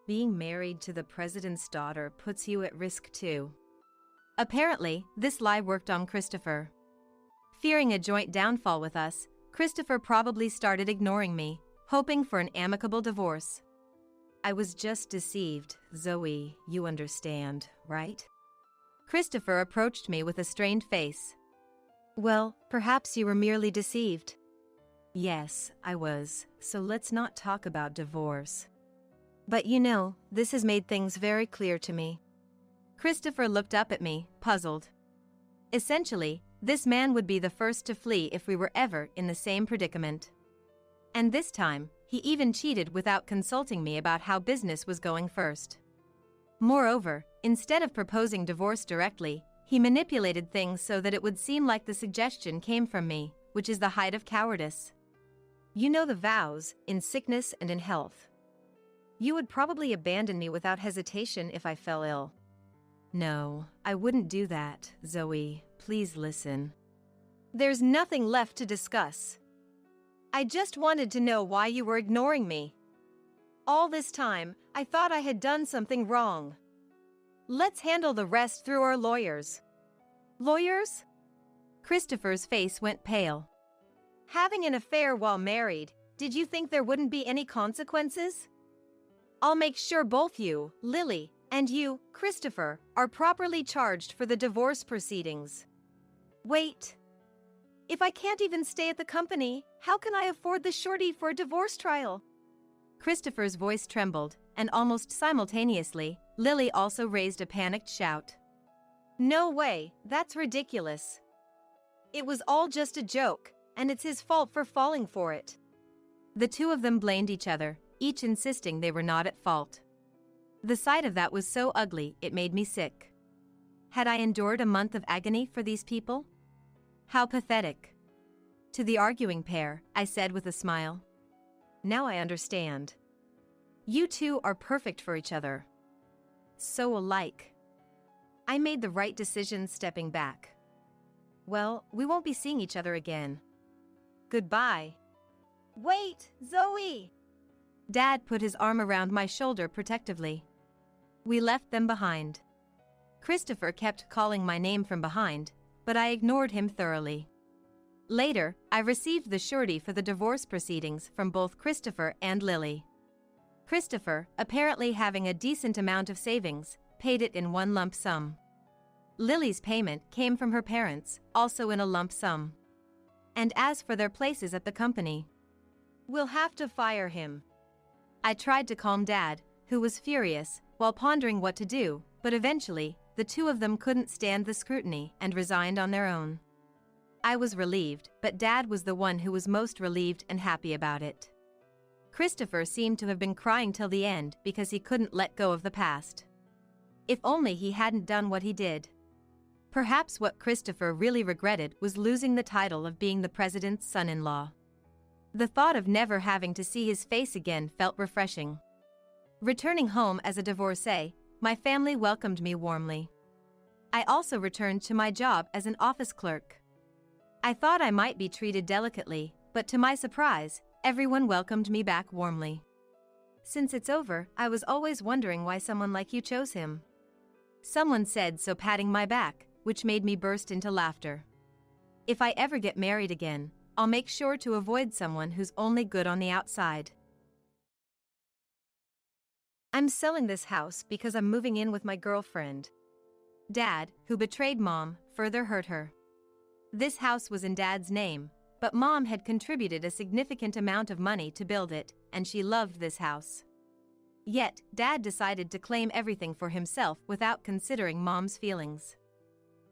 Speaker 1: Being married to the president's daughter puts you at risk too.
Speaker 2: Apparently, this lie worked on Christopher. Fearing a joint downfall with us, Christopher probably started ignoring me, hoping for an amicable divorce.
Speaker 1: I was just deceived, Zoe, you understand, right?
Speaker 2: Christopher approached me with a strained face.
Speaker 1: Well, perhaps you were merely deceived. Yes, I was, so let's not talk about divorce. But you know, this has made things very clear to me.
Speaker 2: Christopher looked up at me, puzzled. Essentially, this man would be the first to flee if we were ever in the same predicament. And this time, he even cheated without consulting me about how business was going first. Moreover, instead of proposing divorce directly, he manipulated things so that it would seem like the suggestion came from me, which is the height of cowardice.
Speaker 1: You know the vows, in sickness and in health. You would probably abandon me without hesitation if I fell ill.
Speaker 2: No, I wouldn't do that, Zoe. Please listen.
Speaker 1: There's nothing left to discuss. I just wanted to know why you were ignoring me. All this time, I thought I had done something wrong. Let's handle the rest through our lawyers. Lawyers?
Speaker 2: Christopher's face went pale.
Speaker 1: Having an affair while married, did you think there wouldn't be any consequences? I'll make sure both you, Lily, and you, Christopher, are properly charged for the divorce proceedings. Wait. If I can't even stay at the company, how can I afford the shorty for a divorce trial?
Speaker 2: Christopher's voice trembled, and almost simultaneously, Lily also raised a panicked shout.
Speaker 1: No way, that's ridiculous. It was all just a joke, and it's his fault for falling for it.
Speaker 2: The two of them blamed each other, each insisting they were not at fault. The sight of that was so ugly it made me sick. Had I endured a month of agony for these people? How pathetic. To the arguing pair, I said with a smile.
Speaker 1: Now I understand.
Speaker 2: You two are perfect for each other. So alike. I made the right decision stepping back. Well, we won't be seeing each other again.
Speaker 1: Goodbye. Wait, Zoe!
Speaker 2: Dad put his arm around my shoulder protectively. We left them behind. Christopher kept calling my name from behind, but I ignored him thoroughly. Later, I received the surety for the divorce proceedings from both Christopher and Lily. Christopher, apparently having a decent amount of savings, paid it in one lump sum. Lily's payment came from her parents, also in a lump sum. And as for their places at the company,
Speaker 1: we'll have to fire him.
Speaker 2: I tried to calm Dad, who was furious, while pondering what to do, but eventually, the two of them couldn't stand the scrutiny and resigned on their own. I was relieved, but Dad was the one who was most relieved and happy about it. Christopher seemed to have been crying till the end because he couldn't let go of the past. If only he hadn't done what he did. Perhaps what Christopher really regretted was losing the title of being the president's son-in-law. The thought of never having to see his face again felt refreshing. Returning home as a divorcee, my family welcomed me warmly. I also returned to my job as an office clerk. I thought I might be treated delicately, but to my surprise, everyone welcomed me back warmly. Since it's over, I was always wondering why someone like you chose him. Someone said so, patting my back, which made me burst into laughter. If I ever get married again, I'll make sure to avoid someone who's only good on the outside.
Speaker 1: I'm selling this house because I'm moving in with my girlfriend.
Speaker 2: Dad, who betrayed Mom, further hurt her. This house was in Dad's name, but Mom had contributed a significant amount of money to build it, and she loved this house. Yet, Dad decided to claim everything for himself without considering Mom's feelings.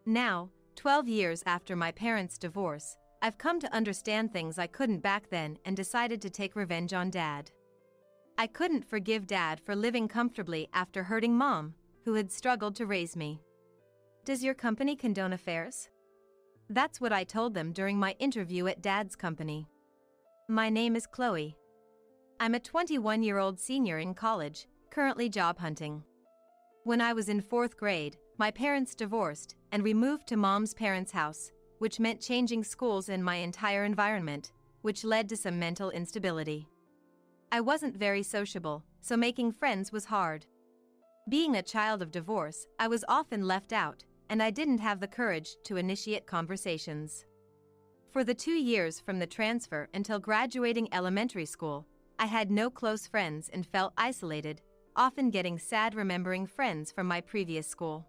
Speaker 2: Now, 12 years after my parents' divorce, I've come to understand things I couldn't back then and decided to take revenge on Dad. I couldn't forgive Dad for living comfortably after hurting Mom, who had struggled to raise me. Does your company condone affairs? That's what I told them during my interview at Dad's company. My name is Chloe. I'm a 21-year-old senior in college, currently job hunting. When I was in 4th grade, my parents divorced, and we moved to Mom's parents' house, which meant changing schools and my entire environment, which led to some mental instability. I wasn't very sociable, so making friends was hard. Being a child of divorce, I was often left out, and I didn't have the courage to initiate conversations. For the 2 years from the transfer until graduating elementary school, I had no close friends and felt isolated, often getting sad remembering friends from my previous school.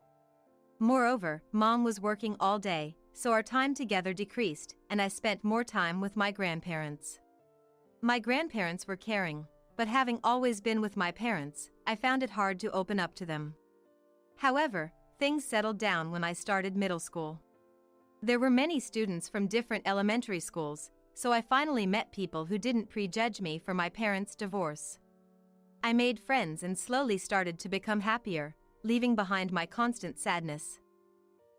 Speaker 2: Moreover, Mom was working all day, so our time together decreased, and I spent more time with my grandparents. My grandparents were caring, but having always been with my parents, I found it hard to open up to them. However, things settled down when I started middle school. There were many students from different elementary schools, so I finally met people who didn't prejudge me for my parents' divorce. I made friends and slowly started to become happier, leaving behind my constant sadness.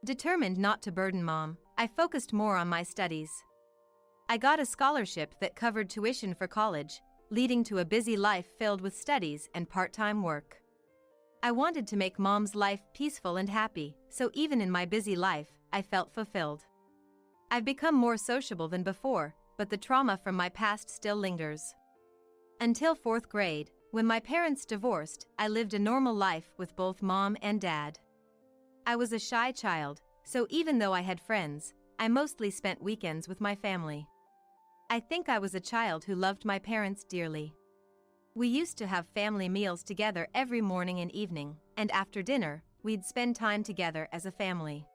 Speaker 2: Determined not to burden Mom, I focused more on my studies. I got a scholarship that covered tuition for college, leading to a busy life filled with studies and part-time work. I wanted to make Mom's life peaceful and happy, so even in my busy life, I felt fulfilled. I've become more sociable than before, but the trauma from my past still lingers. Until 4th grade, when my parents divorced, I lived a normal life with both mom and dad. I was a shy child, so even though I had friends, I mostly spent weekends with my family. I think I was a child who loved my parents dearly. We used to have family meals together every morning and evening, and after dinner, we'd spend time together as a family.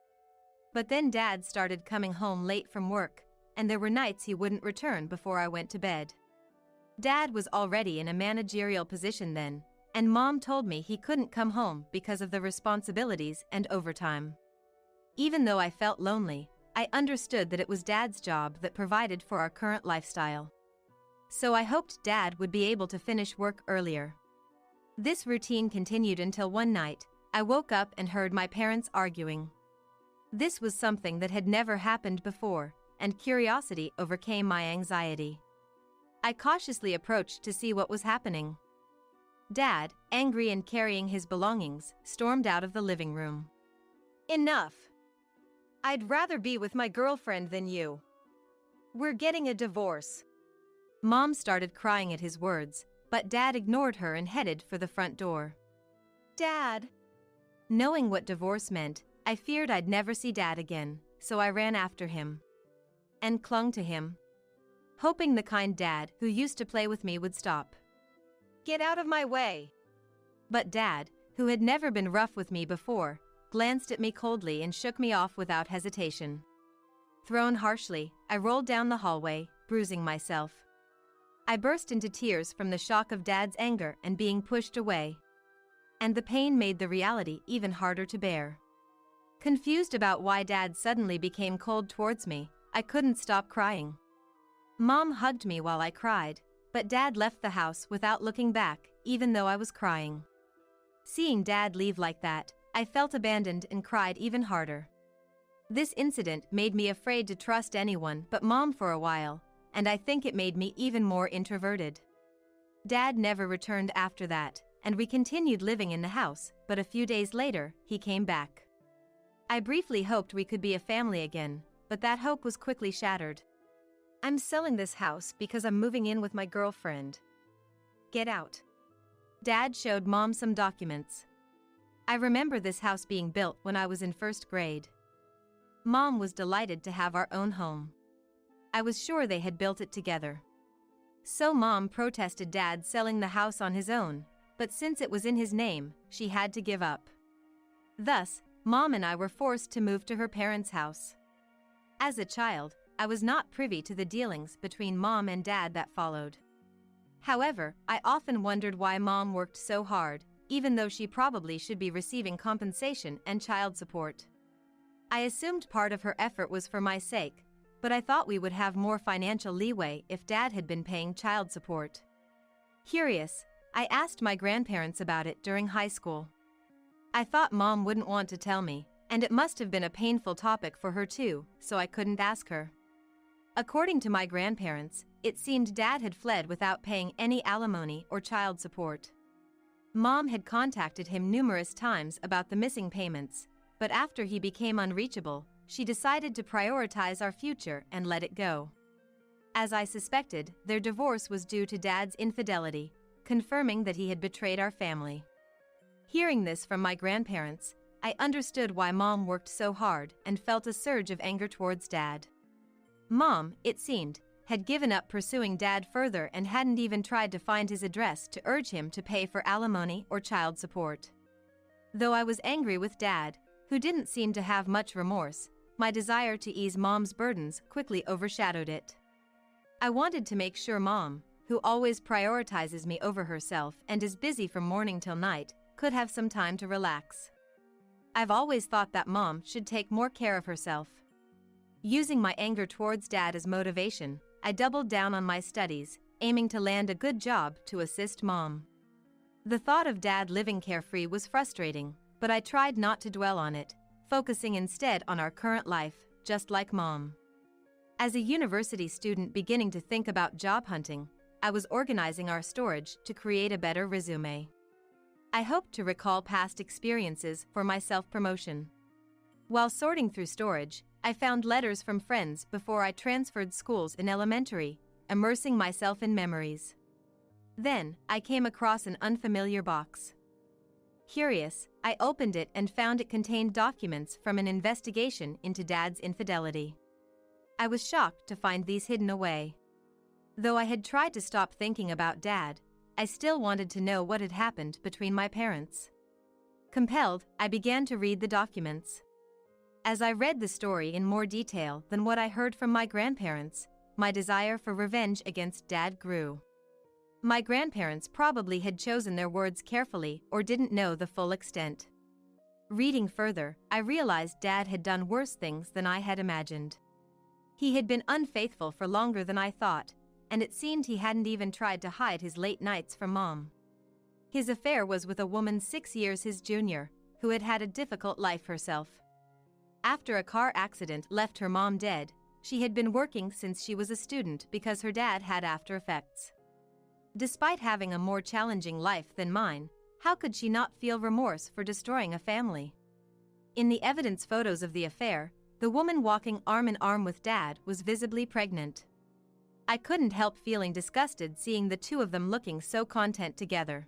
Speaker 2: But then Dad started coming home late from work, and there were nights he wouldn't return before I went to bed. Dad was already in a managerial position then, and Mom told me he couldn't come home because of the responsibilities and overtime. Even though I felt lonely, I understood that it was Dad's job that provided for our current lifestyle. So I hoped Dad would be able to finish work earlier. This routine continued until one night, I woke up and heard my parents arguing. This was something that had never happened before, and curiosity overcame my anxiety. I cautiously approached to see what was happening. Dad, angry and carrying his belongings, stormed out of the living room.
Speaker 1: Enough! I'd rather be with my girlfriend than you. We're getting a divorce.
Speaker 2: Mom started crying at his words, but Dad ignored her and headed for the front door.
Speaker 1: Dad!
Speaker 2: Knowing what divorce meant, I feared I'd never see Dad again, so I ran after him and clung to him, hoping the kind dad who used to play with me would stop.
Speaker 1: Get out of my way!
Speaker 2: But Dad, who had never been rough with me before, glanced at me coldly and shook me off without hesitation. Thrown harshly, I rolled down the hallway, bruising myself. I burst into tears from the shock of Dad's anger and being pushed away. And the pain made the reality even harder to bear. Confused about why Dad suddenly became cold towards me, I couldn't stop crying. Mom hugged me while I cried, but Dad left the house without looking back, even though I was crying. Seeing Dad leave like that, I felt abandoned and cried even harder. This incident made me afraid to trust anyone but Mom for a while, and I think it made me even more introverted. Dad never returned after that, and we continued living in the house, but a few days later, he came back. I briefly hoped we could be a family again, but that hope was quickly shattered.
Speaker 1: I'm selling this house because I'm moving in with my girlfriend. Get out.
Speaker 2: Dad showed Mom some documents. I remember this house being built when I was in 1st grade. Mom was delighted to have our own home. I was sure they had built it together. So Mom protested Dad selling the house on his own, but since it was in his name, she had to give up. Thus, Mom and I were forced to move to her parents' house. As a child, I was not privy to the dealings between Mom and Dad that followed. However, I often wondered why Mom worked so hard, even though she probably should be receiving compensation and child support. I assumed part of her effort was for my sake, but I thought we would have more financial leeway if Dad had been paying child support. Curious, I asked my grandparents about it during high school. I thought Mom wouldn't want to tell me, and it must have been a painful topic for her too, so I couldn't ask her. According to my grandparents, it seemed Dad had fled without paying any alimony or child support. Mom had contacted him numerous times about the missing payments, but after he became unreachable, she decided to prioritize our future and let it go. As I suspected, their divorce was due to Dad's infidelity, confirming that he had betrayed our family. Hearing this from my grandparents, I understood why Mom worked so hard and felt a surge of anger towards Dad. Mom, it seemed, had given up pursuing Dad further and hadn't even tried to find his address to urge him to pay for alimony or child support. Though I was angry with Dad, who didn't seem to have much remorse, my desire to ease Mom's burdens quickly overshadowed it. I wanted to make sure Mom, who always prioritizes me over herself and is busy from morning till night, could have some time to relax. I've always thought that Mom should take more care of herself. Using my anger towards Dad as motivation, I doubled down on my studies, aiming to land a good job to assist Mom. The thought of Dad living carefree was frustrating, but I tried not to dwell on it, focusing instead on our current life, just like Mom. As a university student beginning to think about job hunting, I was organizing our storage to create a better resume. I hoped to recall past experiences for my self-promotion. While sorting through storage, I found letters from friends before I transferred schools in elementary, immersing myself in memories. Then, I came across an unfamiliar box. Curious, I opened it and found it contained documents from an investigation into Dad's infidelity. I was shocked to find these hidden away. Though I had tried to stop thinking about Dad, I still wanted to know what had happened between my parents. Compelled, I began to read the documents. As I read the story in more detail than what I heard from my grandparents, my desire for revenge against Dad grew. My grandparents probably had chosen their words carefully or didn't know the full extent. Reading further, I realized Dad had done worse things than I had imagined. He had been unfaithful for longer than I thought, and it seemed he hadn't even tried to hide his late nights from Mom. His affair was with a woman 6 years his junior, who had had a difficult life herself. After a car accident left her mom dead, she had been working since she was a student because her dad had after effects. Despite having a more challenging life than mine, how could she not feel remorse for destroying a family? In the evidence photos of the affair, the woman walking arm in arm with Dad was visibly pregnant. I couldn't help feeling disgusted seeing the two of them looking so content together.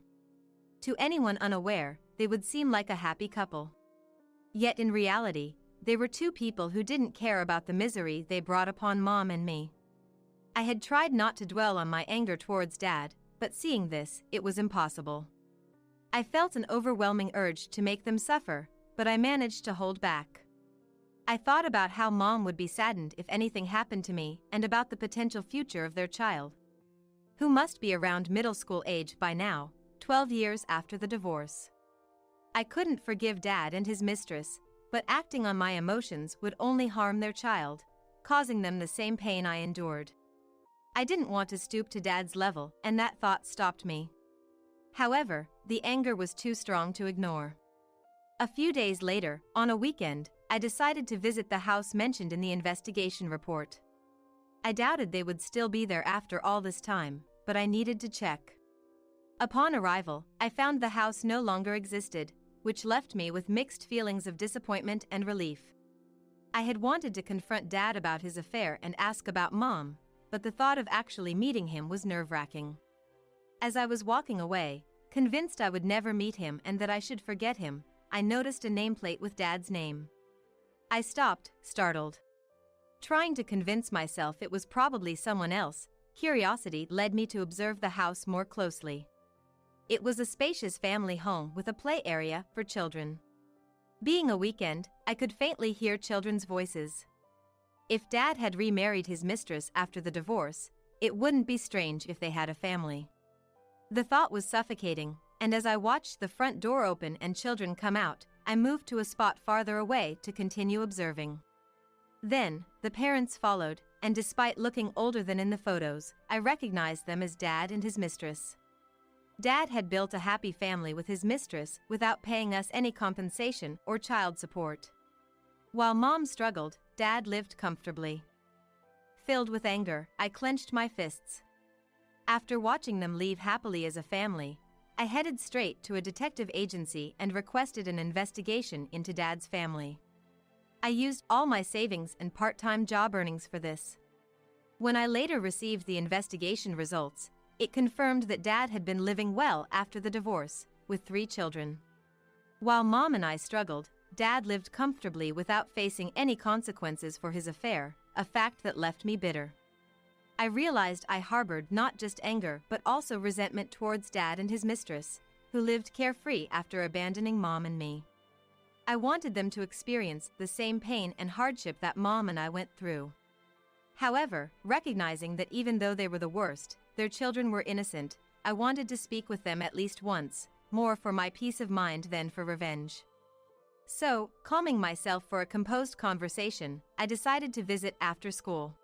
Speaker 2: To anyone unaware, they would seem like a happy couple. Yet in reality, they were two people who didn't care about the misery they brought upon Mom and me. I had tried not to dwell on my anger towards Dad, but seeing this, it was impossible. I felt an overwhelming urge to make them suffer, but I managed to hold back. I thought about how Mom would be saddened if anything happened to me and about the potential future of their child, who must be around middle school age by now, 12 years after the divorce. I couldn't forgive Dad and his mistress, but acting on my emotions would only harm their child, causing them the same pain I endured. I didn't want to stoop to Dad's level, and that thought stopped me. However, the anger was too strong to ignore. A few days later, on a weekend, I decided to visit the house mentioned in the investigation report. I doubted they would still be there after all this time, but I needed to check. Upon arrival, I found the house no longer existed, which left me with mixed feelings of disappointment and relief. I had wanted to confront Dad about his affair and ask about Mom, but the thought of actually meeting him was nerve-wracking. As I was walking away, convinced I would never meet him and that I should forget him, I noticed a nameplate with Dad's name. I stopped, startled. Trying to convince myself it was probably someone else, curiosity led me to observe the house more closely. It was a spacious family home with a play area for children. Being a weekend, I could faintly hear children's voices. If Dad had remarried his mistress after the divorce, it wouldn't be strange if they had a family. The thought was suffocating, and as I watched the front door open and children come out, I moved to a spot farther away to continue observing. Then, the parents followed, and despite looking older than in the photos, I recognized them as Dad and his mistress. Dad had built a happy family with his mistress without paying us any compensation or child support. While Mom struggled, Dad lived comfortably. Filled with anger, I clenched my fists. After watching them leave happily as a family, I headed straight to a detective agency and requested an investigation into Dad's family. I used all my savings and part-time job earnings for this. When I later received the investigation results, it confirmed that Dad had been living well after the divorce, with 3 children. While Mom and I struggled, Dad lived comfortably without facing any consequences for his affair, a fact that left me bitter. I realized I harbored not just anger but also resentment towards Dad and his mistress, who lived carefree after abandoning Mom and me. I wanted them to experience the same pain and hardship that Mom and I went through. However, recognizing that even though they were the worst, their children were innocent, I wanted to speak with them at least once, more for my peace of mind than for revenge. So, calming myself for a composed conversation, I decided to visit after school.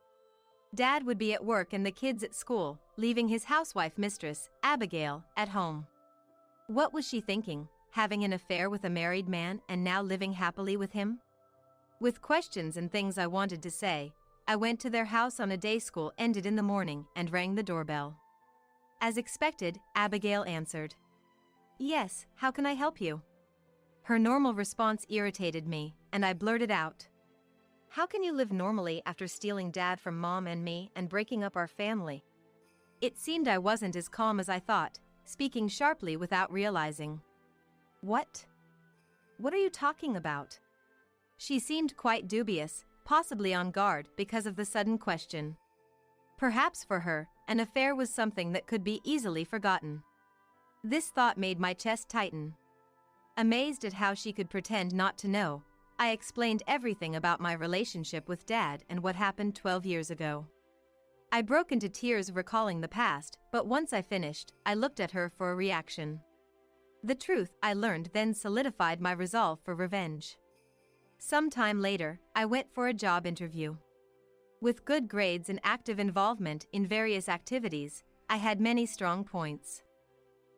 Speaker 2: Dad would be at work and the kids at school, leaving his housewife mistress, Abigail, at home. What was she thinking, having an affair with a married man and now living happily with him? With questions and things I wanted to say, I went to their house on a day school ended in the morning and rang the doorbell. As expected, Abigail answered. "Yes, how can I help you?" Her normal response irritated me, and I blurted out,
Speaker 1: How can you live normally after stealing Dad from Mom and me and breaking up our family?
Speaker 2: It seemed I wasn't as calm as I thought, speaking sharply without realizing.
Speaker 1: What? What are you talking about?
Speaker 2: She seemed quite dubious, possibly on guard because of the sudden question. Perhaps for her, an affair was something that could be easily forgotten. This thought made my chest tighten. Amazed at how she could pretend not to know, I explained everything about my relationship with Dad and what happened 12 years ago. I broke into tears recalling the past, but once I finished, I looked at her for a reaction. The truth I learned then solidified my resolve for revenge. Some time later, I went for a job interview. With good grades and active involvement in various activities, I had many strong points.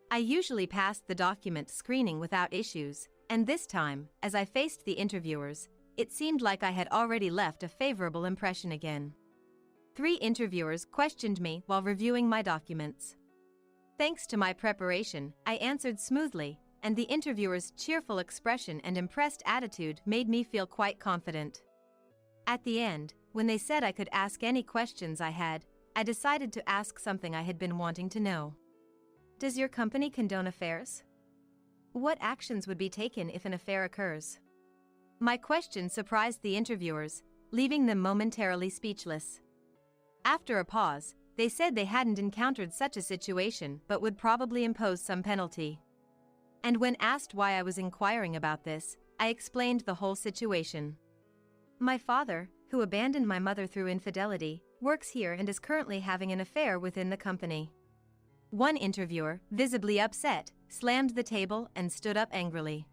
Speaker 2: I usually passed the document screening without issues, and this time, as I faced the interviewers, it seemed like I had already left a favorable impression again. 3 interviewers questioned me while reviewing my documents. Thanks to my preparation, I answered smoothly, and the interviewer's cheerful expression and impressed attitude made me feel quite confident. At the end, when they said I could ask any questions I had, I decided to ask something I had been wanting to know. Does your company condone affairs? What actions would be taken if an affair occurs? My question surprised the interviewers, leaving them momentarily speechless. After a pause, they said they hadn't encountered such a situation but would probably impose some penalty. And when asked why I was inquiring about this, I explained the whole situation. My father, who abandoned my mother through infidelity, works here and is currently having an affair within the company. One interviewer, visibly upset, slammed the table and stood up angrily.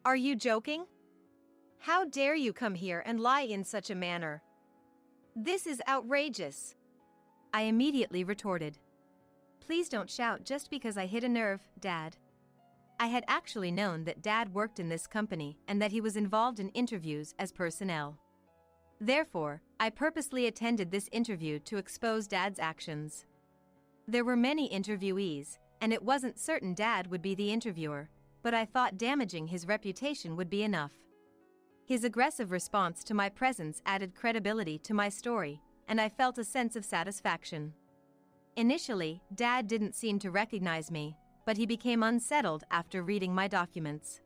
Speaker 1: Are you joking? How dare you come here and lie in such a manner? This is outrageous.
Speaker 2: I immediately retorted. Please don't shout just because I hit a nerve, Dad. I had actually known that Dad worked in this company and that he was involved in interviews as personnel. Therefore, I purposely attended this interview to expose Dad's actions. There were many interviewees, and it wasn't certain Dad would be the interviewer, but I thought damaging his reputation would be enough. His aggressive response to my presence added credibility to my story, and I felt a sense of satisfaction. Initially, Dad didn't seem to recognize me, but he became unsettled after reading my documents.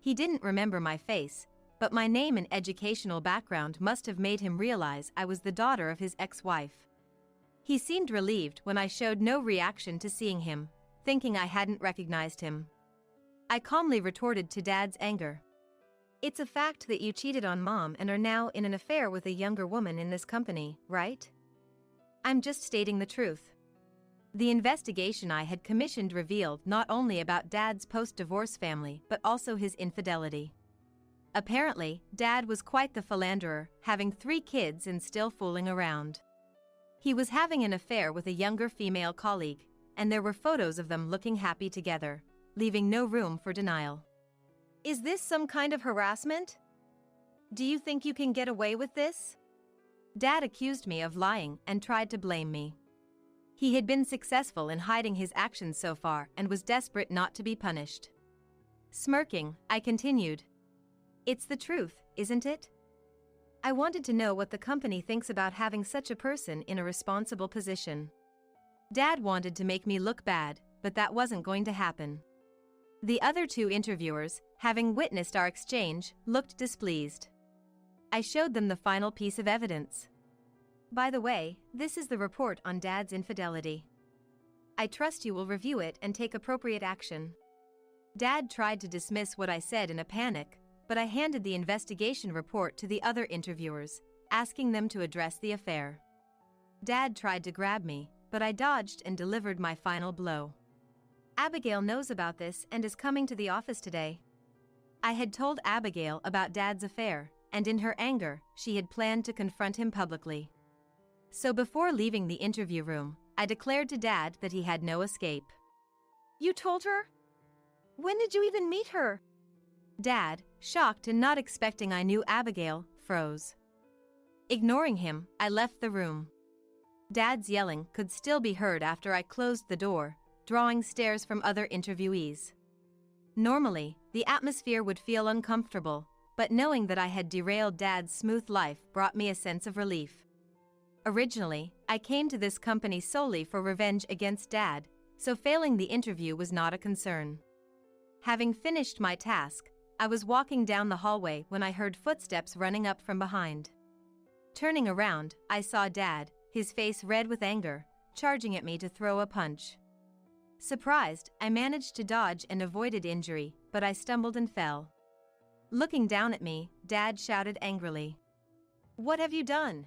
Speaker 2: He didn't remember my face, but my name and educational background must have made him realize I was the daughter of his ex-wife. He seemed relieved when I showed no reaction to seeing him, thinking I hadn't recognized him. I calmly retorted to Dad's anger.
Speaker 1: It's a fact that you cheated on Mom and are now in an affair with a younger woman in this company, right?
Speaker 2: I'm just stating the truth. The investigation I had commissioned revealed not only about Dad's post-divorce family but also his infidelity. Apparently, Dad was quite the philanderer, having 3 kids and still fooling around. He was having an affair with a younger female colleague, and there were photos of them looking happy together, leaving no room for denial.
Speaker 1: Is this some kind of harassment? Do you think you can get away with this?
Speaker 2: Dad accused me of lying and tried to blame me. He had been successful in hiding his actions so far and was desperate not to be punished. Smirking, I continued. It's the truth, isn't it? I wanted to know what the company thinks about having such a person in a responsible position. Dad wanted to make me look bad, but that wasn't going to happen. The other 2 interviewers, having witnessed our exchange, looked displeased. I showed them the final piece of evidence. By the way, this is the report on Dad's infidelity. I trust you will review it and take appropriate action. Dad tried to dismiss what I said in a panic, but I handed the investigation report to the other interviewers, asking them to address the affair. Dad tried to grab me, but I dodged and delivered my final blow. Abigail knows about this and is coming to the office today. I had told Abigail about Dad's affair, and in her anger, she had planned to confront him publicly. So before leaving the interview room, I declared to Dad that he had no escape.
Speaker 1: You told her? When did you even meet her?
Speaker 2: Dad, shocked and not expecting I knew Abigail, froze. Ignoring him, I left the room. Dad's yelling could still be heard after I closed the door, drawing stares from other interviewees. Normally, the atmosphere would feel uncomfortable, but knowing that I had derailed Dad's smooth life brought me a sense of relief. Originally, I came to this company solely for revenge against Dad, so failing the interview was not a concern. Having finished my task, I was walking down the hallway when I heard footsteps running up from behind. Turning around, I saw Dad, his face red with anger, charging at me to throw a punch. Surprised, I managed to dodge and avoided injury, but I stumbled and fell. Looking down at me, Dad shouted angrily, "What have you done?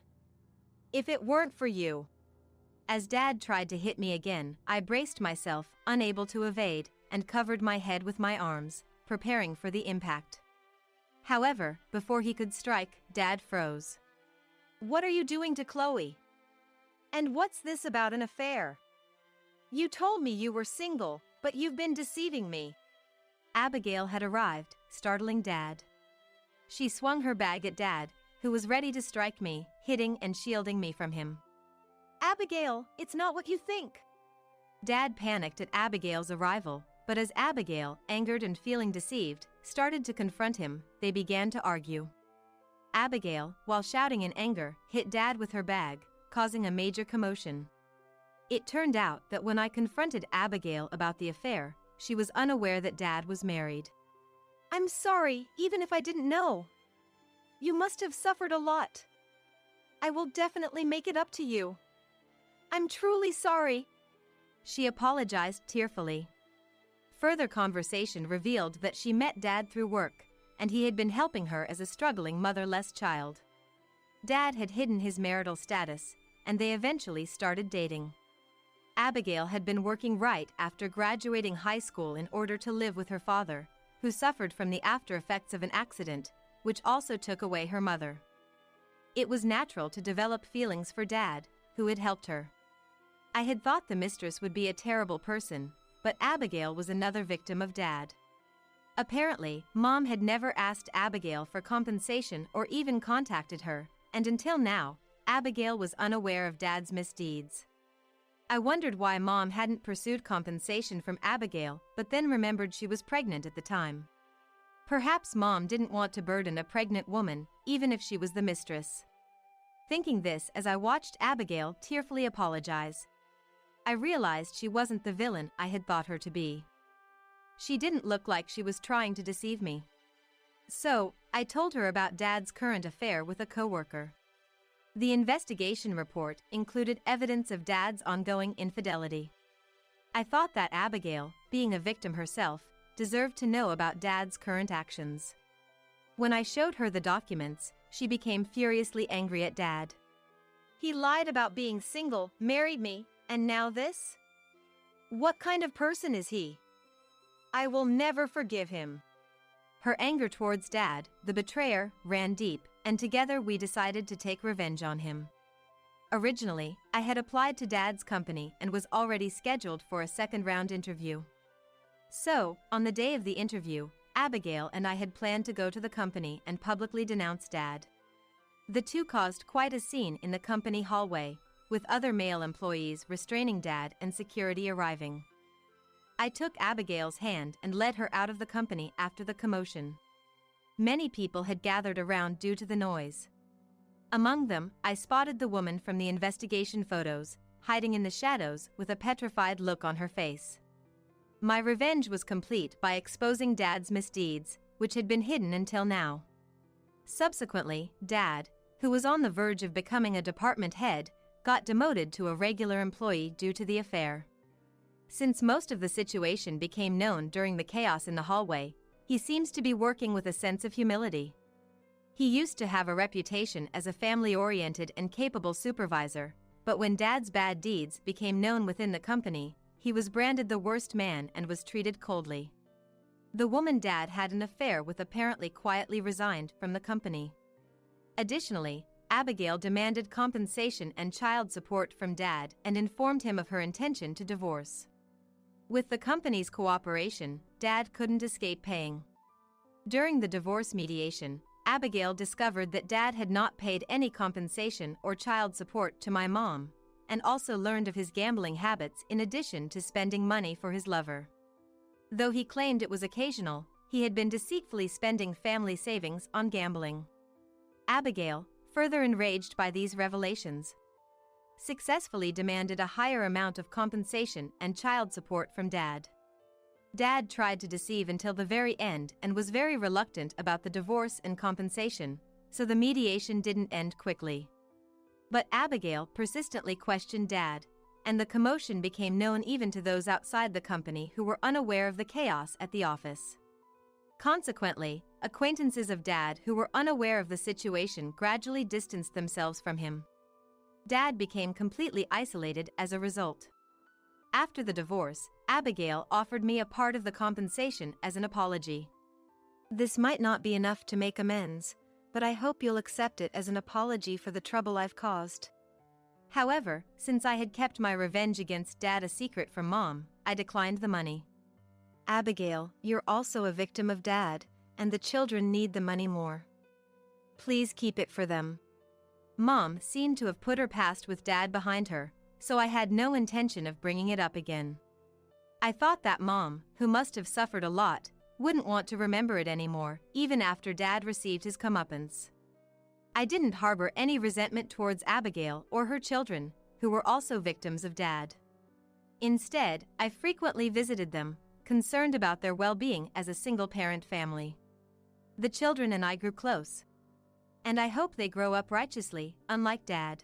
Speaker 2: If it weren't for you." As Dad tried to hit me again, I braced myself, unable to evade, and covered my head with my arms, preparing for the impact. However, before he could strike, Dad froze. "What are you doing to Chloe? And what's this about an affair? You told me you were single, but you've been deceiving me." Abigail had arrived, startling Dad. She swung her bag at Dad, who was ready to strike me, hitting and shielding me from him. "Abigail, it's not what you think." Dad panicked at Abigail's arrival, but as Abigail, angered and feeling deceived, started to confront him, they began to argue. Abigail, while shouting in anger, hit Dad with her bag, causing a major commotion. It turned out that when I confronted Abigail about the affair, she was unaware that Dad was married. "I'm sorry, even if I didn't know. You must have suffered a lot. I will definitely make it up to you. I'm truly sorry." She apologized tearfully. Further conversation revealed that she met Dad through work, and he had been helping her as a struggling motherless child. Dad had hidden his marital status, and they eventually started dating. Abigail had been working right after graduating high school in order to live with her father, who suffered from the after effects of an accident, which also took away her mother. It was natural to develop feelings for Dad, who had helped her. I had thought the mistress would be a terrible person, but Abigail was another victim of Dad. Apparently, Mom had never asked Abigail for compensation or even contacted her, and until now, Abigail was unaware of Dad's misdeeds. I wondered why Mom hadn't pursued compensation from Abigail, but then remembered she was pregnant at the time. Perhaps Mom didn't want to burden a pregnant woman, even if she was the mistress. Thinking this as I watched Abigail tearfully apologize, I realized she wasn't the villain I had thought her to be. She didn't look like she was trying to deceive me. So, I told her about Dad's current affair with a coworker. The investigation report included evidence of Dad's ongoing infidelity. I thought that Abigail, being a victim herself, deserved to know about Dad's current actions. When I showed her the documents, she became furiously angry at Dad. "He lied about being single, married me, and now this? What kind of person is he? I will never forgive him." Her anger towards Dad, the betrayer, ran deep, and together we decided to take revenge on him. Originally, I had applied to Dad's company and was already scheduled for a second-round interview. So, on the day of the interview, Abigail and I had planned to go to the company and publicly denounce Dad. The two caused quite a scene in the company hallway, with other male employees restraining Dad and security arriving. I took Abigail's hand and led her out of the company after the commotion. Many people had gathered around due to the noise. Among them, I spotted the woman from the investigation photos, hiding in the shadows with a petrified look on her face. My revenge was complete by exposing Dad's misdeeds, which had been hidden until now. Subsequently, Dad, who was on the verge of becoming a department head, got demoted to a regular employee due to the affair. Since most of the situation became known during the chaos in the hallway, he seems to be working with a sense of humility. He used to have a reputation as a family-oriented and capable supervisor, but when Dad's bad deeds became known within the company, he was branded the worst man and was treated coldly. The woman Dad had an affair with apparently quietly resigned from the company. Additionally, Abigail demanded compensation and child support from Dad and informed him of her intention to divorce. With the company's cooperation, Dad couldn't escape paying. During the divorce mediation, Abigail discovered that Dad had not paid any compensation or child support to my mom, and also learned of his gambling habits in addition to spending money for his lover. Though he claimed it was occasional, He had been deceitfully spending family savings on gambling. Abigail, further enraged by these revelations, successfully demanded a higher amount of compensation and child support from Dad. Dad tried to deceive until the very end and was very reluctant about the divorce and compensation, so the mediation didn't end quickly. But Abigail persistently questioned Dad, and the commotion became known even to those outside the company who were unaware of the chaos at the office. Consequently, acquaintances of Dad who were unaware of the situation gradually distanced themselves from him. Dad became completely isolated as a result. After the divorce, Abigail offered me a part of the compensation as an apology.
Speaker 1: This might not be enough to make amends, but I hope you'll accept it as an apology for the trouble I've caused.
Speaker 2: However, since I had kept my revenge against Dad a secret from Mom, I declined the money.
Speaker 1: Abigail, you're also a victim of Dad, and the children need the money more. Please keep it for them.
Speaker 2: Mom seemed to have put her past with Dad behind her, so I had no intention of bringing it up again. I thought that Mom, who must have suffered a lot, wouldn't want to remember it anymore, even after Dad received his comeuppance. I didn't harbor any resentment towards Abigail or her children, who were also victims of Dad. Instead, I frequently visited them, concerned about their well-being as a single-parent family. The children and I grew close, and I hope they grow up righteously, unlike Dad.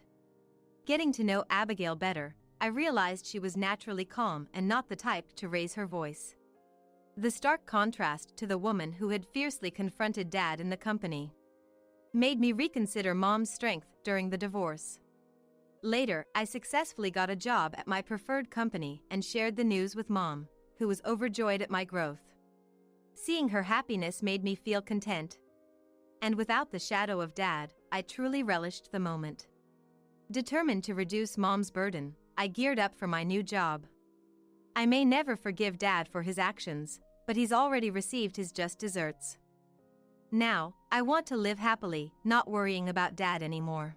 Speaker 2: Getting to know Abigail better, I realized she was naturally calm and not the type to raise her voice. The stark contrast to the woman who had fiercely confronted Dad in the company made me reconsider Mom's strength during the divorce. Later, I successfully got a job at my preferred company and shared the news with Mom, who was overjoyed at my growth. Seeing her happiness made me feel content. And without the shadow of Dad, I truly relished the moment. Determined to reduce Mom's burden, I geared up for my new job. I may never forgive Dad for his actions, but he's already received his just desserts. Now, I want to live happily, not worrying about Dad anymore.